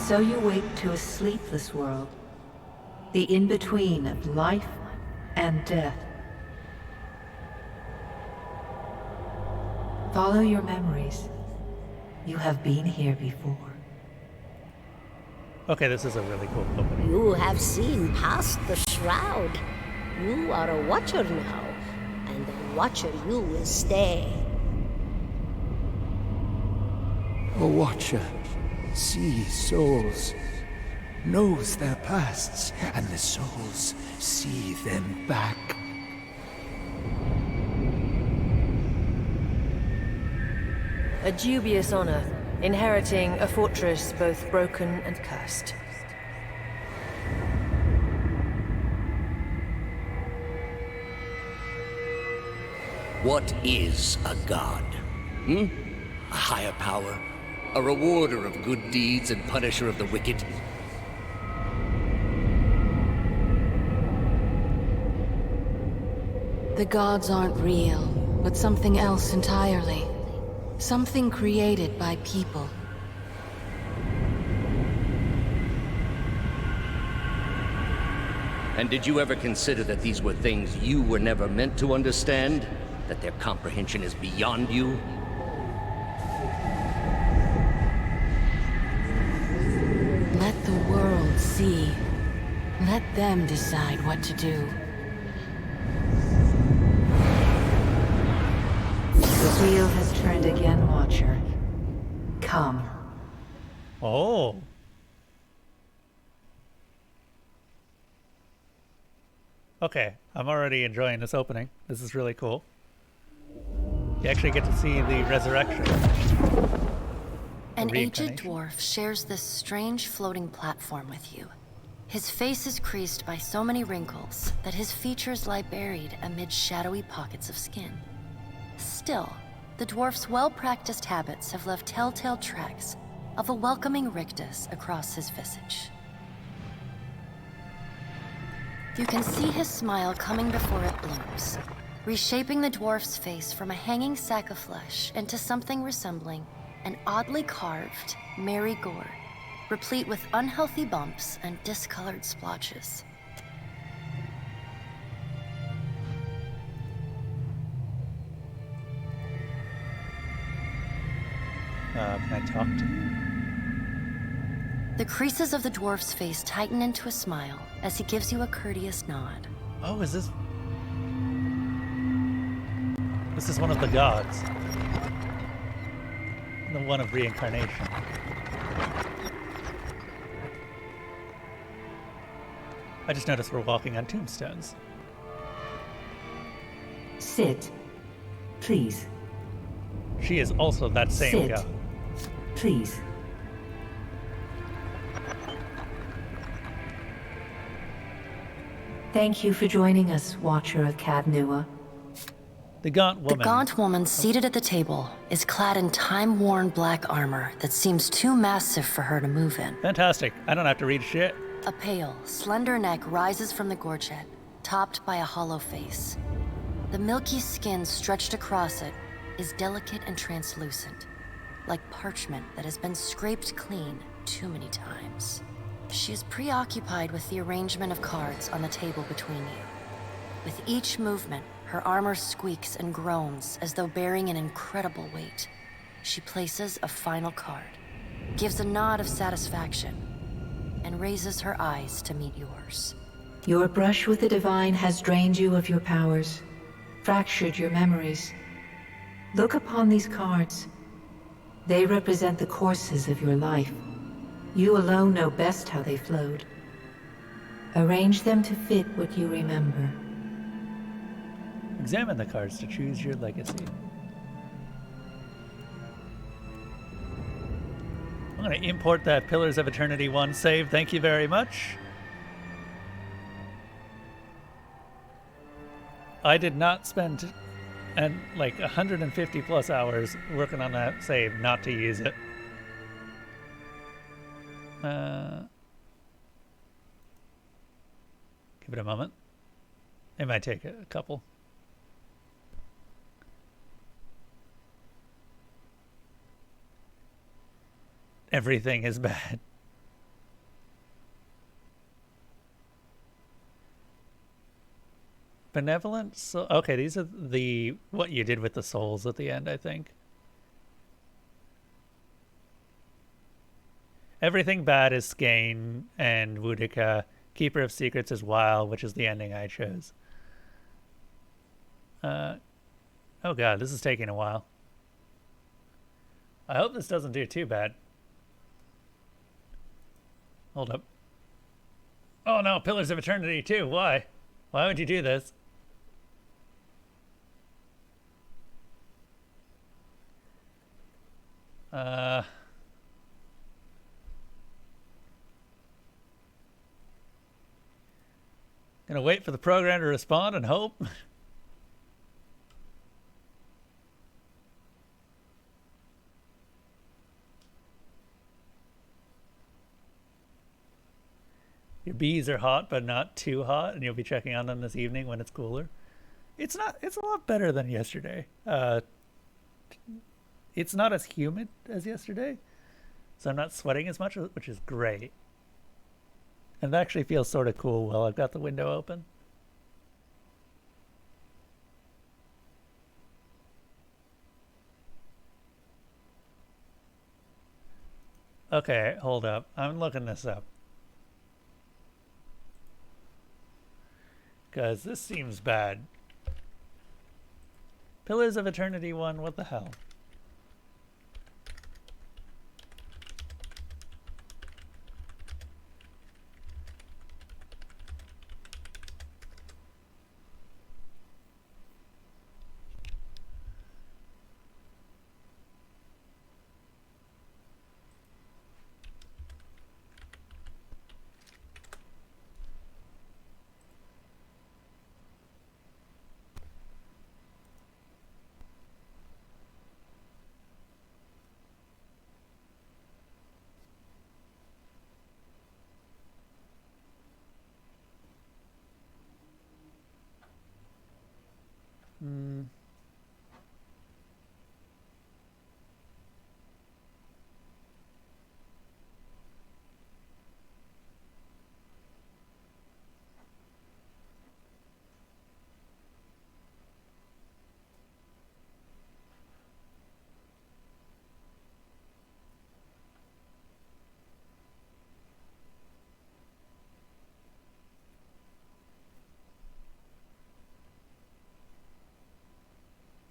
So you wake to a sleepless world, the in-between of life and death. Follow your memories. You have been here before. Okay, this is a really cool opening. You have seen past the shroud. You are a Watcher now, and a Watcher you will stay. A Watcher sees souls, knows their pasts, and the souls see them back. A dubious honor, inheriting a fortress both broken and cursed. What is a god? A higher power? A rewarder of good deeds and punisher of the wicked? The gods aren't real, but something else entirely. Something created by people. And did you ever consider that these were things you were never meant to understand? That their comprehension is beyond you? Let the world see. Let them decide what to do. The wheel has turned again, Watcher. Come. Oh. Okay, I'm already enjoying this opening. This is really cool. You actually get to see the resurrection. An aged dwarf shares this strange floating platform with you. His face is creased by so many wrinkles that his features lie buried amid shadowy pockets of skin. Still, the dwarf's well-practiced habits have left telltale tracks of a welcoming rictus across his visage. You can see his smile coming before it blooms, reshaping the dwarf's face from a hanging sack of flesh into something resembling an oddly carved, merry gourd, replete with unhealthy bumps and discolored splotches. Can I talk to him? The creases of the dwarf's face tighten into a smile as he gives you a courteous nod. Oh, is this... This is one of the gods. The one of reincarnation. I just noticed we're walking on tombstones. Sit. Please. She is also that same Sit. god. Please. Thank you for joining us, Watcher of Cadnua. The gaunt woman. The gaunt woman seated at the table is clad in time-worn black armor that seems too massive for her to move in. Fantastic. I don't have to read shit. A pale, slender neck rises from the gorget, topped by a hollow face. The milky skin stretched across it is delicate and translucent, like parchment that has been scraped clean too many times. She is preoccupied with the arrangement of cards on the table between you. With each movement, her armor squeaks and groans as though bearing an incredible weight. She places a final card, gives a nod of satisfaction, and raises her eyes to meet yours. Your brush with the divine has drained you of your powers, fractured your memories. Look upon these cards. They represent the courses of your life. You alone know best how they flowed. Arrange them to fit what you remember. Examine the cards to choose your legacy. I'm going to import that Pillars of Eternity 1 save. Thank you very much. I did not spend like 150 plus hours working on that save not to use it. Give it a moment. It might take a couple. Everything is bad. Benevolent soul. Okay, these are the what you did with the souls at the end, I think. Everything bad is Skane, and Boudica. Keeper of Secrets is Weil, which is the ending I chose. Oh god, this is taking a while. I hope this doesn't do too bad. Hold up. Oh no, Pillars of Eternity too. Why? Why would you do this? Gonna wait for the program to respond and hope. Your bees are hot, but not too hot, and you'll be checking on them this evening when it's cooler. It's a lot better than yesterday. It's not as humid as yesterday, so I'm not sweating as much, which is great. And it actually feels sort of cool while I've got the window open. Okay, hold up. I'm looking this up. Because this seems bad. Pillars of Eternity 1, what the hell?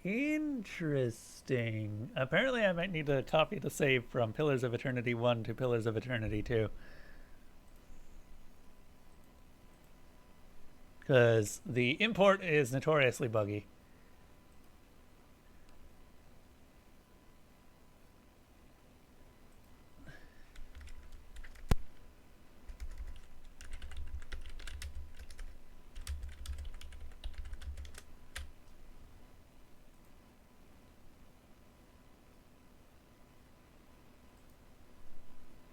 Interesting. Apparently I might need to copy the save from Pillars of Eternity 1 to Pillars of Eternity 2. Because the import is notoriously buggy.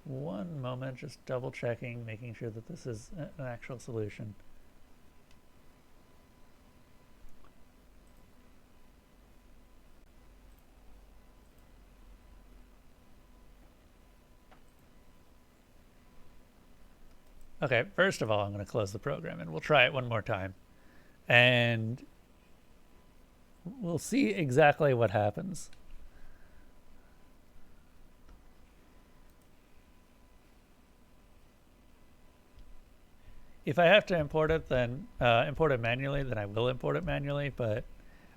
One moment, just double checking, making sure that this is an actual solution. Okay, first of all, I'm going to close the program and we'll try it one more time. And we'll see exactly what happens. If I have to import it, then import it manually, then I will import it manually, but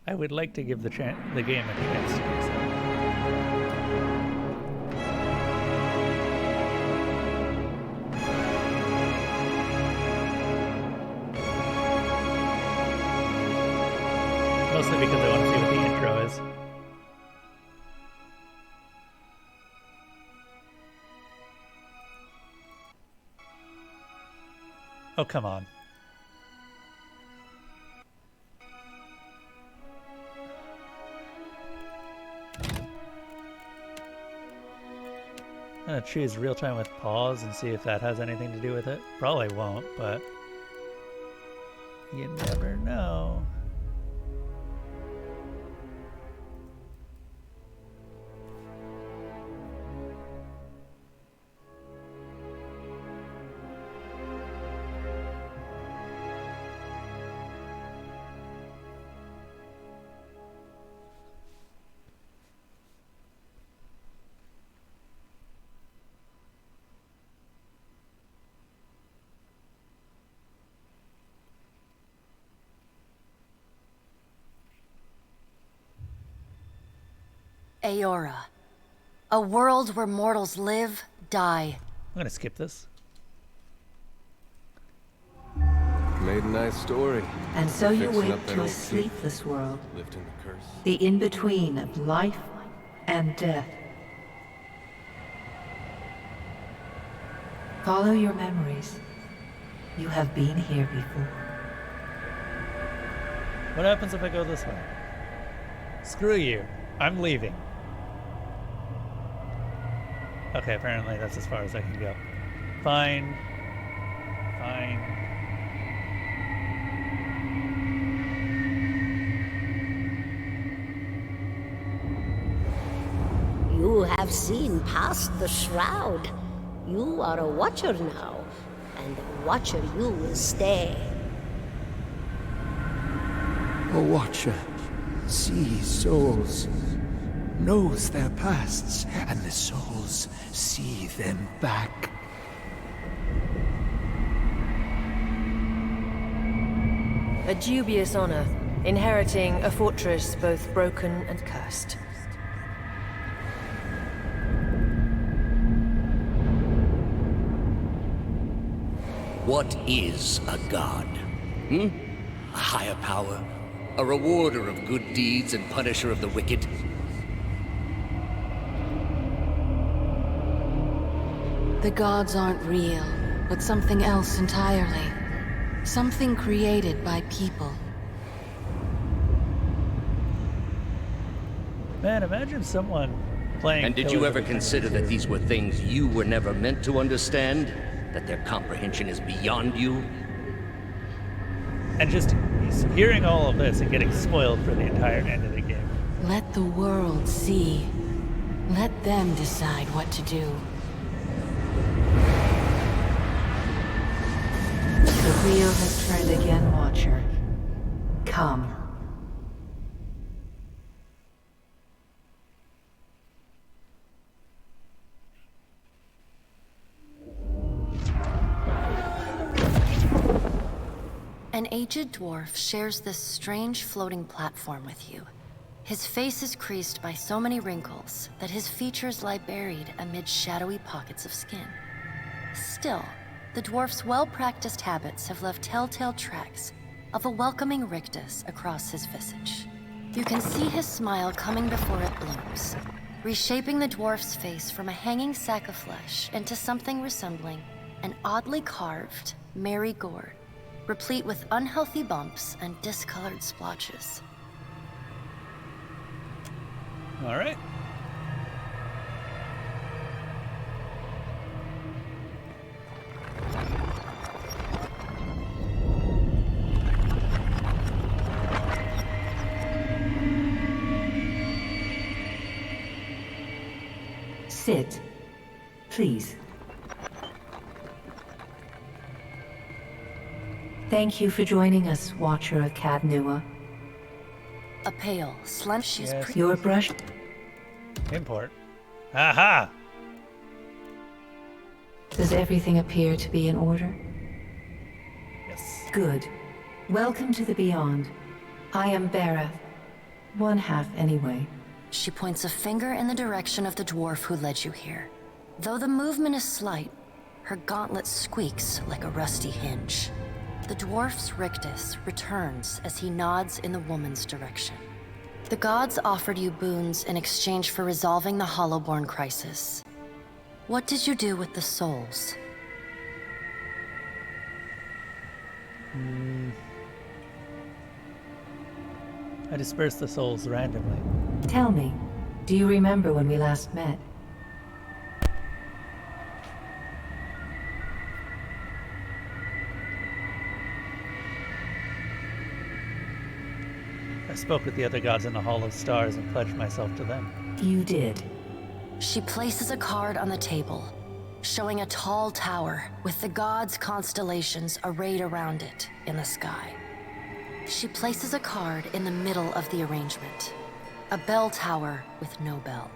I would like to give the game a chance to do so. Mostly because I want to see what the intro is. Oh, come on. I'm gonna choose real time with pause and see if that has anything to do with it. Probably won't, but you never know. Eora. A world where mortals live, die. I'm gonna skip this. Made a nice story. And so you Fixing wake up that to a old key. sleepless world. Lifting the curse. The in-between of life and death. Follow your memories. You have been here before. What happens if I go this way? Screw you. I'm leaving. Okay, apparently that's as far as I can go. Fine. Fine. You have seen past the shroud. You are a watcher now, and a watcher you will stay. A watcher sees souls, knows their pasts, and the souls see them back. A dubious honor, inheriting a fortress both broken and cursed. What is a god? A higher power? A rewarder of good deeds and punisher of the wicked? The gods aren't real, but something else entirely. Something created by people. Man, imagine someone playing. And did you ever consider that these were things you were never meant to understand? That their comprehension is beyond you? And just hearing all of this and getting spoiled for the entire end of the game. Let the world see. Let them decide what to do. The wheel has turned again, Watcher. Come. An aged dwarf shares this strange floating platform with you. His face is creased by so many wrinkles that his features lie buried amid shadowy pockets of skin. Still, the dwarf's well-practiced habits have left telltale tracks of a welcoming rictus across his visage. You can see his smile coming before it blooms, reshaping the dwarf's face from a hanging sack of flesh into something resembling an oddly carved, merry gourd, replete with unhealthy bumps and discolored splotches. All right. Sit, please. Thank you for joining us, Watcher of Caed Nua. A pale, slender. Yes. Your brush. Import. Aha! Does everything appear to be in order? Yes. Good. Welcome to the Beyond. I am Berath. One half, anyway. She points a finger in the direction of the dwarf who led you here. Though the movement is slight, her gauntlet squeaks like a rusty hinge. The dwarf's rictus returns as he nods in the woman's direction. The gods offered you boons in exchange for resolving the Hollowborn crisis. What did you do with the souls? I dispersed the souls randomly. Tell me, do you remember when we last met? I spoke with the other gods in the Hall of Stars and pledged myself to them. You did. She places a card on the table, showing a tall tower with the gods' constellations arrayed around it in the sky. She places a card in the middle of the arrangement, a bell tower with no bell.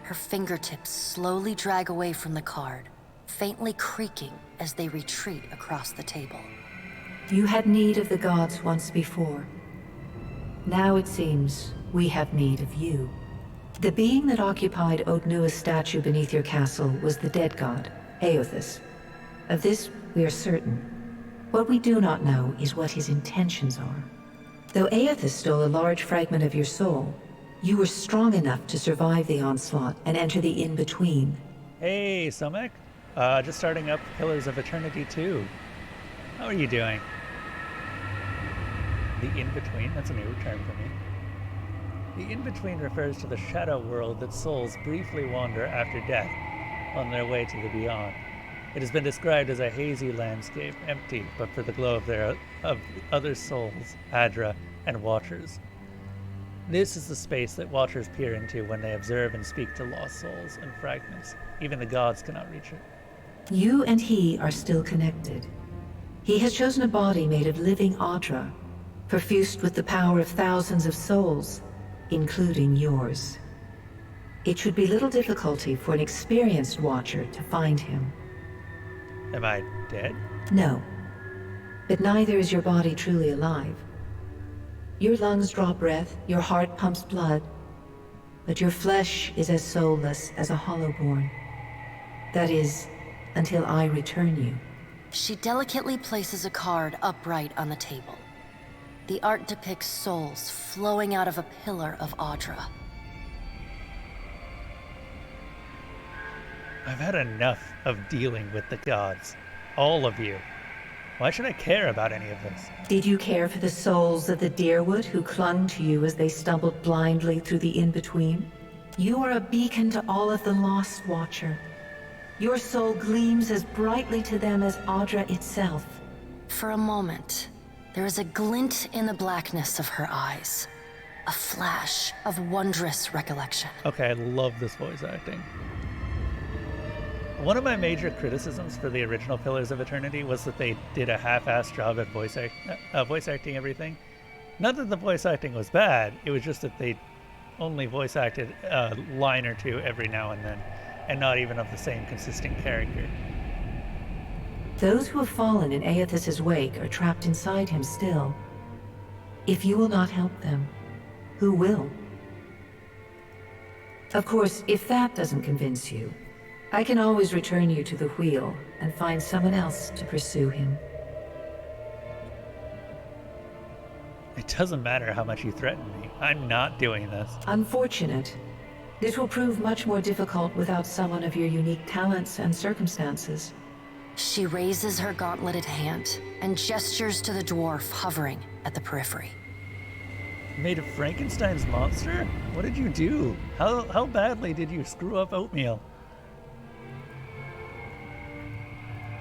Her fingertips slowly drag away from the card, faintly creaking as they retreat across the table. You had need of the gods once before. Now it seems we have need of you. The being that occupied Odnua's statue beneath your castle was the dead god, Eothas. Of this we are certain. What we do not know is what his intentions are. Though Eothas stole a large fragment of your soul, you were strong enough to survive the onslaught and enter the in-between. Hey, Somek. Just starting up Pillars of Eternity 2. How are you doing? The in-between, that's a new term for me. The in-between refers to the shadow world that souls briefly wander after death on their way to the beyond. It has been described as a hazy landscape, empty but for the glow of other souls, Adra, and Watchers. This is the space that Watchers peer into when they observe and speak to lost souls and fragments. Even the gods cannot reach it. You and he are still connected. He has chosen a body made of living Adra, perfused with the power of thousands of souls, including yours. It should be little difficulty for an experienced Watcher to find him. Am I dead? No. But neither is your body truly alive. Your lungs draw breath, your heart pumps blood, but your flesh is as soulless as a Hollowborn. That is, until I return you. She delicately places a card upright on the table. The art depicts souls flowing out of a pillar of Adra. I've had enough of dealing with the gods. All of you. Why should I care about any of this? Did you care for the souls of the Deerwood who clung to you as they stumbled blindly through the in-between? You are a beacon to all of the lost, Watcher. Your soul gleams as brightly to them as Adra itself. For a moment, there is a glint in the blackness of her eyes. A flash of wondrous recollection. Okay, I love this voice acting. One of my major criticisms for the original Pillars of Eternity was that they did a half-assed job at voice acting everything. Not that the voice acting was bad, it was just that they only voice acted a line or two every now and then, and not even of the same consistent character. Those who have fallen in Eothas' wake are trapped inside him still. If you will not help them, who will? Of course, if that doesn't convince you, I can always return you to the wheel and find someone else to pursue him. It doesn't matter how much you threaten me. I'm not doing this. Unfortunate. It will prove much more difficult without someone of your unique talents and circumstances. She raises her gauntleted hand and gestures to the dwarf hovering at the periphery. Made of Frankenstein's monster? What did you do? How badly did you screw up oatmeal?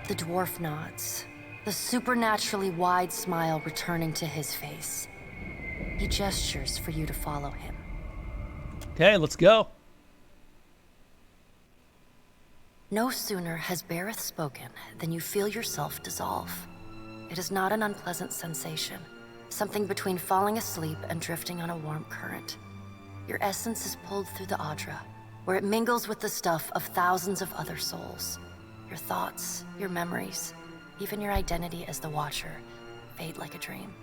The dwarf nods, the supernaturally wide smile returning to his face. He gestures for you to follow him. Okay, let's go. No sooner has Bareth spoken than you feel yourself dissolve. It is not an unpleasant sensation, something between falling asleep and drifting on a warm current. Your essence is pulled through the Audra, where it mingles with the stuff of thousands of other souls. Your thoughts, your memories, even your identity as the Watcher, fade like a dream.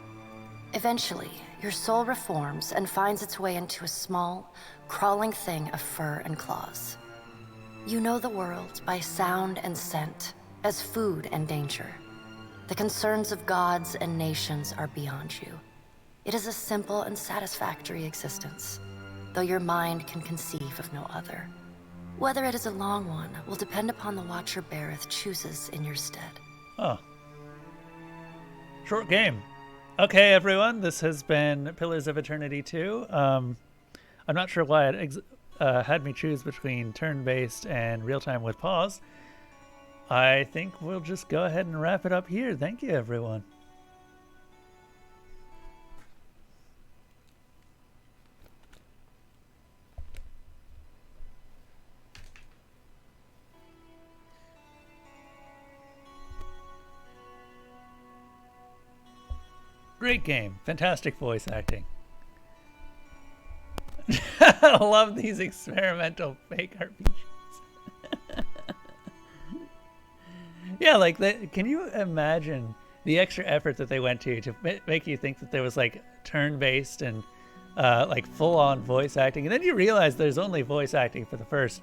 Eventually, your soul reforms and finds its way into a small, crawling thing of fur and claws. You know the world by sound and scent, as food and danger. The concerns of gods and nations are beyond you. It is a simple and satisfactory existence, though your mind can conceive of no other. Whether it is a long one will depend upon the Watcher Bareth chooses in your stead. Oh. Short game. Okay, everyone, this has been Pillars of Eternity 2. I'm not sure why it had me choose between turn-based and real-time with pause. I think we'll just go ahead and wrap it up here. Thank you, everyone. Great game. Fantastic voice acting. I love these experimental fake RPGs. Yeah, like, can you imagine the extra effort that they went to make you think that there was, like, turn-based and, like, full-on voice acting? And then you realize there's only voice acting for the first,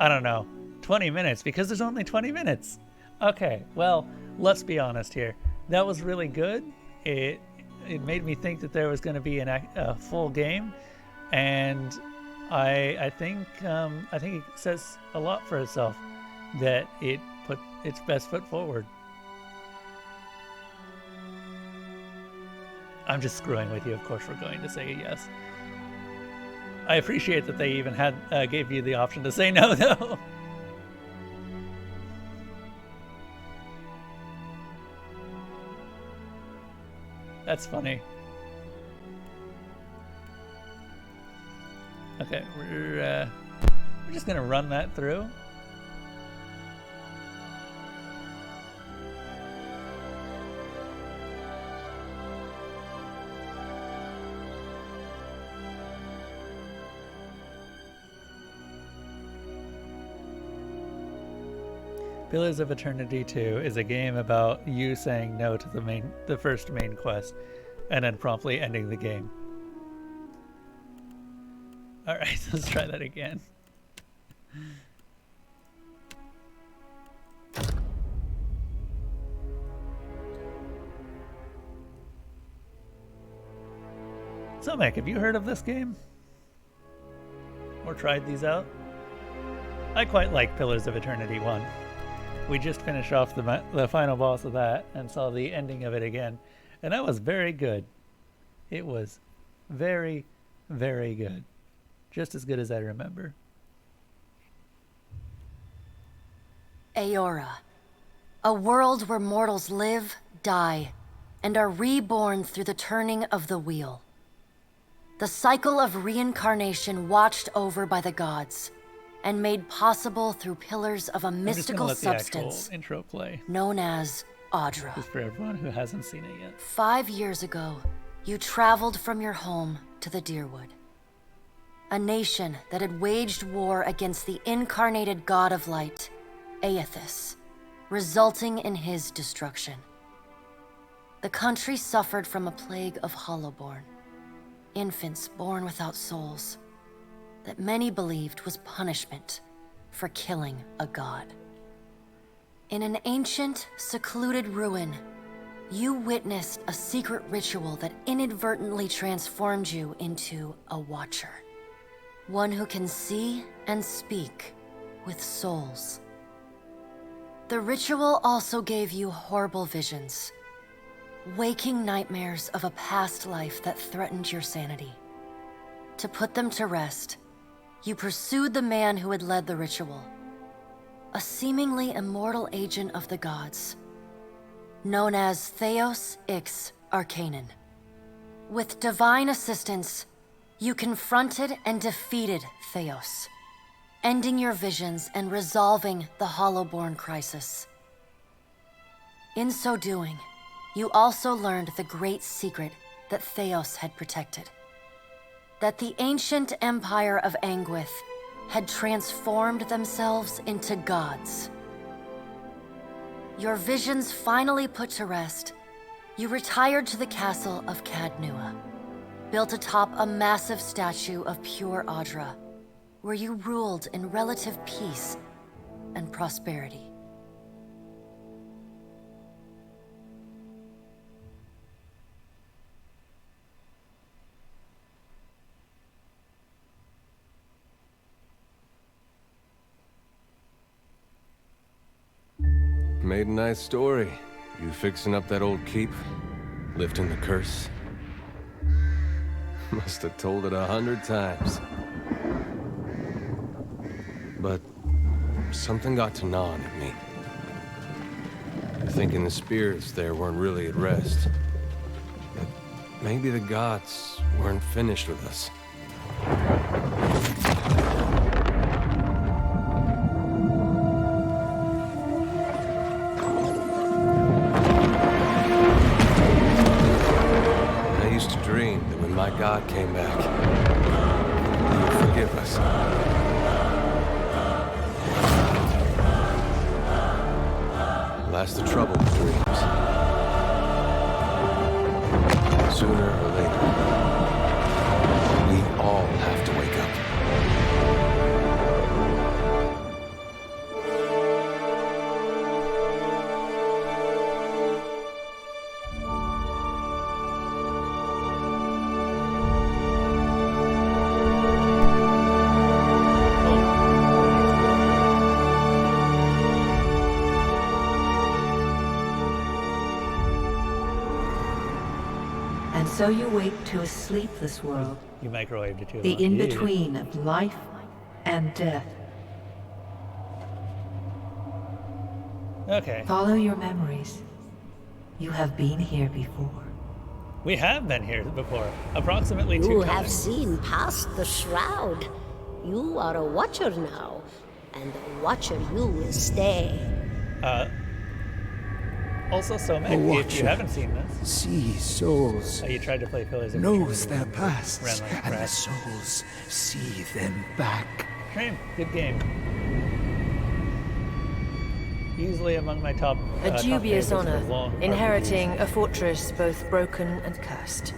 I don't know, 20 minutes, because there's only 20 minutes. Okay, well, let's be honest here. That was really good. It made me think that there was going to be a full game, and I think it says a lot for itself that it put its best foot forward. I'm just screwing with you. Of course, we're going to say yes. I appreciate that they even gave you the option to say no, though. That's funny. Okay, we're just gonna run that through. Pillars of Eternity 2 is a game about you saying no to the first main quest, and then promptly ending the game. Alright, let's try that again. So, Mac, have you heard of this game? Or tried these out? I quite like Pillars of Eternity 1. We just finished off the final boss of that and saw the ending of it again. And that was very good. It was very, very good. Just as good as I remember. Eora. A world where mortals live, die, and are reborn through the turning of the wheel. The cycle of reincarnation watched over by the gods, and made possible through pillars of a mystical substance the intro play. Known as Audra. Just for everyone who hasn't seen it yet. 5 years ago, you traveled from your home to the Dyrwood. A nation that had waged war against the incarnated god of light, Aethys, resulting in his destruction. The country suffered from a plague of Hollowborn. infants born without souls that many believed was punishment for killing a god. In an ancient, secluded ruin, you witnessed a secret ritual that inadvertently transformed you into a Watcher. One who can see and speak with souls. The ritual also gave you horrible visions, waking nightmares of a past life that threatened your sanity. To put them to rest, you pursued the man who had led the ritual, a seemingly immortal agent of the gods, known as Theos Ix Arcanon. With divine assistance, you confronted and defeated Theos, ending your visions and resolving the Hollowborn crisis. In so doing, you also learned the great secret that Theos had protected. That the ancient empire of Anguith had transformed themselves into gods. Your visions finally put to rest, you retired to the castle of Cadnua, built atop a massive statue of pure Audra, where you ruled in relative peace and prosperity. Made a nice story. You fixing up that old keep? Lifting the curse? Must have told it 100 times. But something got to gnawing at me. Thinking the spirits there weren't really at rest. That maybe the gods weren't finished with us. My God came back. He would forgive us. Last the trouble with dreams. Sooner or later, we all have to wake up. So you wake to a sleepless world. You microwaved it too. The in-between of life and death. Okay. Follow your memories. You have been here before. We have been here before. Approximately 2 times. You have seen past the shroud. You are a Watcher now, and a Watcher you will stay. Also, Somek, if you haven't seen this, sees souls, you tried to play Pillars of knows Eternity, their pasts, like and the souls see them back. Good game. Easily among my top. A dubious top honor, long inheriting RPGs. a fortress both broken and cursed.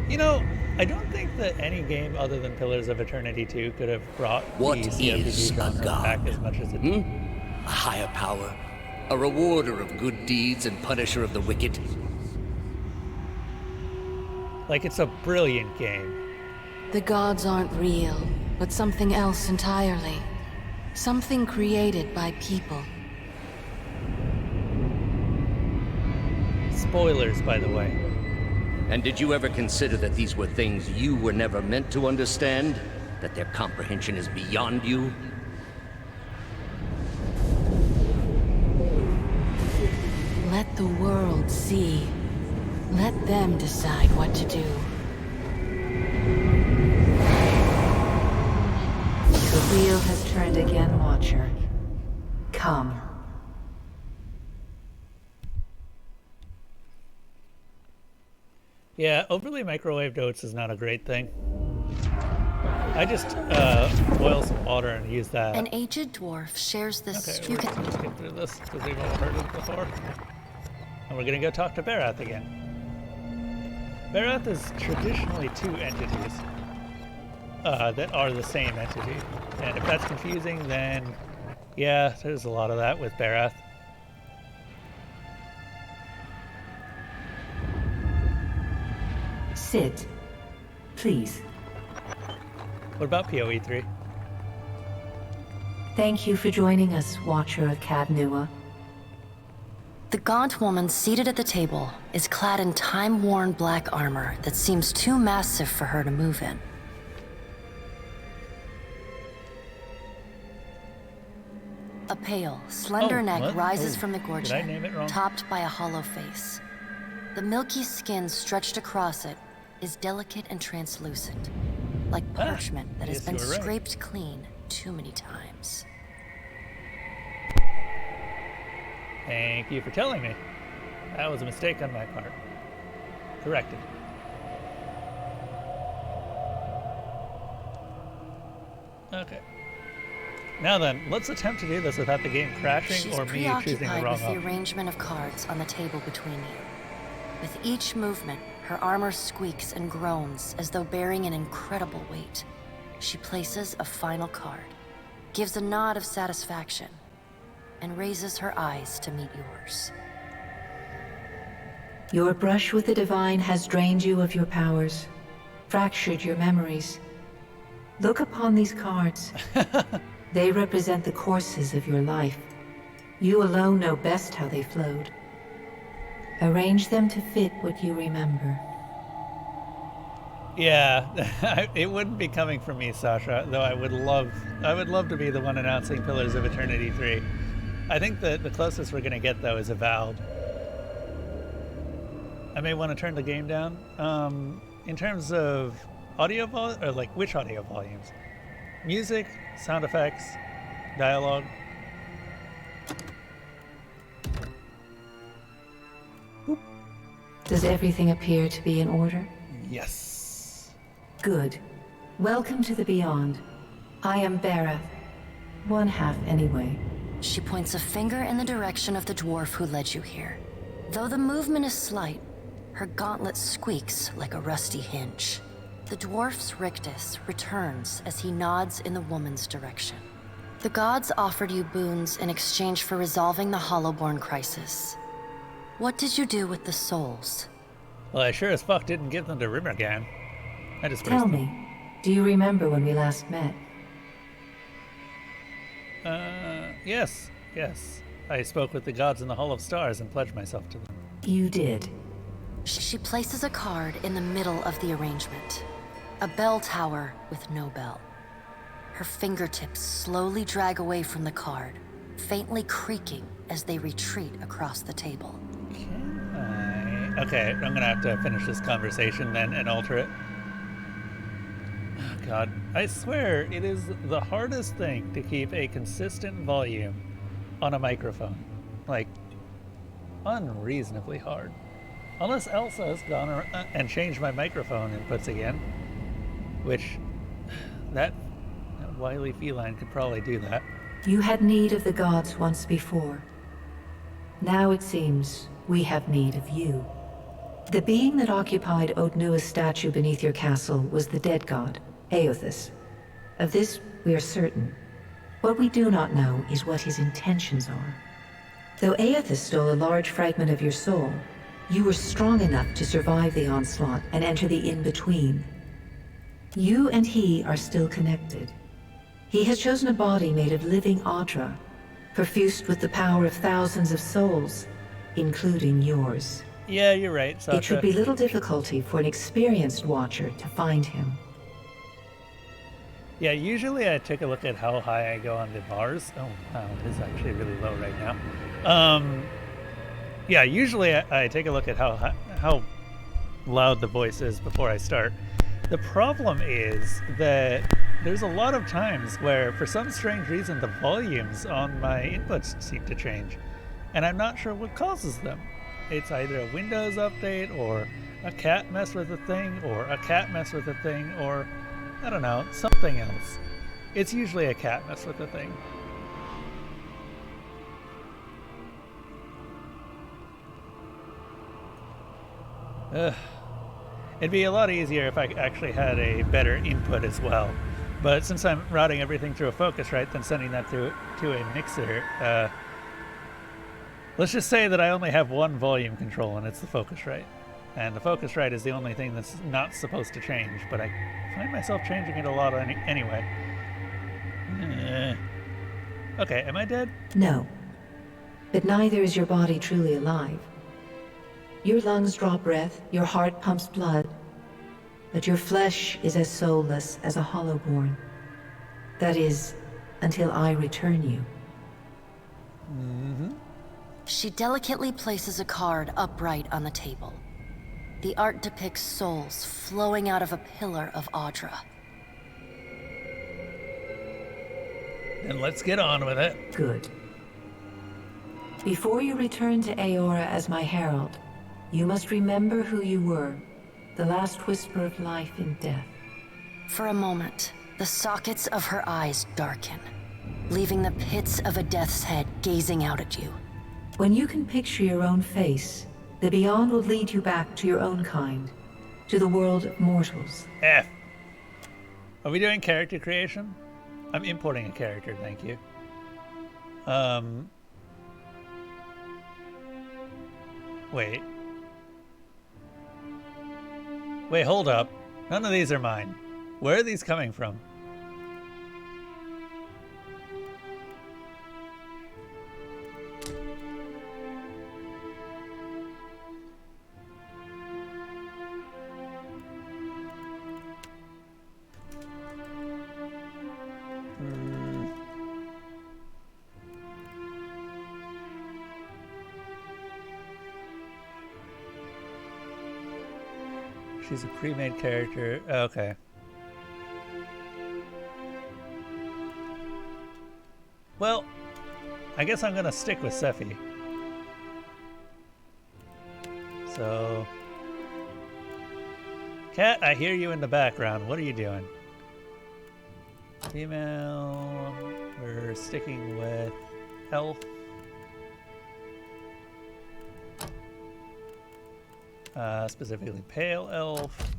You know, I don't think that any game other than Pillars of Eternity 2 could have brought What the is CRPG a genre god? back as much as it did. A higher power, a rewarder of good deeds and punisher of the wicked. Like, it's a brilliant game. The gods aren't real, but something else entirely. Something created by people. Spoilers, by the way. And did you ever consider that these were things you were never meant to understand? That their comprehension is beyond you? Let the world see. Let them decide what to do. The wheel has turned again, Watcher. Come. Yeah, overly microwaved oats is not a great thing. I just boil some water and use that. An aged dwarf shares this. Okay, You we're can gonna skip through this because we've all heard it before. And we're gonna go talk to Barath again. Barath is traditionally two entities that are the same entity. And if that's confusing, then yeah, there's a lot of that with Barath. Sit. Please. What about PoE 3? Thank you for joining us, Watcher of Cadnua. The gaunt woman seated at the table is clad in time-worn black armor that seems too massive for her to move in. A pale, slender neck rises from the gorget, topped by a hollow face. The milky skin stretched across it is delicate and translucent, like parchment that has been scraped clean too many times. Thank you for telling me. That was a mistake on my part. Corrected. Okay. Now then, let's attempt to do this without the game crashing or me choosing the wrong with the arrangement of cards on the table between you. With each movement, her armor squeaks and groans as though bearing an incredible weight. She places a final card, gives a nod of satisfaction, and raises her eyes to meet yours. Your brush with the divine has drained you of your powers, fractured your memories. Look upon these cards. They represent the courses of your life. You alone know best how they flowed. Arrange them to fit what you remember. Yeah, it wouldn't be coming from me, Sasha, though I would love to be the one announcing Pillars of Eternity 3. I think that the closest we're going to get, though, is Avowed. I may want to turn the game down. In terms of audio or like which audio volumes? Music, sound effects, dialogue. Boop. Does everything appear to be in order? Yes. Good. Welcome to the Beyond. I am Barath. One half, anyway. She points a finger in the direction of the dwarf who led you here. Though the movement is slight, her gauntlet squeaks like a rusty hinge. The dwarf's rictus returns as he nods in the woman's direction. The gods offered you boons in exchange for resolving the Hollowborn crisis. What did you do with the souls? Well, I sure as fuck didn't give them to Rimmergan. I just Tell me, do you remember when we last met? Yes. I spoke with the gods in the Hall of Stars and pledged myself to them. You did. She places a card in the middle of the arrangement. A bell tower with no bell. Her fingertips slowly drag away from the card, faintly creaking as they retreat across the table. Okay, I'm gonna have to finish this conversation then and alter it. Oh God, I swear it is the hardest thing to keep a consistent volume on a microphone. Like, unreasonably hard. Unless Elsa has gone and changed my microphone inputs again, which that wily feline could probably do that. You had need of the gods once before. Now it seems we have need of you. The being that occupied Odnua's statue beneath your castle was the dead god, Eothas. Of this we are certain. What we do not know is what his intentions are. Though Eothas stole a large fragment of your soul, you were strong enough to survive the onslaught and enter the in-between. You and he are still connected. He has chosen a body made of living Audra, perfused with the power of thousands of souls, including yours. Yeah, you're right, Sasha. It should be little difficulty for an experienced watcher to find him. Yeah, usually I take a look at how high I go on the bars. Oh, wow, it is actually really low right now. Yeah, usually I take a look at how loud the voice is before I start. The problem is that there's a lot of times where, for some strange reason, the volumes on my inputs seem to change, and I'm not sure what causes them. It's either a Windows update, or a cat mess with a thing, or a cat mess with a thing, or, I don't know, something else. It's usually a cat mess with a thing. Ugh. It'd be a lot easier if I actually had a better input as well. But since I'm routing everything through a Focusrite, then sending that to a mixer, let's just say that I only have one volume control, and it's the Focusrite. And the Focusrite is the only thing that's not supposed to change, but I find myself changing it a lot anyway. Okay, am I dead? No. But neither is your body truly alive. Your lungs draw breath, your heart pumps blood, but your flesh is as soulless as a hollowborn. That is, until I return you. Mm-hmm. She delicately places a card upright on the table. The art depicts souls flowing out of a pillar of Audra. Then let's get on with it. Good. Before you return to Aora as my herald, you must remember who you were, the last whisper of life in death. For a moment, the sockets of her eyes darken, leaving the pits of a death's head gazing out at you. When you can picture your own face, the Beyond will lead you back to your own kind, to the world of mortals. F. Are we doing character creation? I'm importing a character, thank you. Wait. Wait, hold up. None of these are mine. Where are these coming from? She's a pre-made character. Okay. Well, I guess I'm gonna stick with Sephi. So, Cat, I hear you in the background. What are you doing? Female. We're sticking with elf. Specifically pale elf.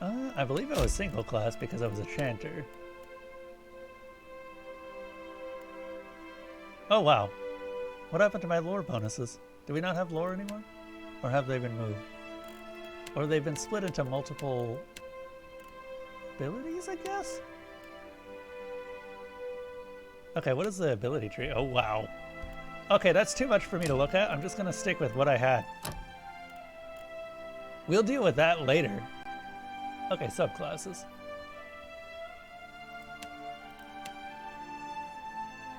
I believe I was single class because I was a chanter. Oh wow. What happened to my lore bonuses? Do we not have lore anymore? Or have they been moved? Or they've been split into multiple abilities, I guess? Okay, what is the ability tree? Oh wow. Okay, that's too much for me to look at. I'm just gonna stick with what I had. We'll deal with that later. Okay, subclasses.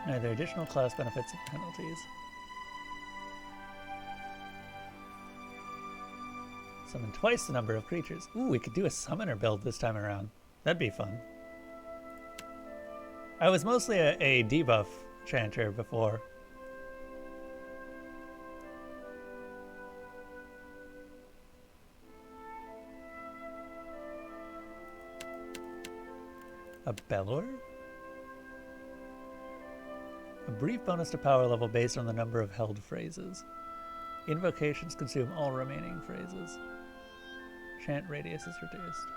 Are there additional class benefits and penalties? Summon twice the number of creatures. Ooh, we could do a summoner build this time around. That'd be fun. I was mostly a debuff chanter before. A Belor? A brief bonus to power level based on the number of held phrases. Invocations consume all remaining phrases. Chant radius is reduced.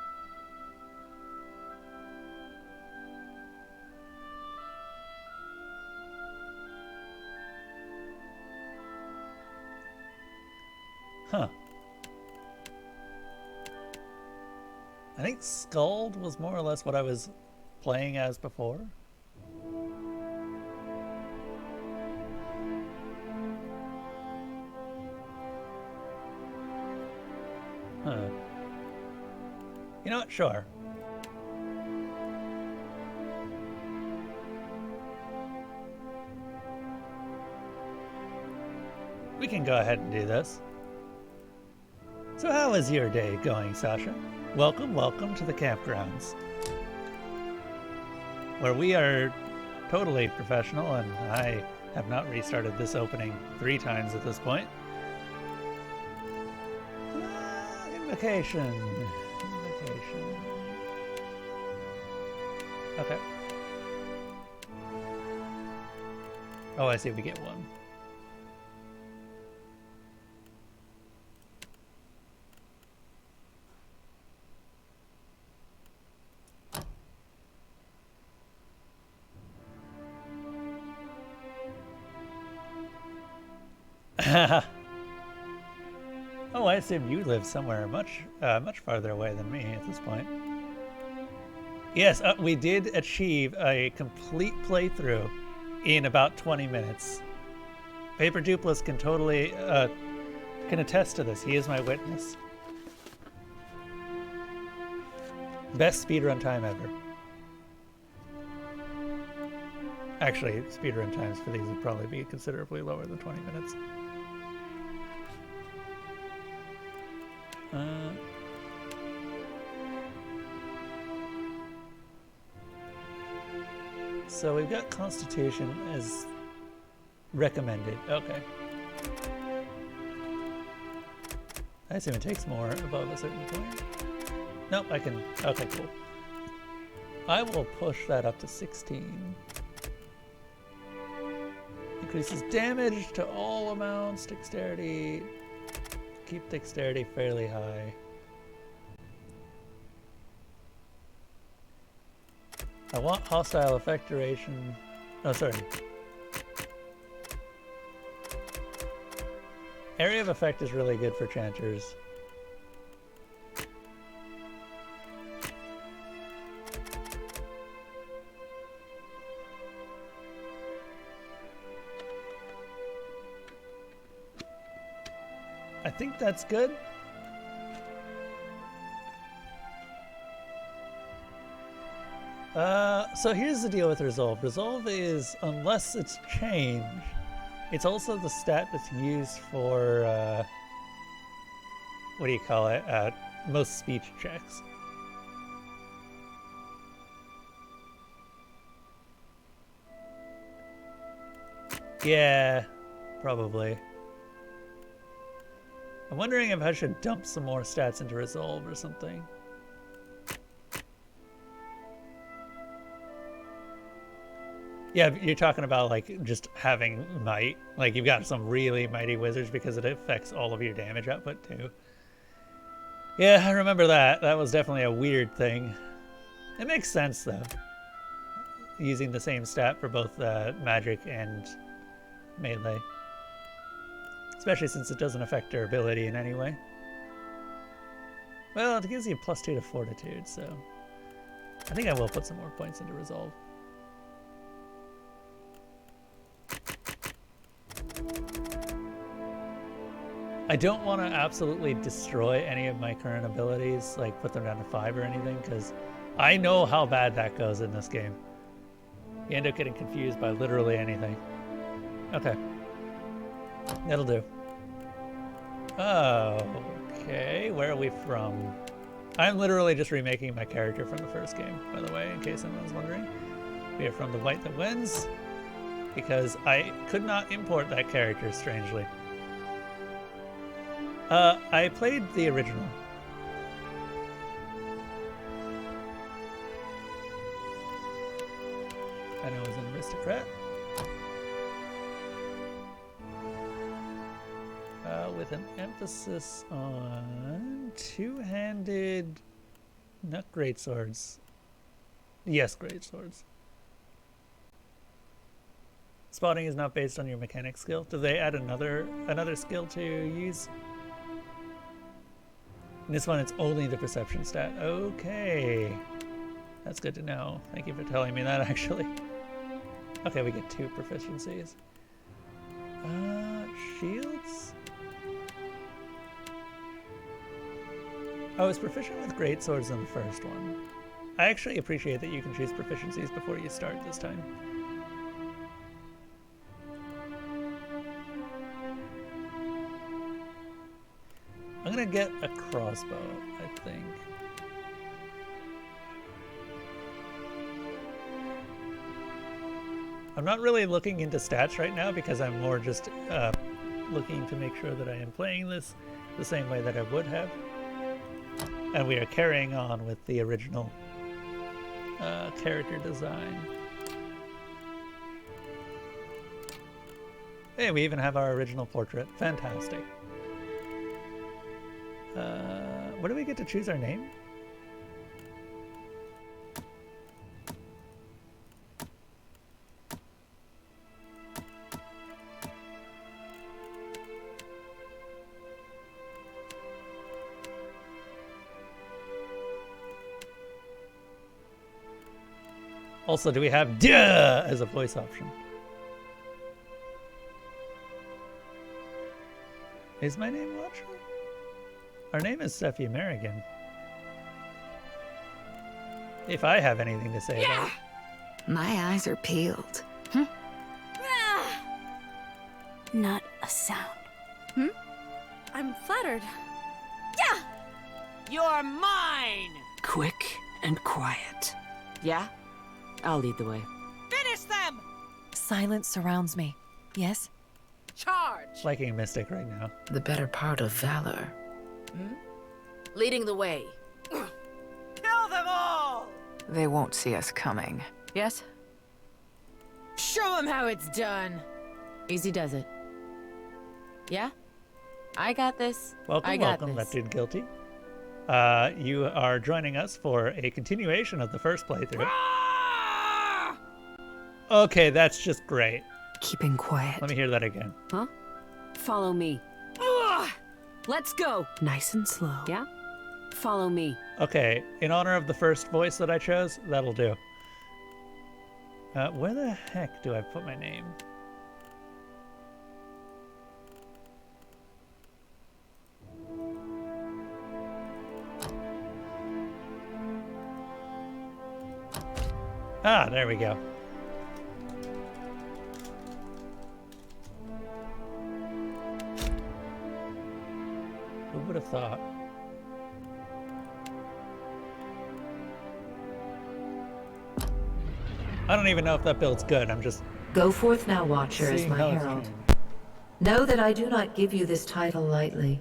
Huh. I think Skald was more or less what I was playing as before. Huh. You know what? Sure. We can go ahead and do this. So how is your day going, Sasha? Welcome, welcome to the campgrounds, where we are totally professional, and I have not restarted this opening 3 times at this point. Invocation. Invocation. Okay. Oh, I see, we get 1. Oh, I assume you live somewhere much farther away than me at this point. Yes, we did achieve a complete playthrough in about 20 minutes. Paper Dupless can totally can attest to this. He is my witness. Best speedrun time ever. Actually, speedrun times for these would probably be considerably lower than 20 minutes. So we've got Constitution as recommended. Okay. I assume it takes more above a certain point. Nope, I can. Okay, cool. I will push that up to 16. Increases damage to all amounts, dexterity. Keep dexterity fairly high. I want hostile effect duration. Oh, sorry. Area of effect is really good for Chanters. I think that's good. So here's the deal with Resolve. Resolve is, unless it's changed, it's also the stat that's used for, what do you call it, most speech checks. Yeah, probably. I'm wondering if I should dump some more stats into Resolve or something. Yeah, you're talking about like just having might. Like you've got some really mighty wizards because it affects all of your damage output too. Yeah, I remember that. That was definitely a weird thing. It makes sense though. Using the same stat for both magic and melee. Especially since it doesn't affect durability in any way. Well, it gives you +2 to fortitude, so I think I will put some more points into Resolve. I don't want to absolutely destroy any of my current abilities, like put them down to 5 or anything, because I know how bad that goes in this game. You end up getting confused by literally anything. Okay. That'll do. Oh, okay. Where are we from? I'm literally just remaking my character from the first game, by the way, in case anyone was wondering. We are from The White That Wins, because I could not import that character, strangely. I played the original. And I was an aristocrat. With an emphasis on two-handed, not greatswords. Yes, greatswords. Spotting is not based on your mechanic skill. Do they add another skill to use? In this one, it's only the perception stat. Okay. That's good to know. Thank you for telling me that, actually. Okay, we get 2 proficiencies. Shields? I was proficient with greatswords in the first one. I actually appreciate that you can choose proficiencies before you start this time. I'm gonna get a crossbow, I think. I'm not really looking into stats right now because I'm more just looking to make sure that I am playing this the same way that I would have. And we are carrying on with the original character design. Hey, we even have our original portrait. Fantastic. Where do we get to choose our name? Also, do we have duh as a voice option? Is my name Watcher? Our name is Sephi Merrigan. If I have anything to say about it. My eyes are peeled. Not a sound. I'm flattered. Yeah! You're mine! Quick and quiet. Yeah? I'll lead the way. Finish them! Silence surrounds me. Yes? Charge! Liking Mystic right now. The better part of valor. Leading the way. Kill them all! They won't see us coming. Yes? Show them how it's done. Easy does it. Yeah? I got this. Welcome, welcome, That Dude Guilty. You are joining us for a continuation of the first playthrough. Okay, that's just great. Keeping quiet. Let me hear that again. Huh? Follow me. Let's go. Nice and slow. Yeah? Follow me. Okay, in honor of the first voice that I chose, that'll do. Where the heck do I put my name? Ah, there we go. Who would have thought? I don't even know if that build's good. I'm just... Go forth now, Watcher, as seeing my how it's herald. going. Know that I do not give you this title lightly.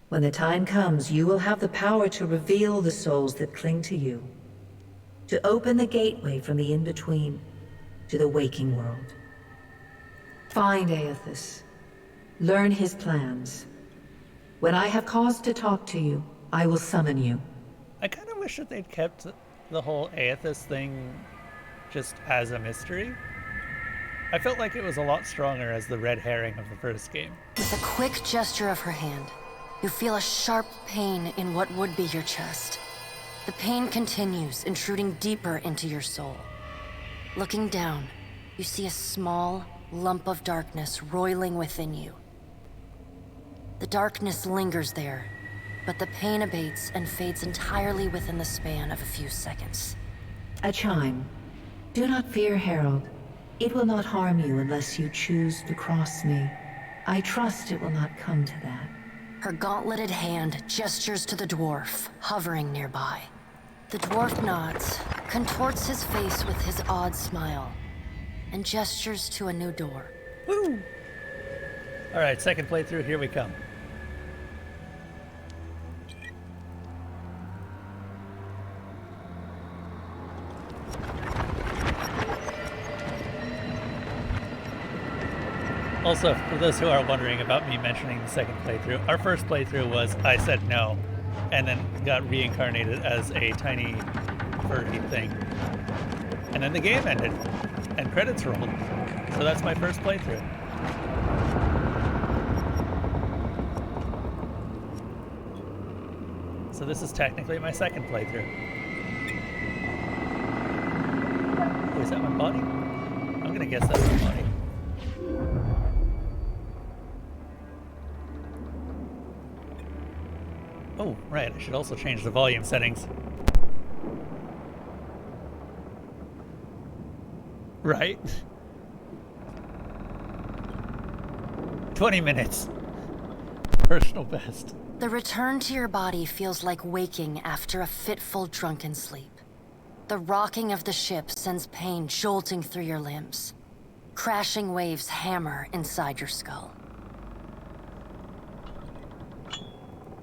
When the time comes, you will have the power to reveal the souls that cling to you, to open the gateway from the in-between to the waking world. Find Aethys. Learn his plans. When I have cause to talk to you, I will summon you. I kind of wish that they'd kept the whole Aethys thing just as a mystery. I felt like it was a lot stronger as the red herring of the first game. With a quick gesture of her hand, you feel a sharp pain in what would be your chest. The pain continues, intruding deeper into your soul. Looking down, you see a small lump of darkness roiling within you. The darkness lingers there, but the pain abates and fades entirely within the span of a few seconds. A chime. Do not fear, Herald. It will not harm you unless you choose to cross me. I trust it will not come to that. Her gauntleted hand gestures to the dwarf, hovering nearby. The dwarf nods, contorts his face with his odd smile, and gestures to a new door. Woo! Alright, second playthrough, here we come. Also, for those who are wondering about me mentioning the second playthrough, our first playthrough was I said no, and then got reincarnated as a tiny furry thing. And then the game ended, and credits rolled. So that's my first playthrough. So this is technically my second playthrough. Oh, is that my body? I'm gonna guess that's my body. Oh, right, I should also change the volume settings. Right? 20 minutes. Personal best. The return to your body feels like waking after a fitful drunken sleep. The rocking of the ship sends pain jolting through your limbs. Crashing waves hammer inside your skull.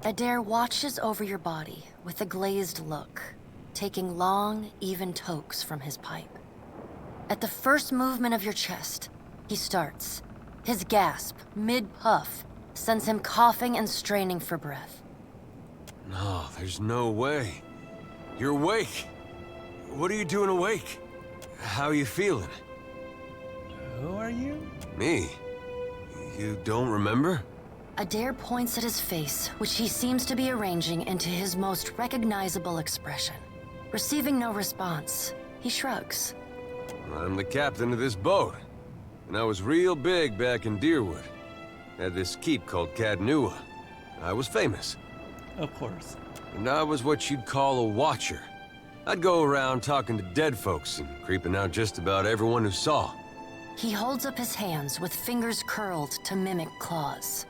Adair watches over your body with a glazed look, taking long, even tokes from his pipe. At the first movement of your chest, he starts. His gasp, mid-puff, sends him coughing and straining for breath. No, there's no way. You're awake. What are you doing awake? How are you feeling? Who are you? Me? You don't remember? Adair points at his face, which he seems to be arranging into his most recognizable expression. Receiving no response, He shrugs. I'm the captain of this boat, and I was real big back in Deerwood. Had this keep called Cadnua. I was famous. Of course. And I was what you'd call a watcher. I'd go around talking to dead folks and creeping out just about everyone who saw. He holds up his hands with fingers curled to mimic claws.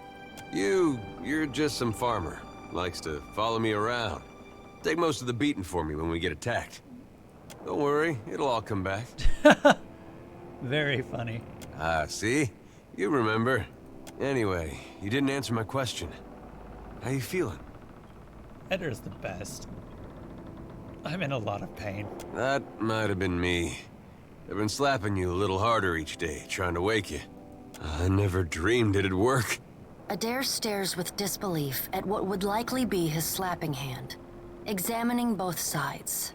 You're just some farmer. Likes to follow me around. Take most of the beating for me when we get attacked. Don't worry, it'll all come back. Very funny. Ah, see? You remember. Anyway, you didn't answer my question. How you feeling? Eddar's the best. I'm in a lot of pain. That might have been me. I've been slapping you a little harder each day, trying to wake you. I never dreamed it'd work. Adair stares with disbelief at what would likely be his slapping hand, examining both sides.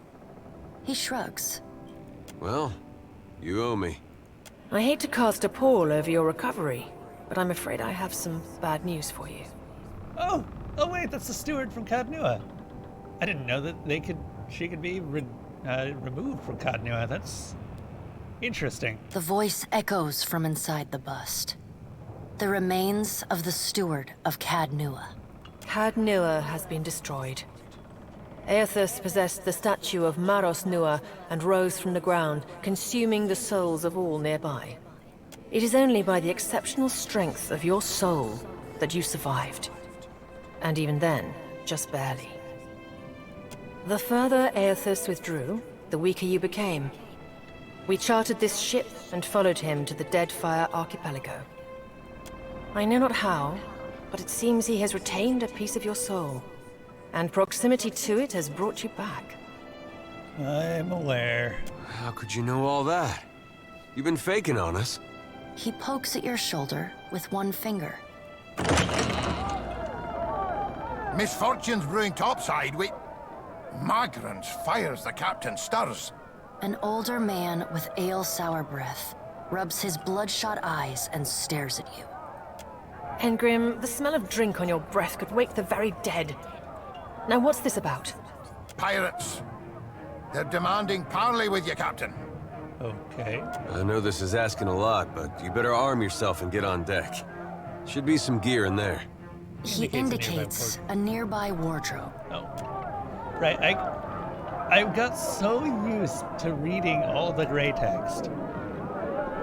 He shrugs. Well, you owe me. I hate to cast a pall over your recovery, but I'm afraid I have some bad news for you. Oh wait, that's the steward from Cadnua. I didn't know that she could be removed from Cadnua. That's interesting. The voice echoes from inside the bust. The remains of the steward of Cadnua. Cadnua has been destroyed. Aethus possessed the statue of Maros Nua and rose from the ground, consuming the souls of all nearby. It is only by the exceptional strength of your soul that you survived. And even then, just barely. The further Aethus withdrew, the weaker you became. We chartered this ship and followed him to the Deadfire Archipelago. I know not how, but it seems he has retained a piece of your soul, and proximity to it has brought you back. I'm aware. How could you know all that? You've been faking on us. He pokes at your shoulder with one finger. Misfortunes brewing topside. Magrans fires the captain stirs. An older man with ale-sour breath rubs his bloodshot eyes and stares at you. Hengrim, the smell of drink on your breath could wake the very dead. Now what's this about? Pirates. They're demanding parley with you, Captain. Okay. I know this is asking a lot, but you better arm yourself and get on deck. Should be some gear in there. He indicates a nearby wardrobe. Oh. Right, I got so used to reading all the gray text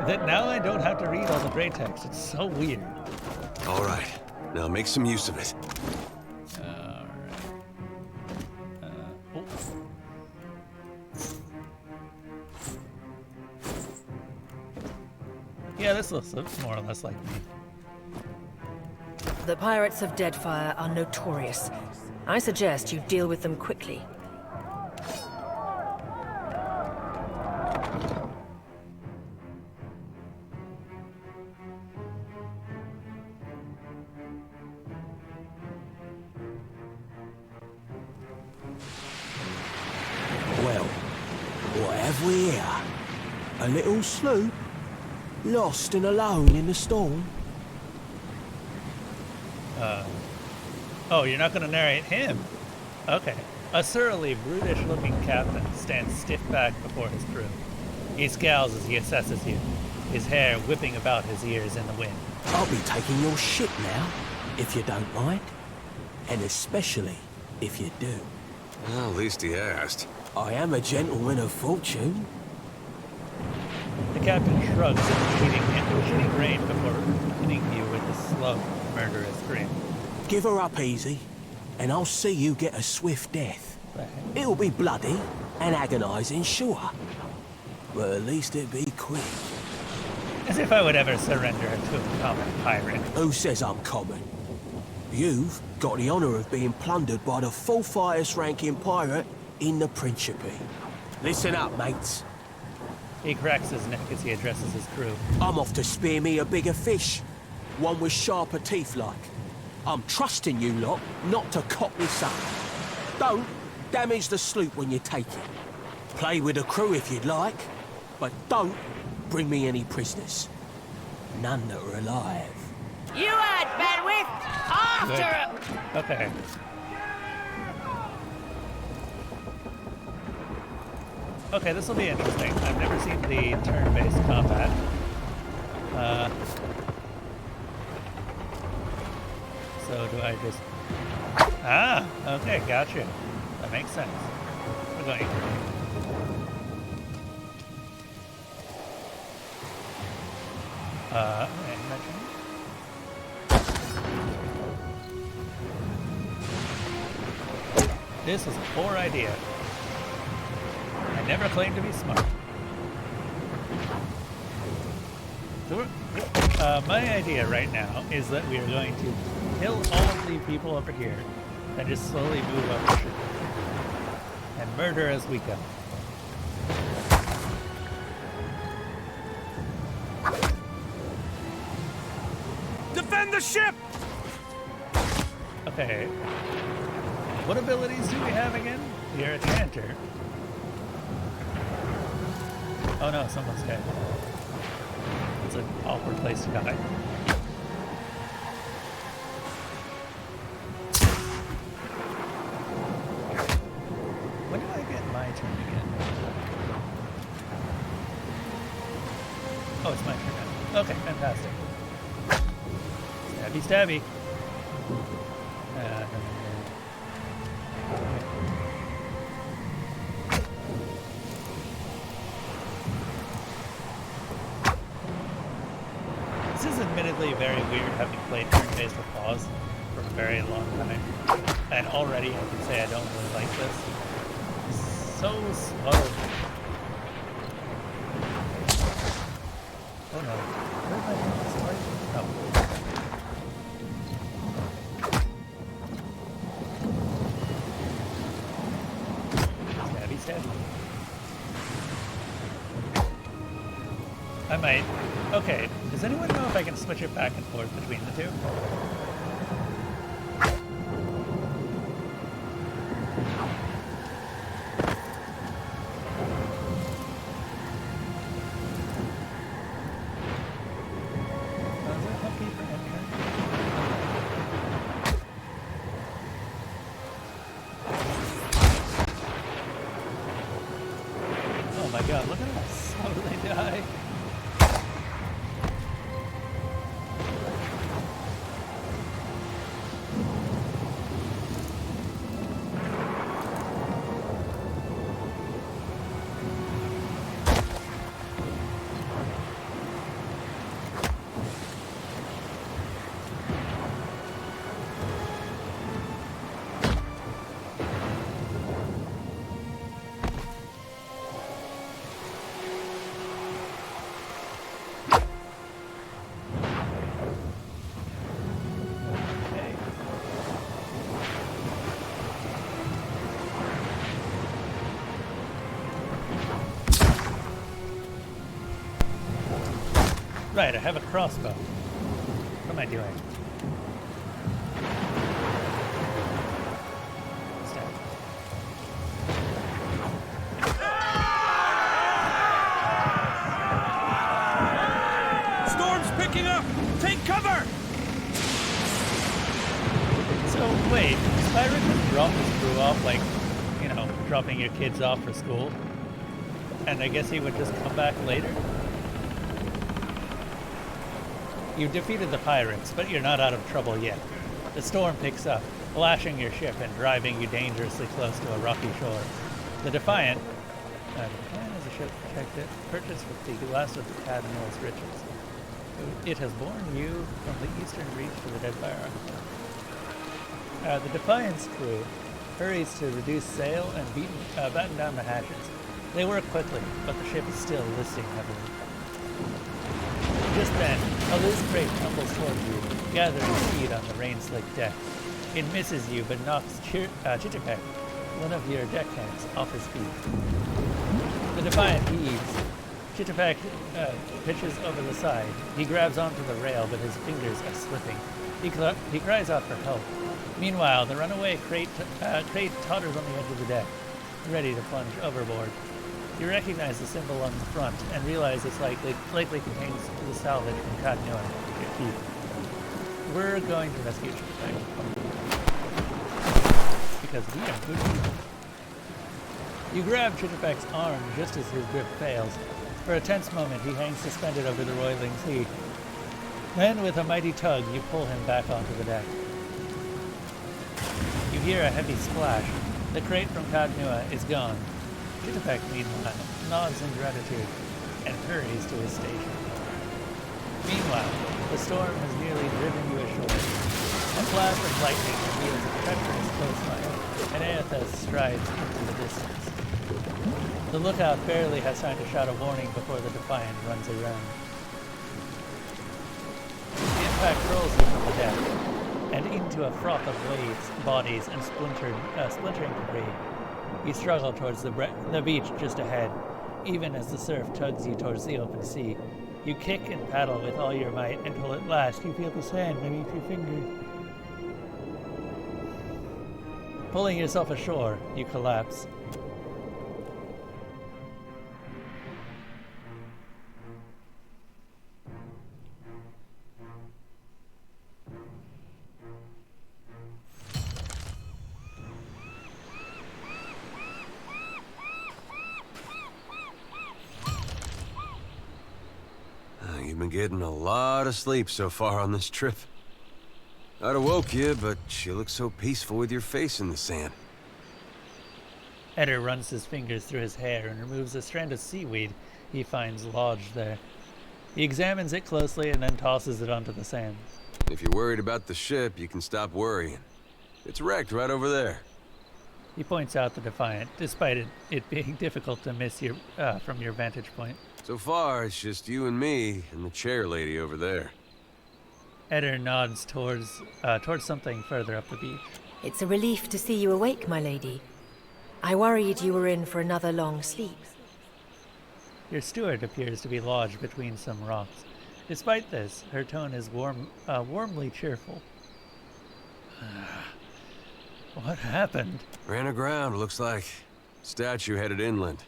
that now I don't have to read all the gray text. It's so weird. All right, now make some use of it. All right. Yeah, this looks more or less like me. The pirates of Deadfire are notorious. I suggest you deal with them quickly. Well, what have we here? A little sloop? Lost and alone in the storm? Oh, you're not going to narrate him? Okay. A surly, brutish-looking captain stands stiff back before his crew. He scowls as he assesses you, his hair whipping about his ears in the wind. I'll be taking your ship now, if you don't mind. And especially if you do. Well, at least he asked. I am a gentleman of fortune. The captain shrugs in shooting rain before hitting you with a slow, murderous grin. Give her up easy, and I'll see you get a swift death. It'll be bloody and agonizing, sure. But at least it'll be quick. As if I would ever surrender to a common pirate. Who says I'm common? You've got the honor of being plundered by the fourth highest ranking pirate in the Principe. Listen up, mates. He cracks his neck as he addresses his crew. I'm off to spear me a bigger fish. One with sharper teeth like. I'm trusting you lot not to cock this up. Don't damage the sloop when you take it. Play with the crew if you'd like, but don't bring me any prisoners. None that are alive. You heard, Bedwyth! After him! Okay. Okay, this will be interesting. I've never seen the turn-based combat. So do I just... Ah! Okay, gotcha. That makes sense. We're going... This was a poor idea. I never claimed to be smart. So my idea right now is that we are going to kill all of the people over here and just slowly move up and murder as we go. Defend the ship! Okay. What abilities do we have again? You're a chanter. Oh no, someone's dead. It's an awkward place to die. When do I get my turn again? Oh, it's my turn now. Okay, fantastic. Stabby, stabby. This is admittedly very weird, having played turn-based with pause for a very long time. And already I can say I don't really like this. It's so slow. Oh no. Where am I going this way? Oh. Stabby, stabby. I might. Okay, does anyone know if I can switch it back and forth between the two? Oh my god, look at how slow they die. Right, I have a crossbow. What am I doing? Storm's picking up! Take cover! So, wait, Spyro just dropped his crew off, like, you know, dropping your kids off for school? And I guess he would just come back later? You defeated the pirates, but you're not out of trouble yet. The storm picks up, lashing your ship and driving you dangerously close to a rocky shore. The Defiant is a ship purchased with the last of the Cadmuel's riches. It has borne you from the eastern reach to the Dead Fire. The Defiant's crew hurries to reduce sail and batten down the hatches. They work quickly, but the ship is still listing heavily. Just then, a loose crate tumbles towards you, gathering speed on the rain-slicked deck. It misses you, but knocks Chichipek, one of your deckhands, off his feet. The Defiant heaves. Chichipek pitches over the side. He grabs onto the rail, but his fingers are slipping. He cries out for help. Meanwhile, the runaway crate totters on the edge of the deck, ready to plunge overboard. You recognize the symbol on the front and realize it's likely contains the salvage from Cadmuel, your keep. We're going to rescue Chichipek. Because we are good people. You grab Chitterpeck's arm just as his grip fails. For a tense moment, he hangs suspended over the roiling sea. Then, with a mighty tug, you pull him back onto the deck. You hear a heavy splash. The crate from Cadnua is gone. Chitterpeck, meanwhile, nods in gratitude and hurries to his station. Meanwhile, the storm has nearly driven you ashore. A flash of lightning reveals a treacherous coastline, and Aethys strides into the distance. The lookout barely has time to shout a warning before the Defiant runs around. The impact rolls you from the deck, and into a froth of waves, bodies, and splintering debris. You struggle towards the beach just ahead, even as the surf tugs you towards the open sea. You kick and paddle with all your might until at last you feel the sand beneath your fingers. Pulling yourself ashore, you collapse. You've been getting a lot of sleep so far on this trip. I'd have woke you, but you look so peaceful with your face in the sand. Eder runs his fingers through his hair and removes a strand of seaweed he finds lodged there. He examines it closely and then tosses it onto the sand. If you're worried about the ship, you can stop worrying. It's wrecked right over there. He points out the Defiant, despite it being difficult to miss from your vantage point. So far, it's just you and me and the chair lady over there. Eder nods towards something further up the beach. It's a relief to see you awake, my lady. I worried you were in for another long sleep. Your steward appears to be lodged between some rocks. Despite this, her tone is warmly cheerful. What happened? Ran aground, looks like. Statue headed inland.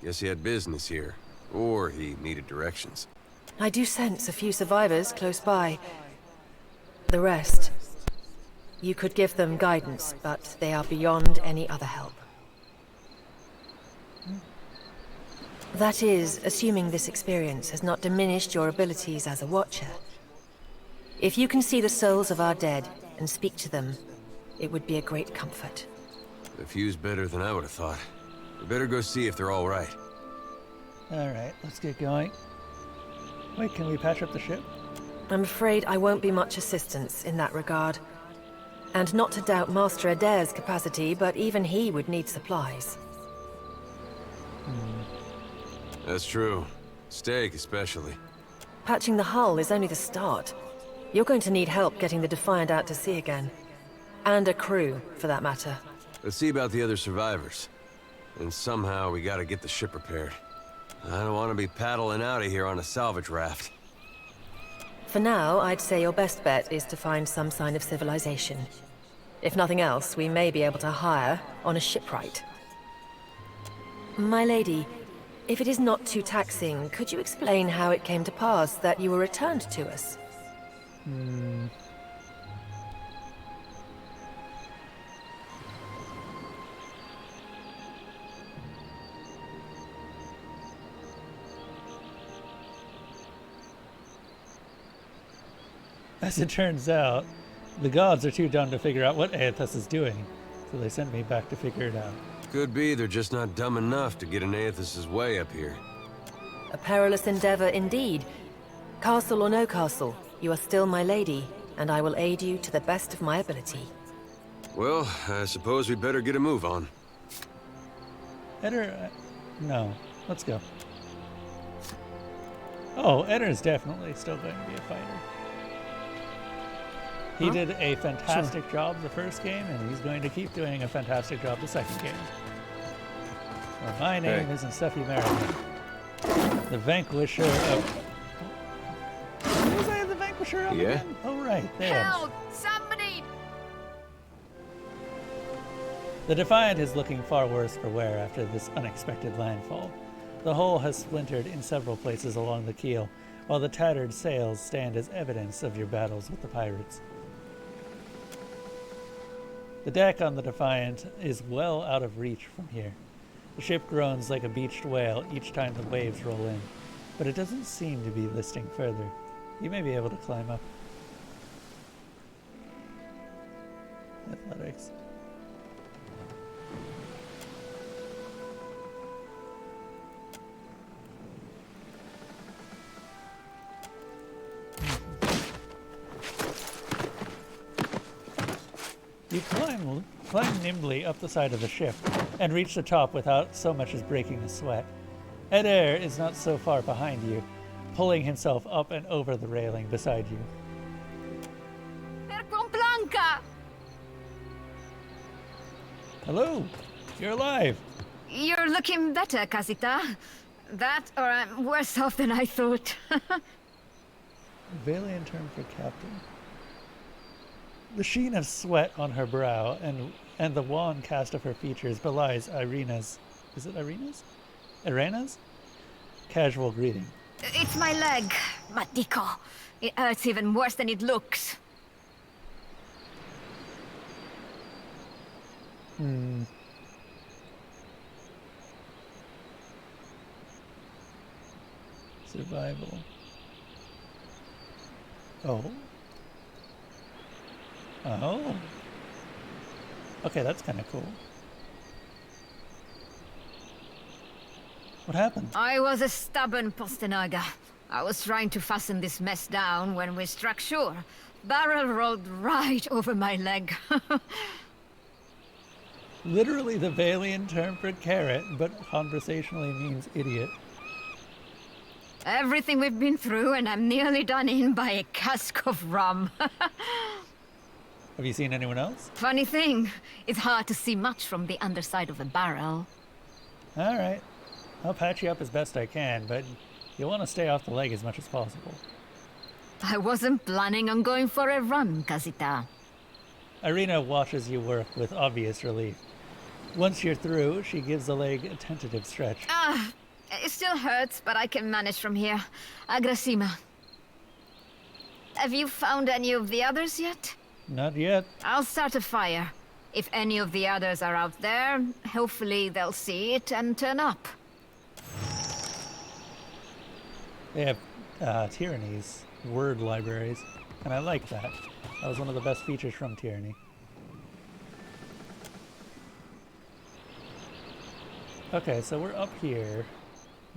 Guess he had business here. Or he needed directions. I do sense a few survivors close by. The rest, you could give them guidance, but they are beyond any other help. That is, assuming this experience has not diminished your abilities as a watcher. If you can see the souls of our dead and speak to them, it would be a great comfort. The view's better than I would have thought. We better go see if they're all right. Alright, let's get going. Wait, can we patch up the ship? I'm afraid I won't be much assistance in that regard. And not to doubt Master Adair's capacity, but even he would need supplies. That's true. Steak, especially. Patching the hull is only the start. You're going to need help getting the Defiant out to sea again. And a crew, for that matter. Let's see about the other survivors. And somehow we gotta get the ship repaired. I don't want to be paddling out of here on a salvage raft. For now, I'd say your best bet is to find some sign of civilization. If nothing else, we may be able to hire on a shipwright. My lady, if it is not too taxing, could you explain how it came to pass that you were returned to us? As it turns out, the gods are too dumb to figure out what Aethys is doing, so they sent me back to figure it out. Could be they're just not dumb enough to get in Aethys' way up here. A perilous endeavor indeed. Castle or no castle, you are still my lady, and I will aid you to the best of my ability. Well, I suppose we better get a move on. Eder, no, let's go. Oh, Eder's definitely still going to be a fighter. He did a fantastic job the first game, and he's going to keep doing a fantastic job the second game. Well, my name isn't Steffi Merriman. The Vanquisher of... What was I the Vanquisher of again? Oh, right, there. Help! Somebody! The Defiant is looking far worse for wear after this unexpected landfall. The hull has splintered in several places along the keel, while the tattered sails stand as evidence of your battles with the pirates. The deck on the Defiant is well out of reach from here. The ship groans like a beached whale each time the waves roll in, but it doesn't seem to be listing further. You may be able to climb up. Athletics. You climb nimbly up the side of the ship and reach the top without so much as breaking a sweat. Eder is not so far behind you, pulling himself up and over the railing beside you. Blanca! Hello, you're alive. You're looking better, Casita. That, or I'm worse off than I thought. Valiant term for captain. The sheen of sweat on her brow and the wan cast of her features belies Irina's... Is it Irina's? Irena's? Casual greeting. It's my leg, Matiko. It hurts even worse than it looks. Survival. Oh. Oh. Okay, that's kind of cool. What happened? I was a stubborn Postenaga. I was trying to fasten this mess down when we struck shore. Barrel rolled right over my leg. Literally the Valian term for carrot, but conversationally means idiot. Everything we've been through, and I'm nearly done in by a cask of rum. Have you seen anyone else? Funny thing, it's hard to see much from the underside of a barrel. Alright. I'll patch you up as best I can, but you'll want to stay off the leg as much as possible. I wasn't planning on going for a run, Casita. Irina watches you work with obvious relief. Once you're through, she gives the leg a tentative stretch. It still hurts, but I can manage from here. Agrasima. Have you found any of the others yet? Not yet. I'll start a fire. If any of the others are out there, hopefully they'll see it and turn up. They have tyrannies, word libraries, and I like that. That was one of the best features from Tyranny. Okay, so we're up here.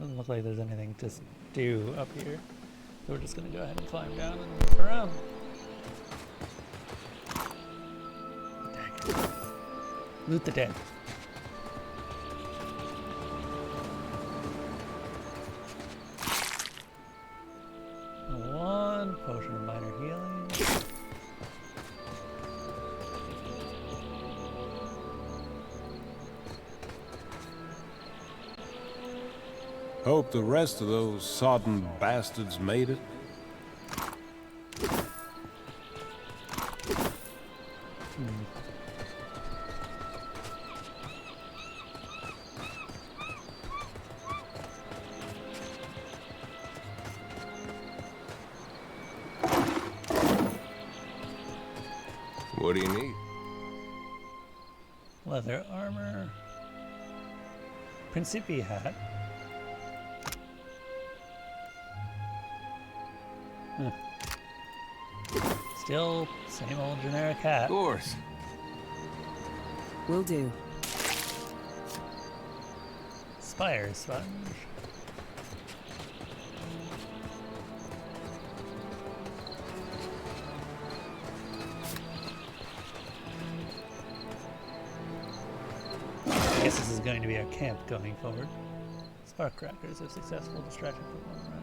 Doesn't look like there's anything to do up here. So we're just gonna go ahead and climb down and look around. Dang it. Loot the dead. One potion of minor healing. Hope the rest of those sodden bastards made it. What do you need? Leather armor. Principi hat. Still same old generic hat. Of course. Will do. Spire sponge. I guess this is going to be our camp going forward. Spark crackers are successful distraction for 1 round.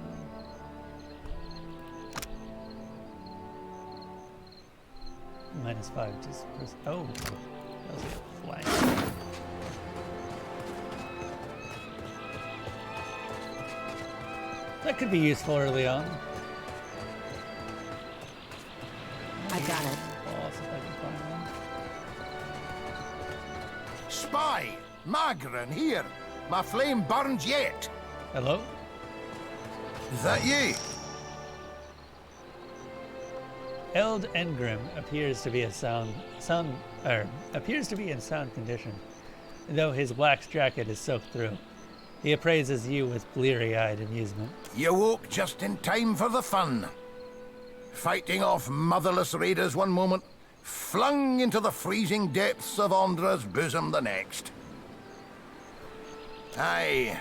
-5 just oh, that was a flank. That could be useful early on. I got it. Boss, if I can find one. Spy! Magran here! My flame burns yet! Hello? Is that ye? Eld Engrim appears to be in sound condition. though his wax jacket is soaked through. He appraises you with bleary-eyed amusement. You woke just in time for the fun. Fighting off motherless raiders one moment, flung into the freezing depths of Ondra's bosom the next. Aye.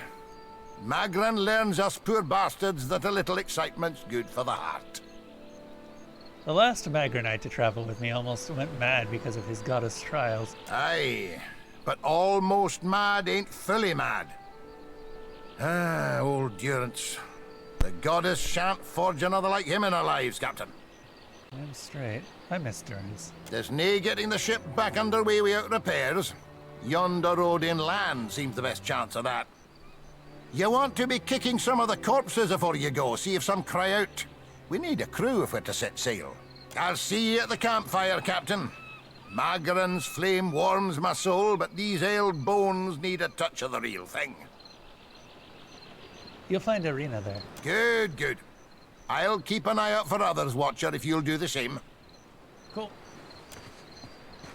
Magran learns us poor bastards that a little excitement's good for the heart. The last Magranite to travel with me almost went mad because of his goddess trials. Aye, but almost mad ain't fully mad. Ah, old Durance. The goddess shan't forge another like him in our lives, Captain. I'm straight. I miss Durance. There's nae getting the ship back underway without repairs. Yonder road inland seems the best chance of that. You want to be kicking some of the corpses before you go, see if some cry out. We need a crew if we're to set sail. I'll see you at the campfire, Captain. Magran's flame warms my soul, but these ailed bones need a touch of the real thing. You'll find Irina there. Good, good. I'll keep an eye out for others, Watcher, if you'll do the same. Cool.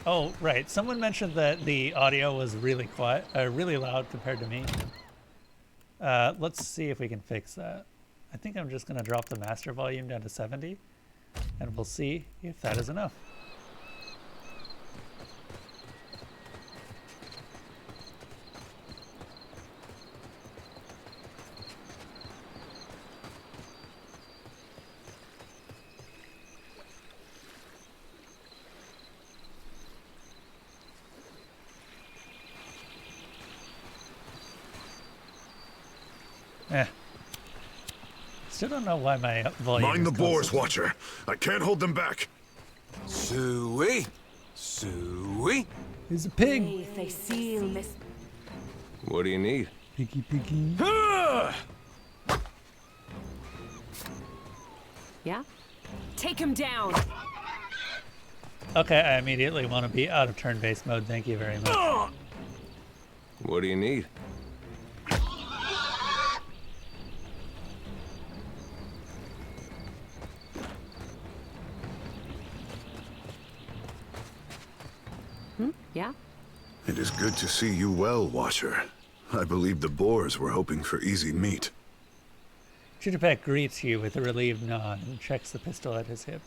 Oh, right. Someone mentioned that the audio was really quiet, really loud compared to me. Let's see if we can fix that. I think I'm just going to drop the master volume down to 70, and we'll see if that is enough. Still don't know why my volume Mind the is boars, constant. Watcher. I can't hold them back. Suey? Suey? He's a pig. What do you need? Piggy. Yeah? Take him down! Okay, I immediately want to be out of turn-based mode. Thank you very much. What do you need? Yeah? It is good to see you well, Watcher. I believe the boars were hoping for easy meat. Chitterpeck greets you with a relieved nod and checks the pistol at his hip.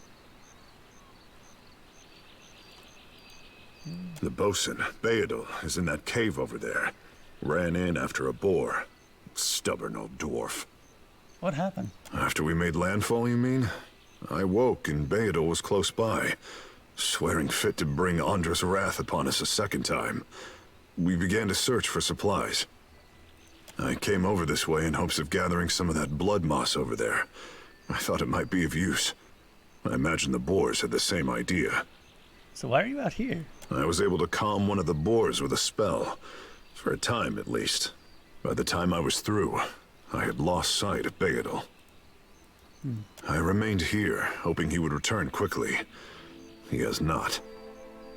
The bosun, Beadle, is in that cave over there. Ran in after a boar. Stubborn old dwarf. What happened? After we made landfall, you mean? I woke and Beadle was close by, swearing fit to bring Ondra's wrath upon us a second time. We began to search for supplies. I came over this way in hopes of gathering some of that blood moss over there. I thought it might be of use. I imagine the boars had the same idea. So why are you out here? I was able to calm one of the boars with a spell. For a time, at least. By the time I was through, I had lost sight of Beadle. I remained here, hoping he would return quickly. He has not.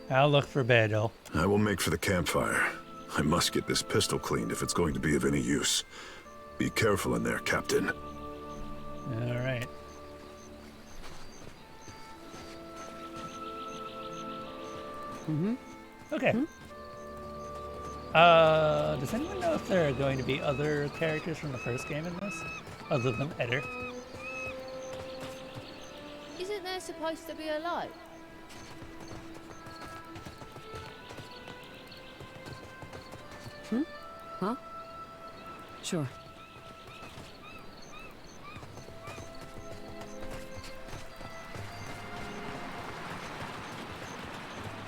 I'll look for Beadle. I will make for the campfire. I must get this pistol cleaned if it's going to be of any use. Be careful in there, Captain. All right. Okay. Does anyone know if there are going to be other characters from the first game in this, other than Eder? Isn't there supposed to be a light? Huh? Sure.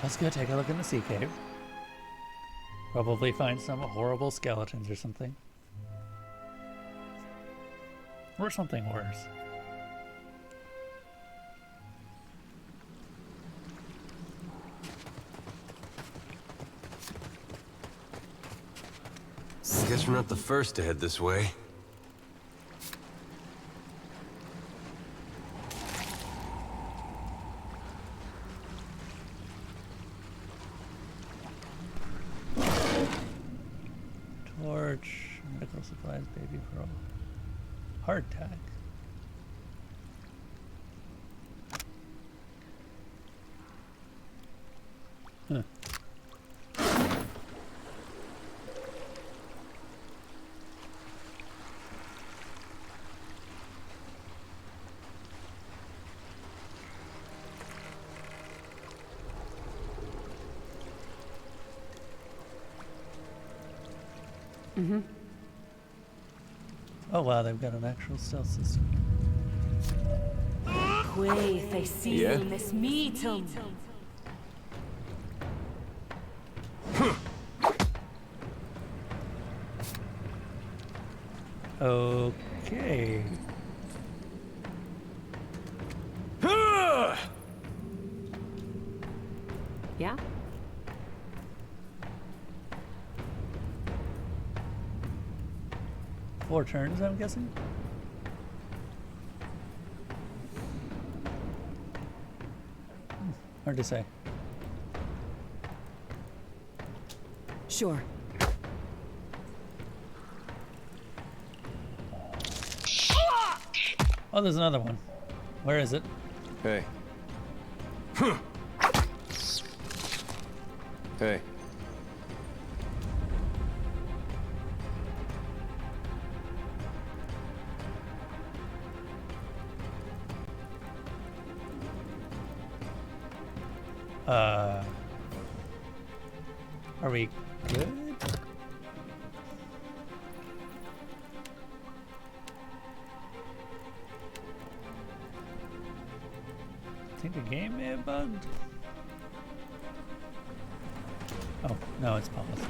Let's go take a look in the sea cave. Probably find some horrible skeletons or something. Or something worse. Guess we're not the first to head this way. Torch, medical supplies, baby pearl. Hardtack. Huh. Mm-hmm. Oh wow, they've got an actual stealth system. Yeah? Okay. Yeah? Four turns, I'm guessing? Hard to say. Sure. Oh, there's another one. Where is it? Hey. Hey. Are we good? I think the game may have bugged. Oh, no, it's paused.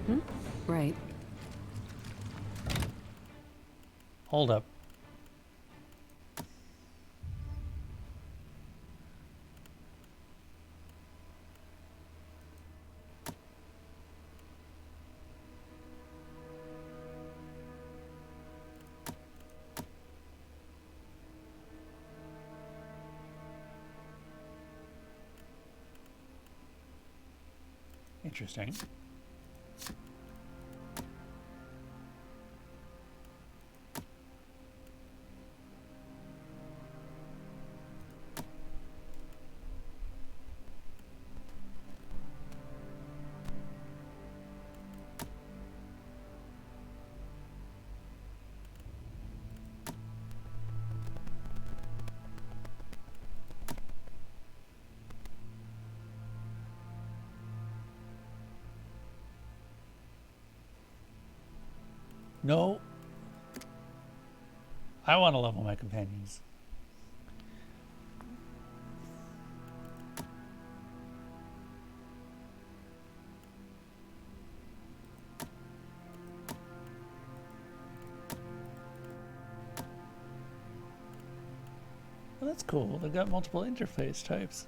Hmm? Right. Hold up. Interesting. No. I want to level my companions. Well, that's cool. They've got multiple interface types.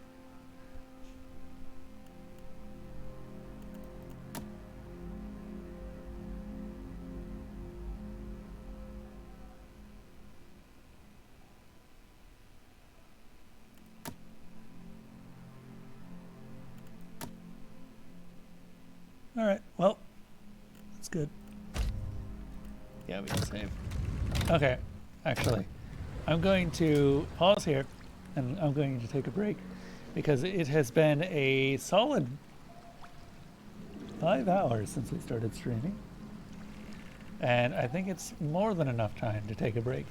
All right, well, that's good. Yeah, we can save. Okay, actually, I'm going to pause here, and I'm going to take a break, because it has been a solid 5 hours since we started streaming, and I think it's more than enough time to take a break.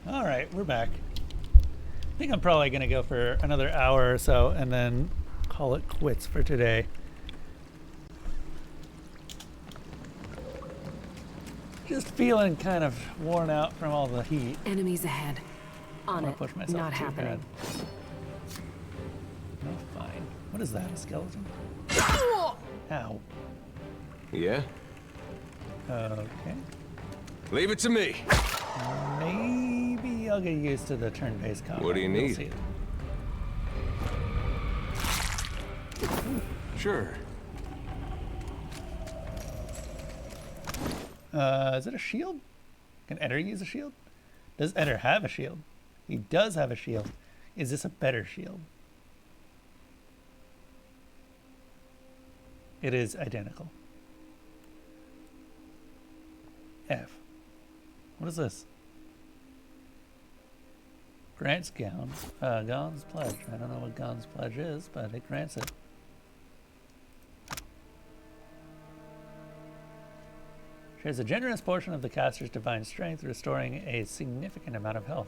Alright, we're back. I think I'm probably going to go for another hour or so and then call it quits for today. Just feeling kind of worn out from all the heat. Enemies ahead. On it. Push myself Not too happening. bad. Oh, fine. What is that? A skeleton? Ow. Yeah? Okay. Leave it to me. Maybe I'll get used to the turn-based combat. What do you We'll need? see. Sure. Is it a shield? Can Eder use a shield? Does Eder have a shield? He does have a shield. Is this a better shield? It is identical. F. What is this? Grants Gon's Pledge. I don't know what Gon's Pledge is, but it grants it. Shares a generous portion of the caster's divine strength, restoring a significant amount of health.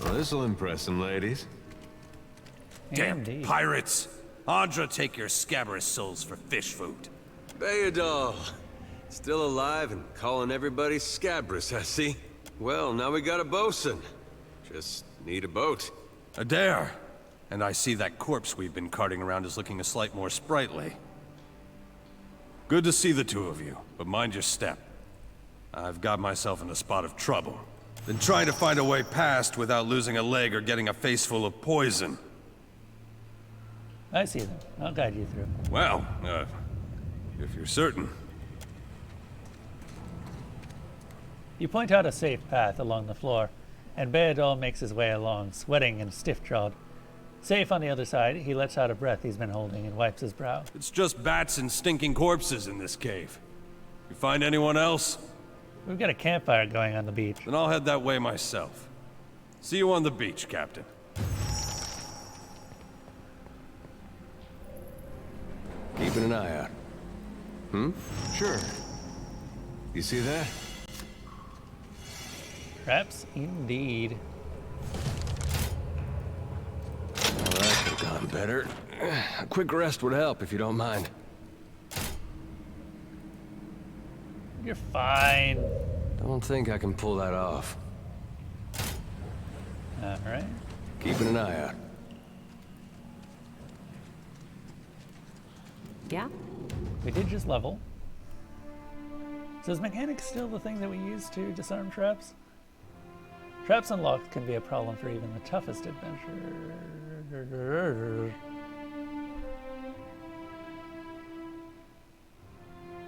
Well, this'll impress some ladies. Damn Indeed. pirates! Andra, take your scabrous souls for fish food. Bayadol. Still alive and calling everybody scabrous, I see. Well, now we got a bosun. Just need a boat. Adair! And I see that corpse we've been carting around is looking a slight more sprightly. Good to see the two of you, but mind your step. I've got myself in a spot of trouble. Been trying to find a way past without losing a leg or getting a face full of poison. I see them. I'll guide you through. Well, if you're certain. You point out a safe path along the floor, and Bayadol makes his way along, sweating and stiff-jawed. Safe on the other side, he lets out a breath he's been holding and wipes his brow. It's just bats and stinking corpses in this cave. You find anyone else? We've got a campfire going on the beach. Then I'll head that way myself. See you on the beach, Captain. Keeping an eye out. Sure. You see that? Traps indeed. Well, that could have gone better. A quick rest would help if you don't mind. You're fine. Don't think I can pull that off. Alright. Keeping an eye out. Yeah? We did just level. So is mechanics still the thing that we use to disarm traps? Traps unlocked can be a problem for even the toughest adventure.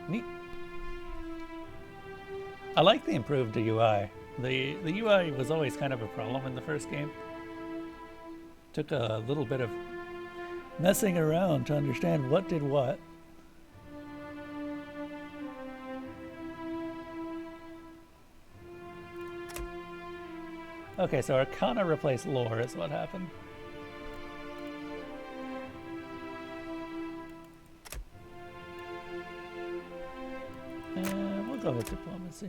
Neat. I like the improved UI. The UI was always kind of a problem in the first game. Took a little bit of messing around to understand what did what. Okay, so Arcana replaced lore is what happened. We'll go with diplomacy.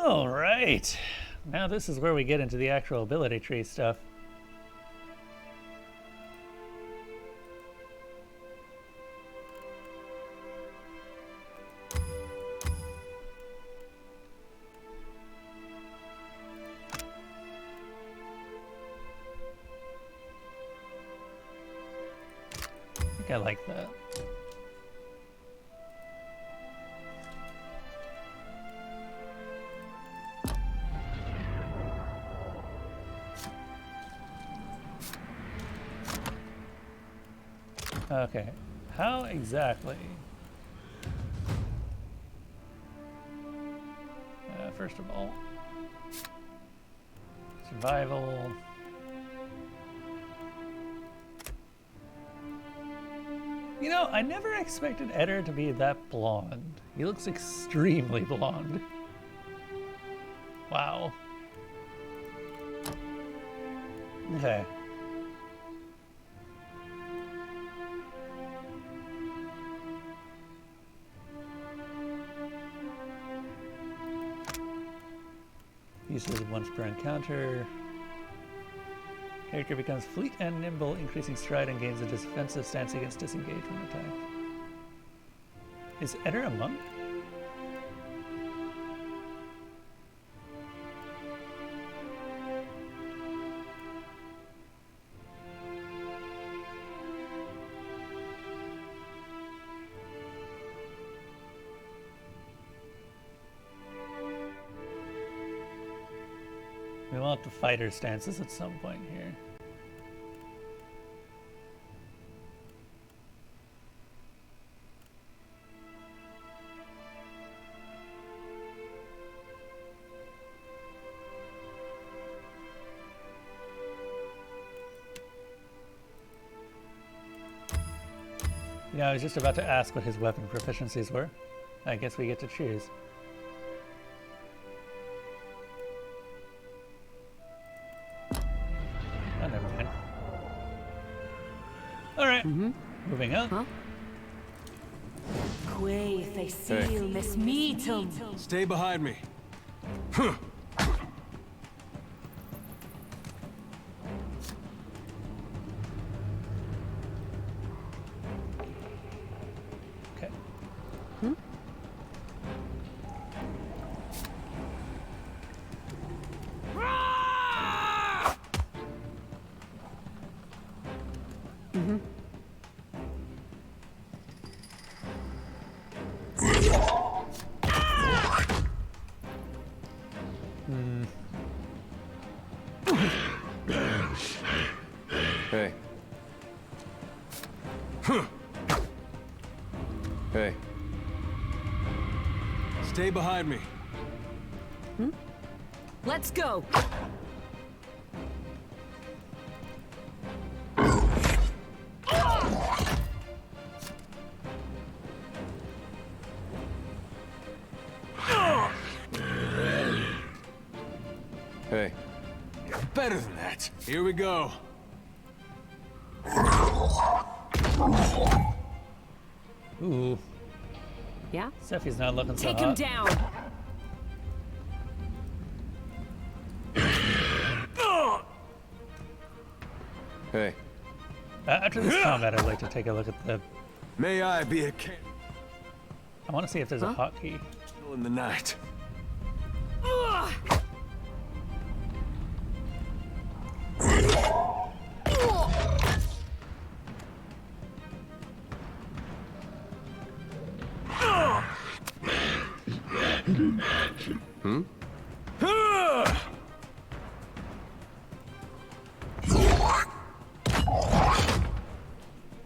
All right. Now this is where we get into the actual ability tree stuff. I think I like that. Okay, how exactly? First of all, survival. You know, I never expected Eder to be that blonde. He looks extremely blonde. Wow. Okay. Uses once per encounter. Character becomes fleet and nimble, increasing stride and gains a defensive stance against disengagement attacks. Is Eder a monk? We want the fighter stances at some point here. You know, I was just about to ask what his weapon proficiencies were. I guess we get to choose. Oh, never mind. Alright, moving on. Stay behind me. Okay. Hey. Hey. Stay behind me. Let's go. Hey. Better than that. Here we go. Ooh. Yeah? Sephi's not looking so Take hot. him down. Hey. After this combat, I'd like to take a look at the... May I be a candle I want to see if there's a hotkey. in the night.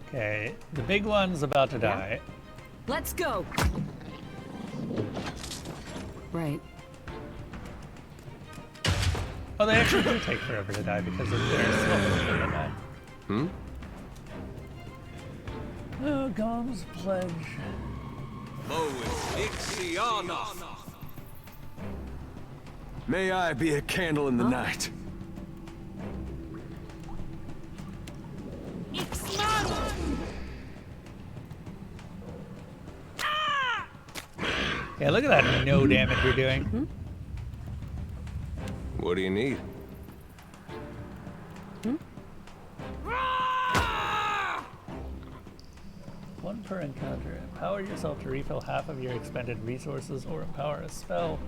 Okay, the big one's about to die. Let's go. Right. Oh, they actually do take forever to die because of their slow to die. Oh, Gom's pledge. May I be a candle in the night. Yeah, look at that no damage you're doing. What do you need? One per encounter. Empower yourself to refill half of your expended resources or empower a spell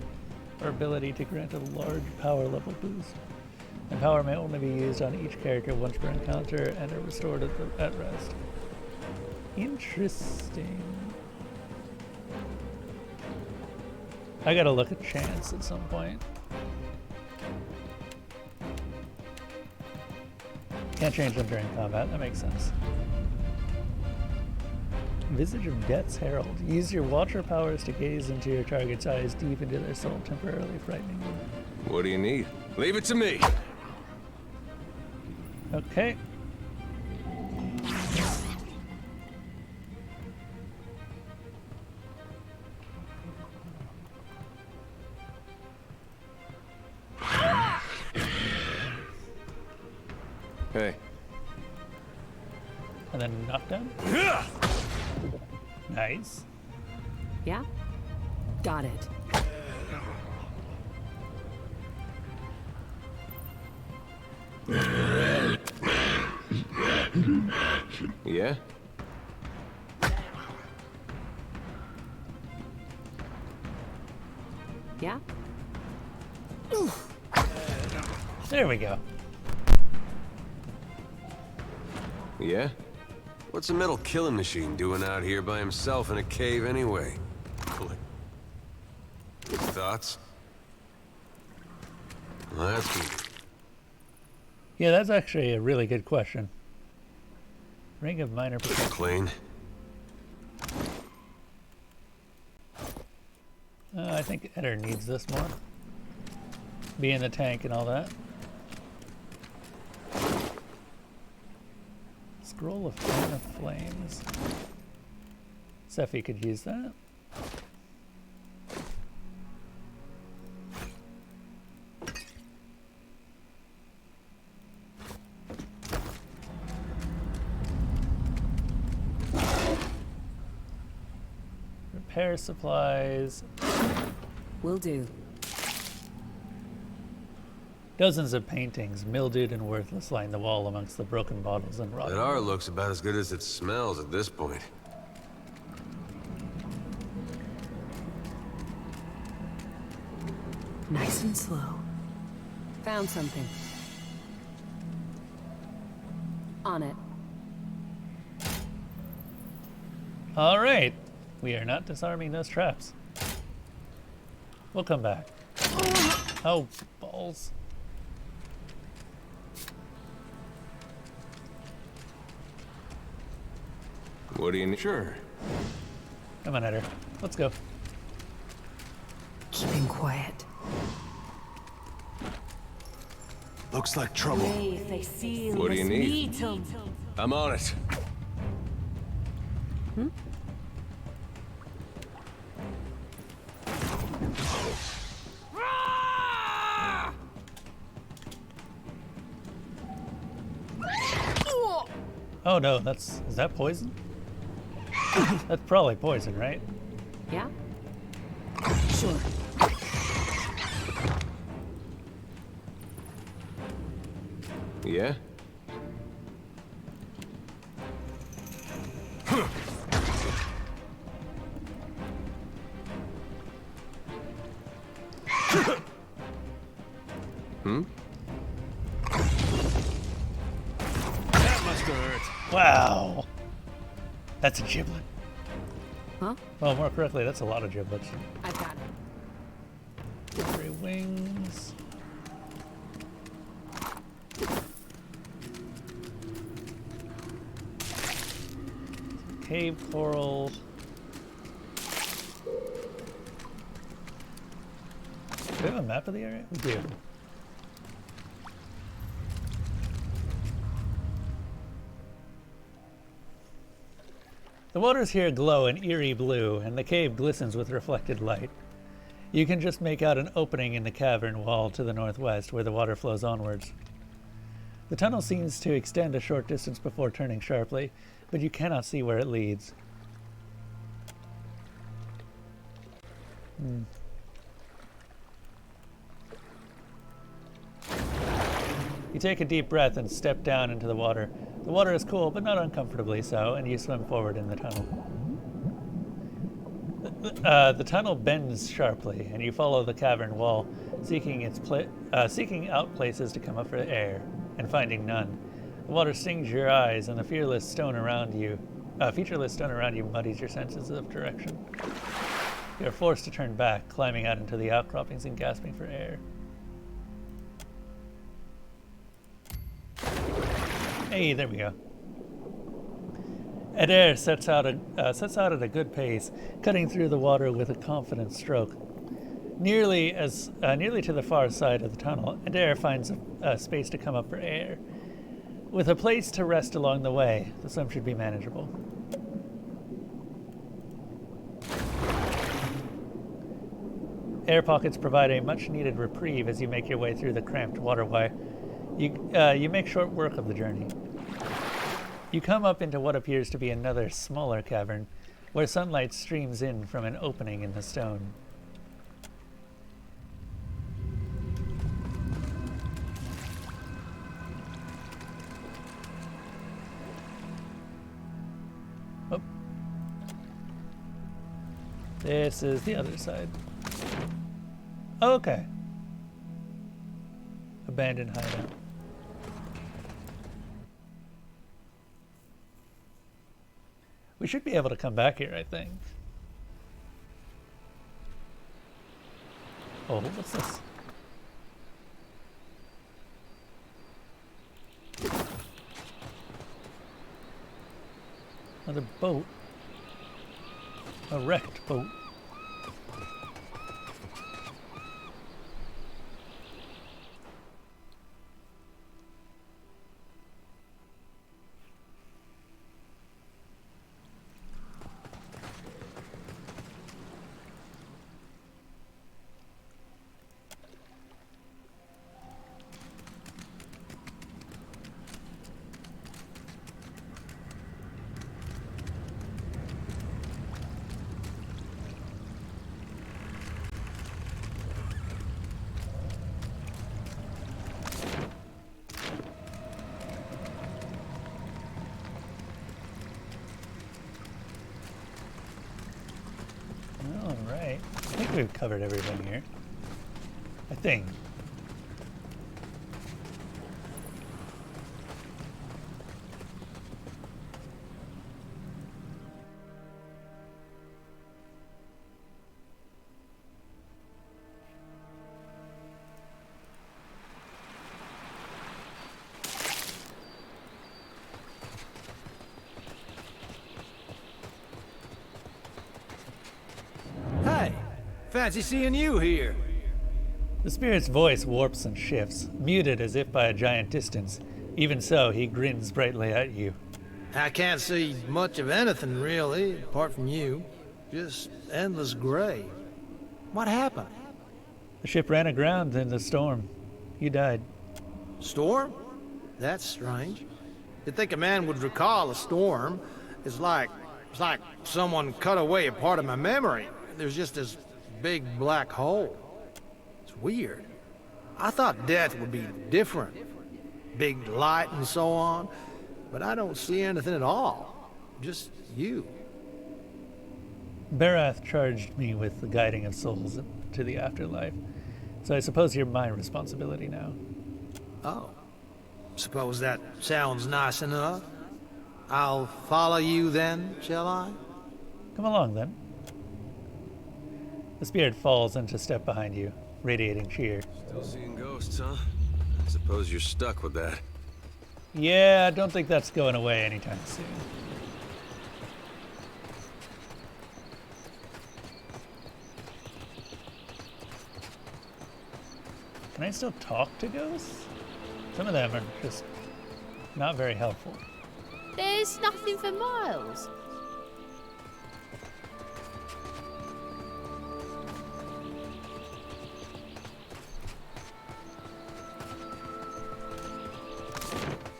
or ability to grant a large power level boost. Empower may only be used on each character once per encounter and are restored at rest. Interesting. I gotta look at chance at some point. Can't change them during combat, that makes sense. Visage of Death's Herald. Use your Watcher powers to gaze into your target's eyes deep into their soul, temporarily frightening them. What do you need? Leave it to me. Okay. Hey. And then knockdown. Nice. Yeah? Got it. Yeah? Yeah? There we go. Yeah? What's a metal killing machine doing out here by himself in a cave anyway? Thoughts? Well, that's good. Yeah, that's actually a really good question. Ring of minor protection. Clean. I think Eder needs this more. Be in the tank and all that. Scroll of Fan of Flames. Sephi could use that. Repair supplies. Will do. Dozens of paintings, mildewed and worthless, line the wall amongst the broken bottles and rotten. That art looks about as good as it smells at this point. Nice and slow. Found something. On it. All right. We are not disarming those traps. We'll come back. Oh, balls. What do you need? Sure. Come on, Eder. Let's go. Keeping quiet. Looks like trouble. What do you need? I'm on it. Hmm? Oh no, is that poison? That's probably poison, right? Yeah? Sure. Yeah? Hmm? That must hurt. Wow. That's a giblet. Huh? Well, more correctly, that's a lot of giblets. I got it. 3 wings. Cave coral. Do we have a map of the area? We do. The waters here glow an eerie blue, and the cave glistens with reflected light. You can just make out an opening in the cavern wall to the northwest where the water flows onwards. The tunnel seems to extend a short distance before turning sharply, but you cannot see where it leads. You take a deep breath and step down into the water. The water is cool, but not uncomfortably so, and you swim forward in the tunnel. The tunnel bends sharply, and you follow the cavern wall, seeking out places to come up for air, and finding none. The water stings your eyes, and the featureless stone around you muddies your senses of direction. You are forced to turn back, climbing out into the outcroppings and gasping for air. Hey, there we go. Eder sets out at a good pace, cutting through the water with a confident stroke. Nearly to the far side of the tunnel, Eder finds a space to come up for air. With a place to rest along the way, the swim should be manageable. Air pockets provide a much-needed reprieve as you make your way through the cramped waterway. You make short work of the journey. You come up into what appears to be another smaller cavern, where sunlight streams in from an opening in the stone. Oh. This is the other side. Okay. Abandoned hideout. We should be able to come back here, I think. Oh, what's this? Another boat. A wrecked boat. Alright, I think we've covered everything here. I think. Fancy seeing you here. The spirit's voice warps and shifts, muted as if by a giant distance. Even so, he grins brightly at you. I can't see much of anything, really, apart from you. Just endless gray. What happened? The ship ran aground in the storm. You died. Storm? That's strange. You'd think a man would recall a storm. It's like someone cut away a part of my memory. There's just this big black hole. It's weird. I thought death would be different. Big light and so on. But I don't see anything at all. Just you. Barath charged me with the guiding of souls to the afterlife. So I suppose you're my responsibility now. Oh. Suppose that sounds nice enough. I'll follow you then, shall I? Come along then. The spirit falls into step behind you, radiating cheer. Still seeing ghosts, huh? I suppose you're stuck with that. Yeah, I don't think that's going away anytime soon. Can I still talk to ghosts? Some of them are just not very helpful. There's nothing for miles.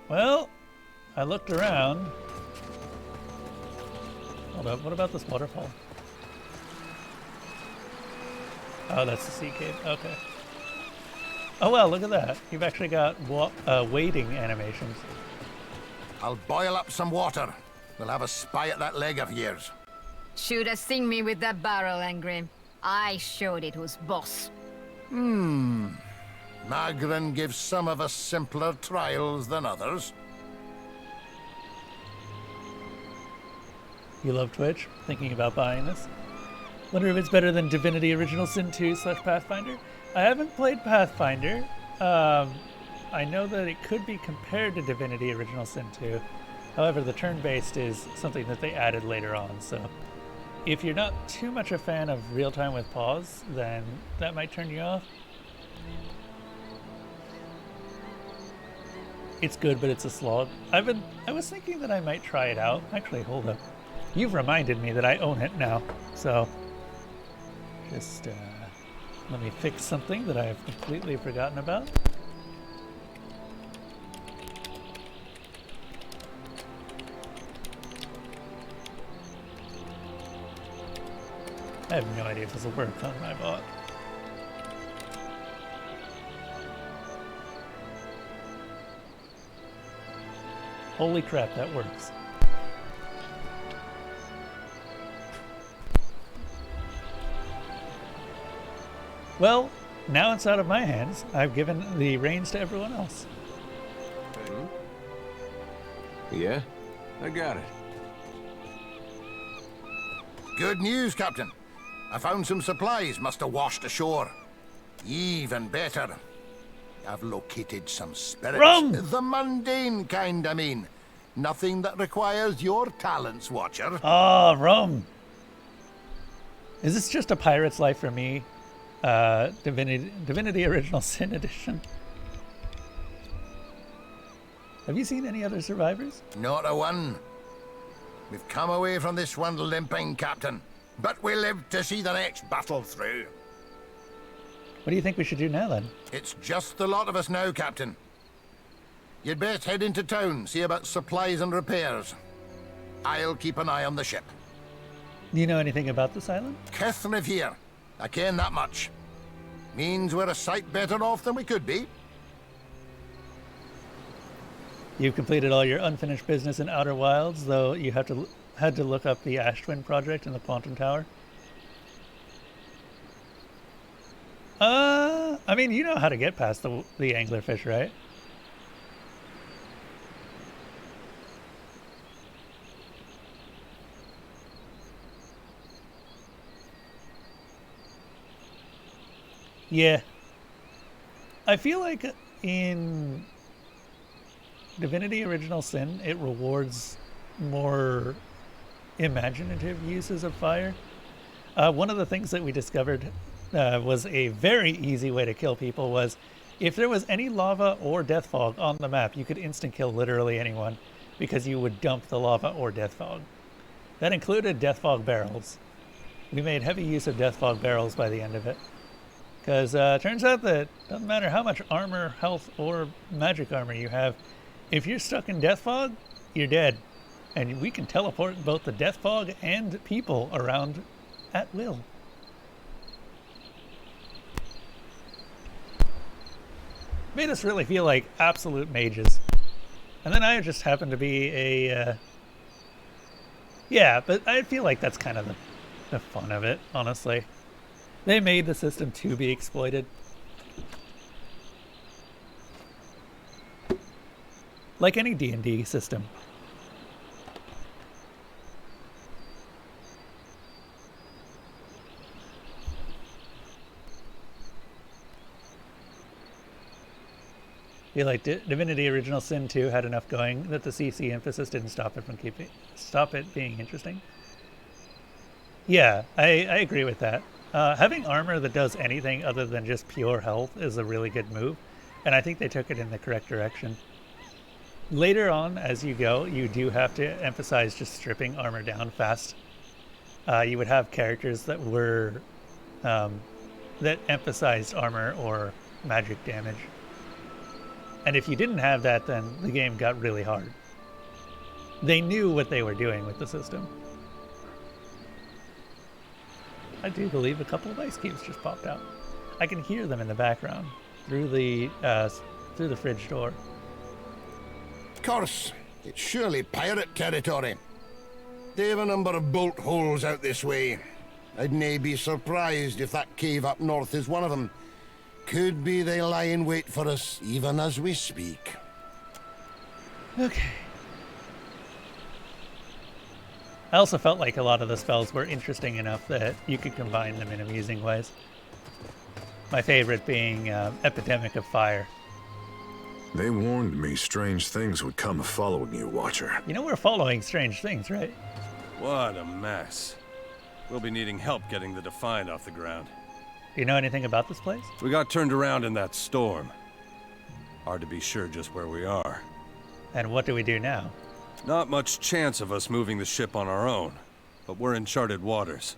Well, I looked around. Hold up, what about this waterfall? Oh, that's the sea cave. Okay. Oh well, look at that. You've actually got wading animations. I'll boil up some water. We'll have a spy at that leg of yours. Should have seen me with that barrel, Angrim. I showed it who's boss. Magrin gives some of us simpler trials than others. You love Twitch? Thinking about buying this? Wonder if it's better than Divinity Original Sin 2/Pathfinder? I haven't played Pathfinder. I know that it could be compared to Divinity Original Sin 2. However, the turn-based is something that they added later on, so if you're not too much a fan of real-time with pause, then that might turn you off. It's good, but it's a slog. I was thinking that I might try it out. Actually, hold up. You've reminded me that I own it now, so just let me fix something that I have completely forgotten about. I have no idea if this will work on my bot. Holy crap, that works. Well, now it's out of my hands. I've given the reins to everyone else. Yeah, I got it. Good news, Captain. I found some supplies must have washed ashore. Even better. I've located some spirits. Rum! The mundane kind, I mean. Nothing that requires your talents, Watcher. Ah, rum. Is this just a pirate's life for me? Divinity Original Sin Edition. Have you seen any other survivors? Not a one. We've come away from this one limping, Captain. But we live to see the next battle through. What do you think we should do now, then? It's just the lot of us now, Captain. You'd best head into town, see about supplies and repairs. I'll keep an eye on the ship. Do you know anything about this island? Kith live here. I ken that much. Means we're a sight better off than we could be. You've completed all your unfinished business in Outer Wilds, though you had to look up the Ash Twin project in the Quantum Tower. I mean, you know how to get past the anglerfish, right? Yeah. I feel like in Divinity Original Sin, it rewards more imaginative uses of fire. One of the things that we discovered was a very easy way to kill people was if there was any lava or death fog on the map, you could instant kill literally anyone because you would dump the lava or death fog. That included death fog barrels. We made heavy use of death fog barrels by the end of it. Because turns out that doesn't matter how much armor, health, or magic armor you have, if you're stuck in death fog, you're dead. And we can teleport both the death fog and people around at will. Made us really feel like absolute mages. And then I just happened to be a... yeah, but I feel like that's kind of the fun of it, honestly. They made the system to be exploited. Like any D&D system. I feel like Divinity Original Sin 2 had enough going that the CC emphasis didn't stop it being interesting. Yeah, I agree with that. Having armor that does anything other than just pure health is a really good move, and I think they took it in the correct direction. Later on, as you go, you do have to emphasize just stripping armor down fast. You would have characters that were that emphasized armor or magic damage. And if you didn't have that, then the game got really hard. They knew what they were doing with the system. I do believe a couple of ice cubes just popped out. I can hear them in the background through the fridge door. Of course, it's surely pirate territory. They have a number of bolt holes out this way. I'd nae be surprised if that cave up north is one of them. Could be they lie in wait for us even as we speak. Okay. I also felt like a lot of the spells were interesting enough that you could combine them in amusing ways. My favorite being Epidemic of Fire. They warned me strange things would come following you, Watcher. You know we're following strange things, right? What a mess. We'll be needing help getting the Defiant off the ground. Do you know anything about this place? We got turned around in that storm. Hard to be sure just where we are. And what do we do now? Not much chance of us moving the ship on our own, but we're in charted waters.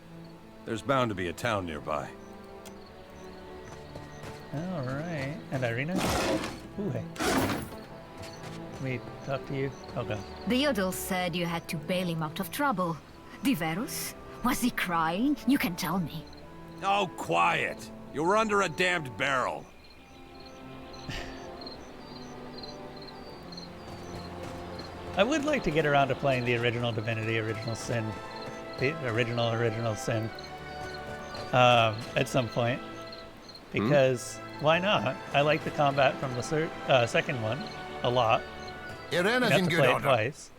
There's bound to be a town nearby. All right. And Irina? Ooh, hey. Let me talk to you. Oh, God. The Yodel said you had to bail him out of trouble. Diverus? Was he crying? You can tell me. Oh, quiet. You were under a damned barrel. I would like to get around to playing the original Divinity, Original Sin, the original Sin, at some point, because why not? I like the combat from the second one a lot. Irena's in good play it order. twice.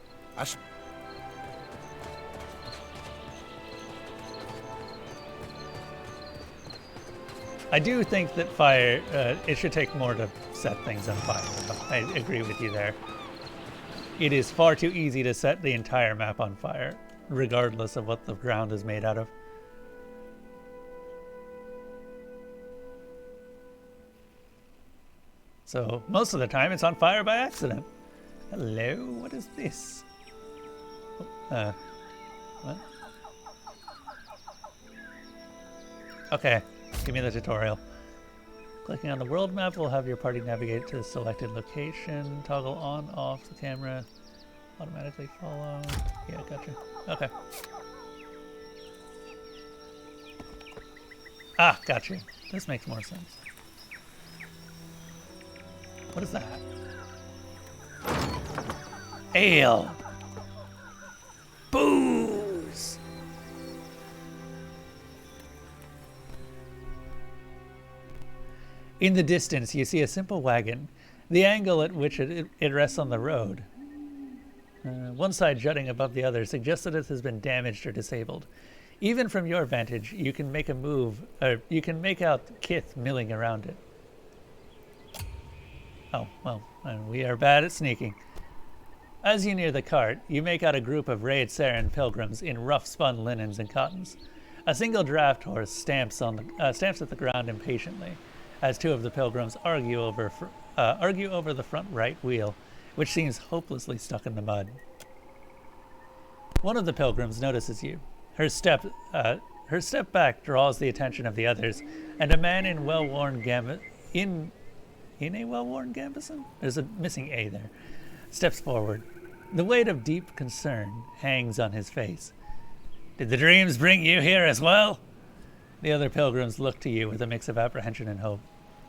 I do think that fire, it should take more to set things on fire. I agree with you there. It is far too easy to set the entire map on fire, regardless of what the ground is made out of. So, most of the time it's on fire by accident. Hello, what is this? What? Okay, give me the tutorial. Clicking on the world map will have your party navigate to the selected location. Toggle on, off the camera. Automatically follow. Yeah, gotcha. Okay. Ah, gotcha. This makes more sense. What is that? Ale! Booze! In the distance, you see a simple wagon. The angle at which it rests on the road, one side jutting above the other, suggests that it has been damaged or disabled. Even from your vantage, you can make a move, or you can make out Kith milling around it. Oh, well, we are bad at sneaking. As you near the cart, you make out a group of Raid Saren pilgrims in rough spun linens and cottons. A single draft horse stamps at the ground impatiently, as two of the pilgrims argue over the front right wheel, which seems hopelessly stuck in the mud. One of the pilgrims notices you. Her step back draws the attention of the others, and a man in well-worn in a well-worn gambeson? There's a missing A there. Steps forward. The weight of deep concern hangs on his face. Did the dreams bring you here as well? The other pilgrims look to you with a mix of apprehension and hope.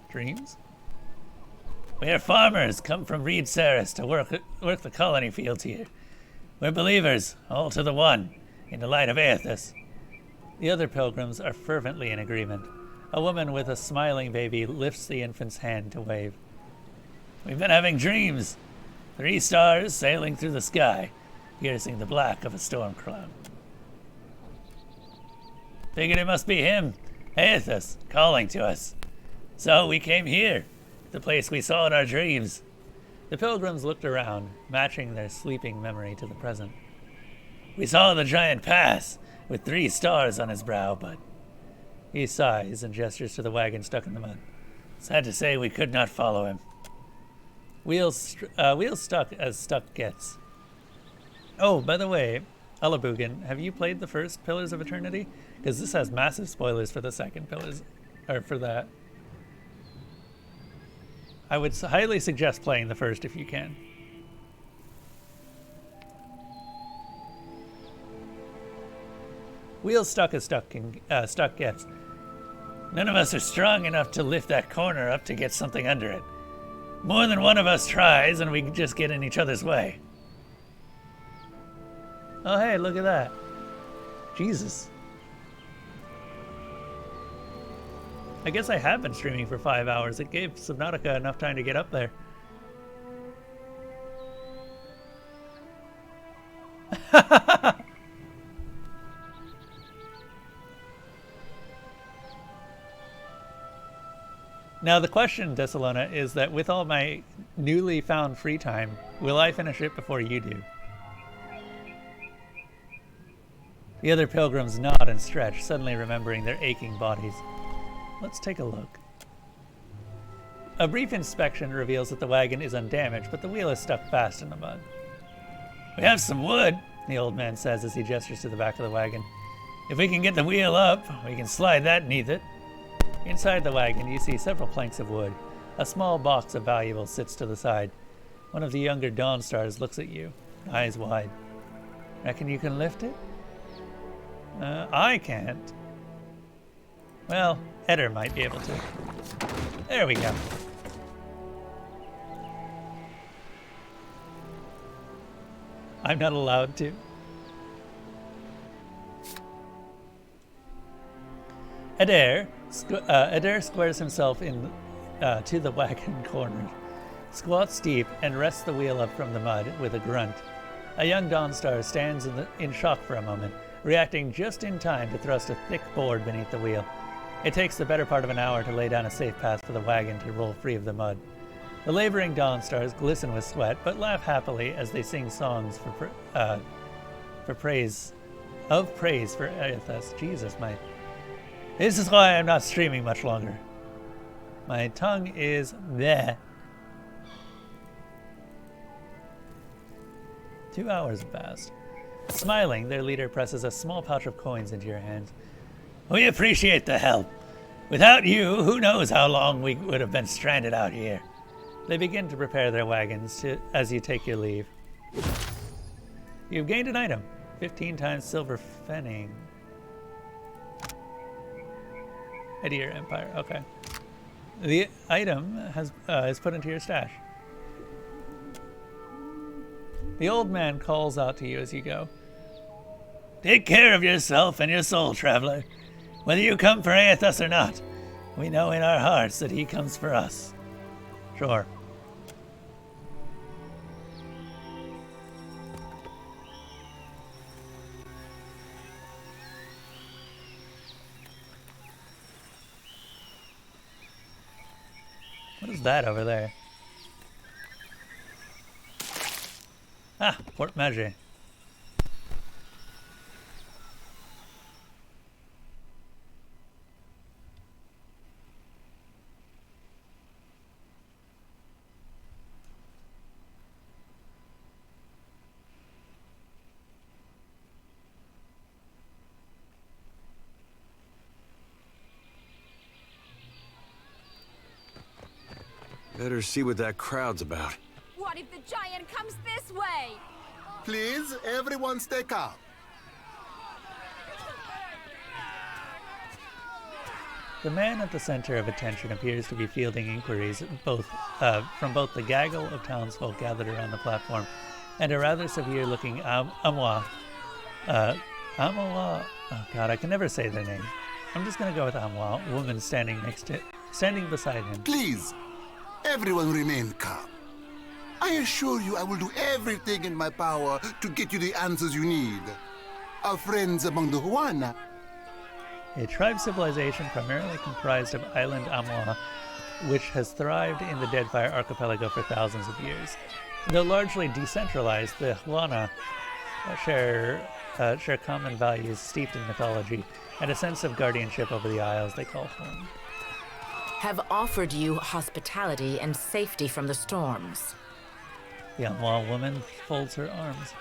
Dreams? We are farmers, come from Reed Saris to work the colony fields here. We're believers, all to the one, in the light of Aethys. The other pilgrims are fervently in agreement. A woman with a smiling baby lifts the infant's hand to wave. We've been having dreams. 3 stars sailing through the sky, piercing the black of a storm cloud. Figured it must be him, Aethys, calling to us. So we came here, the place we saw in our dreams. The pilgrims looked around, matching their sleeping memory to the present. We saw the giant pass, with 3 stars on his brow, but... He sighs and gestures to the wagon stuck in the mud. Sad to say we could not follow him. Wheels stuck as stuck gets. Oh, by the way, Alabugan, have you played the first Pillars of Eternity? Because this has massive spoilers for the second Pillars, or for that. I would highly suggest playing the first if you can. Wheels stuck as stuck gets. None of us are strong enough to lift that corner up to get something under it. More than one of us tries, and we just get in each other's way. Oh, hey, look at that. Jesus. I guess I have been streaming for 5 hours. It gave Subnautica enough time to get up there. Now the question, Desalona, is that with all my newly found free time, will I finish it before you do? The other pilgrims nod and stretch, suddenly remembering their aching bodies. Let's take a look. A brief inspection reveals that the wagon is undamaged, but the wheel is stuck fast in the mud. We have some wood, the old man says as he gestures to the back of the wagon. If we can get the wheel up, we can slide that neath it. Inside the wagon, you see several planks of wood. A small box of valuables sits to the side. One of the younger Dawn Stars looks at you, eyes wide. Reckon you can lift it? I can't. Well, Eder might be able to. There we go. I'm not allowed to. Eder squares himself in to the wagon corner, squats deep, and rests the wheel up from the mud with a grunt. A young Dawnstar stands in shock for a moment, reacting just in time to thrust a thick board beneath the wheel. It takes the better part of an hour to lay down a safe path for the wagon to roll free of the mud. The laboring Dawnstars glisten with sweat, but laugh happily as they sing songs for praise for Aethys. Jesus, this is why I'm not streaming much longer. My tongue is bleh. 2 hours have passed. Smiling, their leader presses a small pouch of coins into your hands. We appreciate the help. Without you, who knows how long we would have been stranded out here. They begin to prepare their wagons as you take your leave. You've gained an item. 15 times silver fenning. Edir Empire. Okay. The item is put into your stash. The old man calls out to you as you go. Take care of yourself and your soul, traveler. Whether you come for Aethys or not, we know in our hearts that he comes for us. Sure. What is that over there? Ah, Port Mage. Better see what that crowd's about. What if the giant comes this way? Please, everyone stay calm. The man at the center of attention appears to be fielding inquiries from both the gaggle of townsfolk gathered around the platform and a rather severe-looking Amoa. Oh God, I can never say their name. I'm just gonna go with Amoa, woman standing beside him. Please, everyone remain calm. I assure you I will do everything in my power to get you the answers you need. Our friends among the Huana. A tribe civilization primarily comprised of island Amoa, which has thrived in the Deadfire Archipelago for thousands of years. Though largely decentralized, the Huana share common values steeped in mythology and a sense of guardianship over the isles they call home. Have offered you hospitality and safety from the storms. The Amoa woman folds her arms.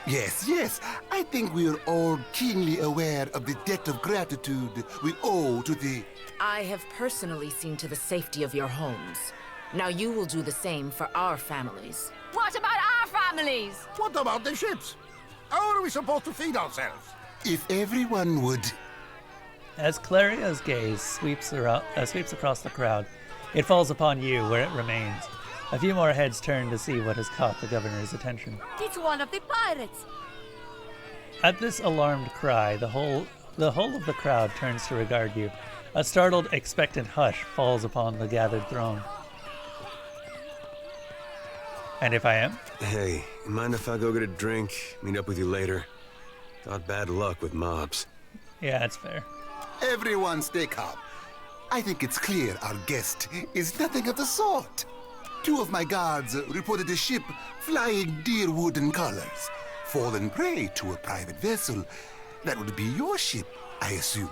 Yes, I think we are all keenly aware of the debt of gratitude we owe to the... I have personally seen to the safety of your homes. Now you will do the same for our families. What about our families? What about the ships? How are we supposed to feed ourselves? If everyone would... As Claria's gaze sweeps across the crowd, it falls upon you where it remains. A few more heads turn to see what has caught the governor's attention. It's one of the pirates! At this alarmed cry, the whole of the crowd turns to regard you. A startled, expectant hush falls upon the gathered throng. And if I am? Hey, mind if I go get a drink? Meet up with you later. Got bad luck with mobs. Yeah, that's fair. Everyone stay calm. I think it's clear our guest is nothing of the sort. 2 of my guards reported a ship flying deer wooden colors, fallen prey to a private vessel. That would be your ship, I assume.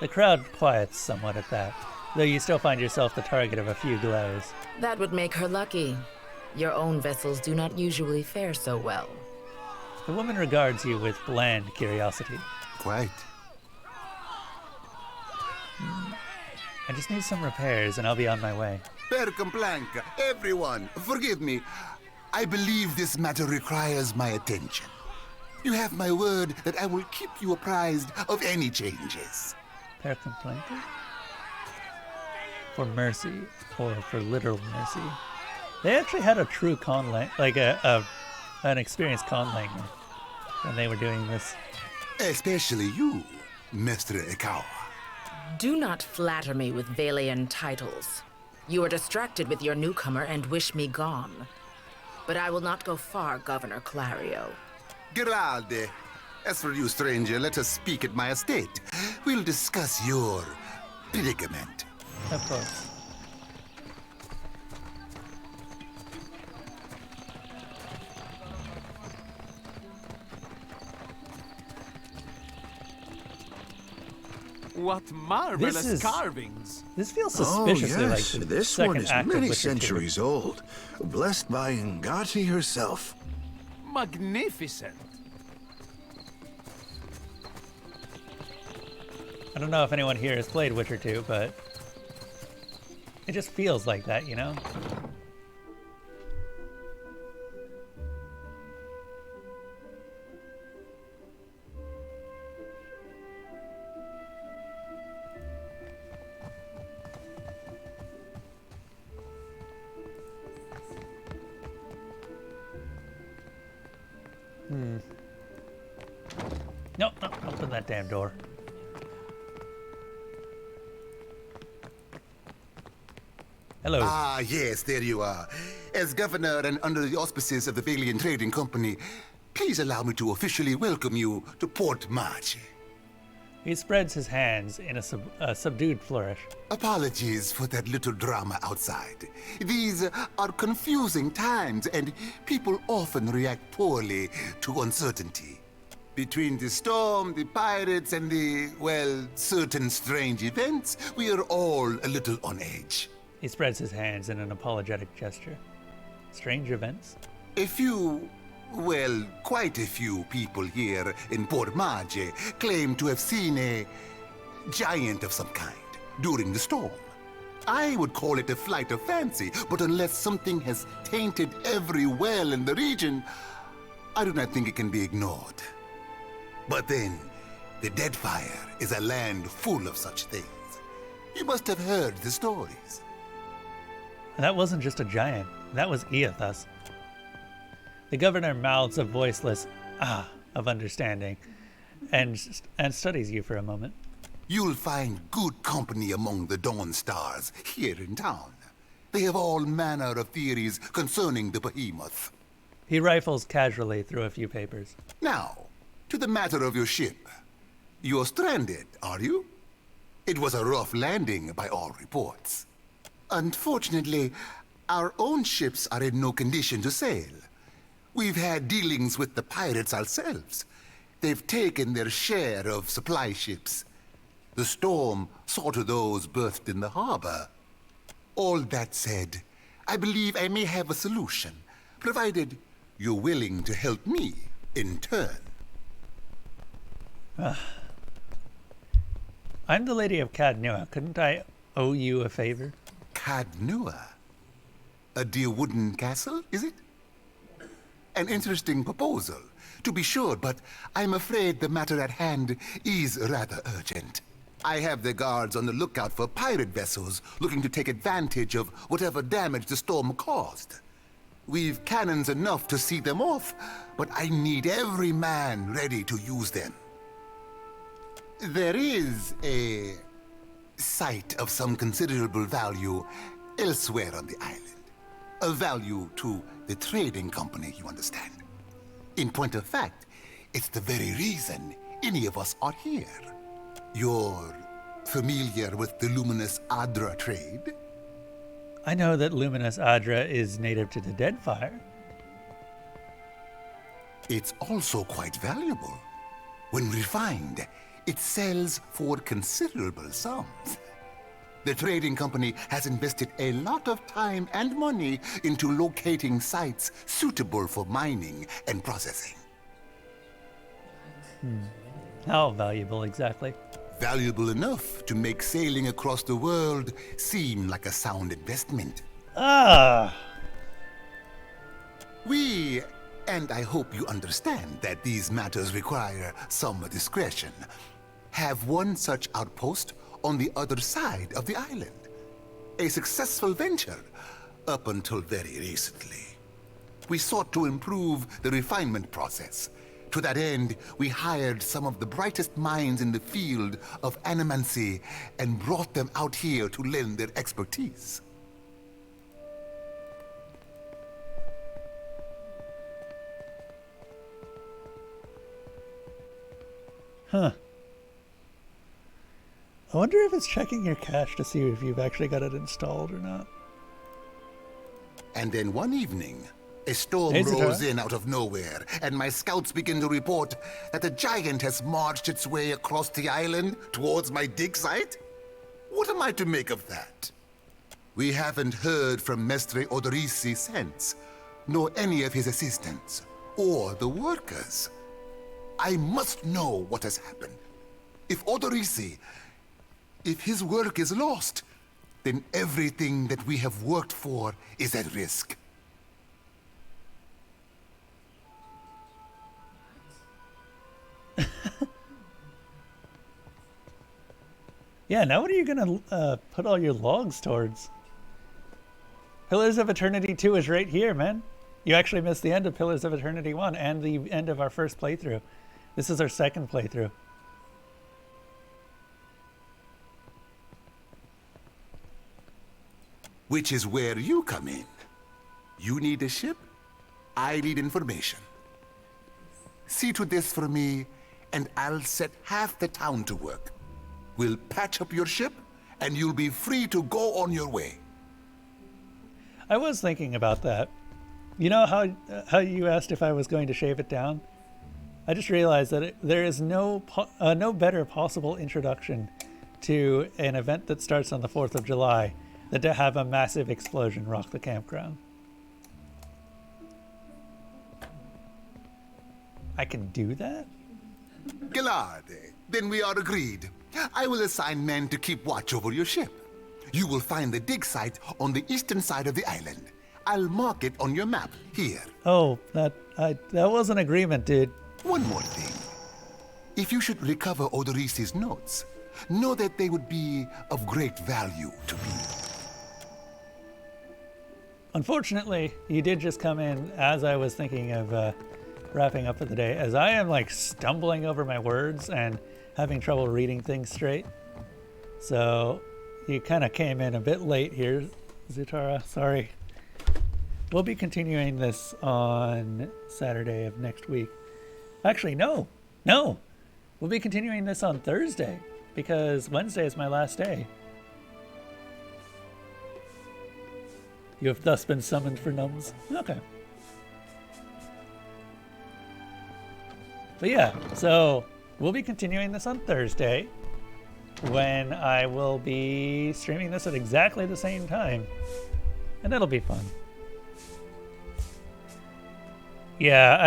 The crowd quiets somewhat at that, though you still find yourself the target of a few glares. That would make her lucky. Your own vessels do not usually fare so well. The woman regards you with bland curiosity. Quite. I just need some repairs and I'll be on my way. Per Complanca, everyone, forgive me. I believe this matter requires my attention. You have my word that I will keep you apprised of any changes. Per complainte? For mercy, or for literal mercy. They actually had a true an experienced conlanger when they were doing this. Especially you, Mr. Ikawa. Do not flatter me with Vailian titles. You are distracted with your newcomer and wish me gone. But I will not go far, Governor Clario. Geralde, as for you, stranger, let us speak at my estate. We'll discuss your predicament. Of course. What marvelous carvings! This feels suspiciously like the this second one is act of many Witcher 2. centuries old. Blessed by Ngati herself. Magnificent! I don't know if anyone here has played Witcher 2, but it just feels like that, you know? No, open that damn door. Hello. Ah, yes, there you are. As governor and under the auspices of the Vailian Trading Company, please allow me to officially welcome you to Port Marche. He spreads his hands in a subdued flourish. Apologies for that little drama outside. These are confusing times, and people often react poorly to uncertainty. Between the storm, the pirates, and the, well, certain strange events, we are all a little on edge. He spreads his hands in an apologetic gesture. Strange events? A few, well, quite a few people here in Port Marche claim to have seen a giant of some kind during the storm. I would call it a flight of fancy, but unless something has tainted every well in the region, I do not think it can be ignored. But then, the Deadfire is a land full of such things. You must have heard the stories. That wasn't just a giant. That was Eothas. The governor mouths a voiceless ah of understanding and studies you for a moment. You'll find good company among the Dawn Stars here in town. They have all manner of theories concerning the behemoth. He rifles casually through a few papers. Now, to the matter of your ship. You're stranded, are you? It was a rough landing by all reports. Unfortunately, our own ships are in no condition to sail. We've had dealings with the pirates ourselves. They've taken their share of supply ships. The storm saw to those berthed in the harbor. All that said, I believe I may have a solution, provided you're willing to help me in turn. I'm the Lady of Cadnua. Couldn't I owe you a favor? Cadnua? A dear wooden castle, is it? An interesting proposal, to be sure, but I'm afraid the matter at hand is rather urgent. I have the guards on the lookout for pirate vessels looking to take advantage of whatever damage the storm caused. We've cannons enough to see them off, but I need every man ready to use them. There is a site of some considerable value elsewhere on the island. A value to the trading company, you understand. In point of fact, it's the very reason any of us are here. You're familiar with the Luminous Adra trade? I know that Luminous Adra is native to the Deadfire. It's also quite valuable. When refined, it sells for considerable sums. The trading company has invested a lot of time and money into locating sites suitable for mining and processing. How valuable exactly? Valuable enough to make sailing across the world seem like a sound investment. Ah! We And I hope you understand that these matters require some discretion. Have one such outpost on the other side of the island. A successful venture, up until very recently. We sought to improve the refinement process. To that end, we hired some of the brightest minds in the field of animancy and brought them out here to lend their expertise. Huh. I wonder if it's checking your cache to see if you've actually got it installed or not. And then one evening, a storm Hey, Zatara. rolls in out of nowhere, and my scouts begin to report that a giant has marched its way across the island towards my dig site. What am I to make of that? We haven't heard from Mestre Odorisi since, nor any of his assistants, or the workers. I must know what has happened. If Odorisi, if his work is lost, then everything that we have worked for is at risk. Yeah, now what are you gonna put all your logs towards? Pillars of Eternity 2 is right here, man. You actually missed the end of Pillars of Eternity 1 and the end of our first playthrough. This is our second playthrough. Which is where you come in. You need a ship, I need information. See to this for me, and I'll set half the town to work. We'll patch up your ship, and you'll be free to go on your way. I was thinking about that. You know how you asked if I was going to shave it down? I just realized that there is no better possible introduction to an event that starts on the 4th of July than to have a massive explosion rock the campground. I can do that? Gillarde, then we are agreed. I will assign men to keep watch over your ship. You will find the dig site on the eastern side of the island. I'll mark it on your map here. Oh, that was an agreement, dude. One more thing. If you should recover Odorisi's notes, know that they would be of great value to me. Unfortunately, you did just come in as I was thinking of wrapping up for the day, as I am like stumbling over my words and having trouble reading things straight. So you kind of came in a bit late here, Zutara. Sorry. We'll be continuing this on Saturday of next week. Actually, no. We'll be continuing this on Thursday because Wednesday is my last day. You have thus been summoned for numbs. Okay. But yeah, so we'll be continuing this on Thursday when I will be streaming this at exactly the same time. And it'll be fun. Yeah,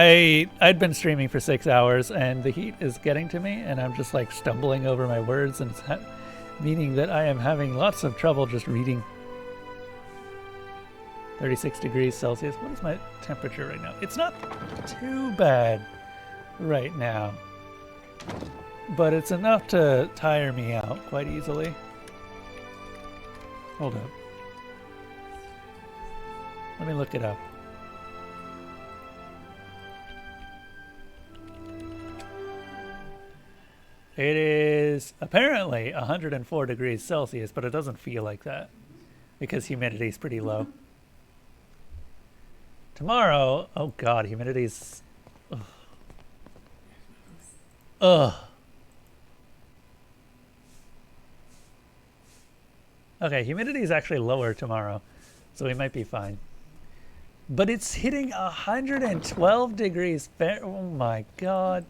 I'd been streaming for 6 hours and the heat is getting to me and I'm just like stumbling over my words and meaning that I am having lots of trouble just reading. 36 degrees Celsius. What is my temperature right now? It's not too bad right now, but it's enough to tire me out quite easily. Hold up. Let me look it up. It is apparently 104 degrees Celsius, but it doesn't feel like that because humidity is pretty low. Tomorrow, oh god, humidity's... Ugh. Okay, humidity is actually lower tomorrow, so we might be fine. But it's hitting 112 degrees Fahrenheit. Oh my god.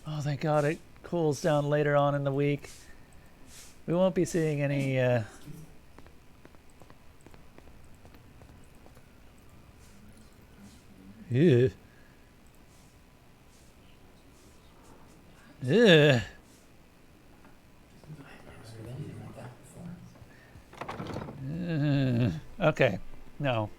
Oh, thank god it cools down later on in the week. We won't be seeing any... Yeah. Yeah. Okay. No.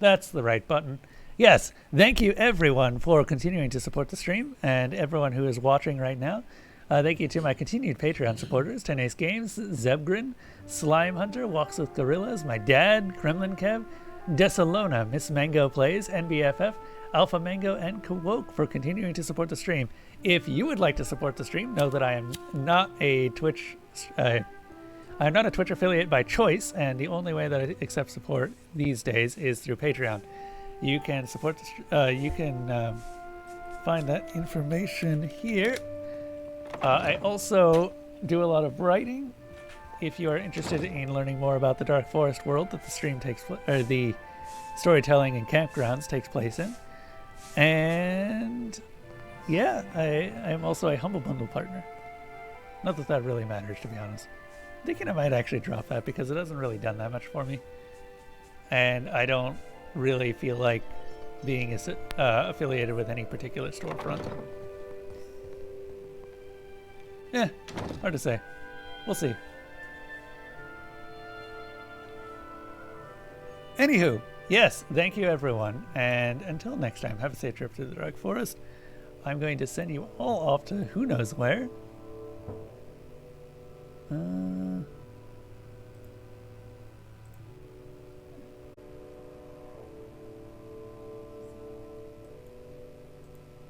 That's the right button. Yes, thank you everyone for continuing to support the stream, and everyone who is watching right now. Thank you to my continued Patreon supporters, Tenace Games, Zebgrin, Slime Hunter, Walks with Gorillas, my dad, Kremlin Kev, Desalona, Miss Mango Plays, NBFF, Alpha Mango, and Kwoke for continuing to support the stream. If you would like to support the stream, know that I am not a Twitch I'm not a Twitch affiliate by choice, and the only way that I accept support these days is through Patreon. You can support you can find that information here. I also do a lot of writing. If you are interested in learning more about the Dark Forest world that the stream takes or the storytelling and campgrounds takes place in. And yeah, I am also a Humble Bundle partner. Not that that really matters, to be honest. I'm thinking I might actually drop that because it hasn't really done that much for me. And I don't really feel like being affiliated with any particular storefront. Yeah, hard to say. We'll see. Anywho, yes, thank you everyone, and until next time, have a safe trip through the Dark Forest. I'm going to send you all off to who knows where.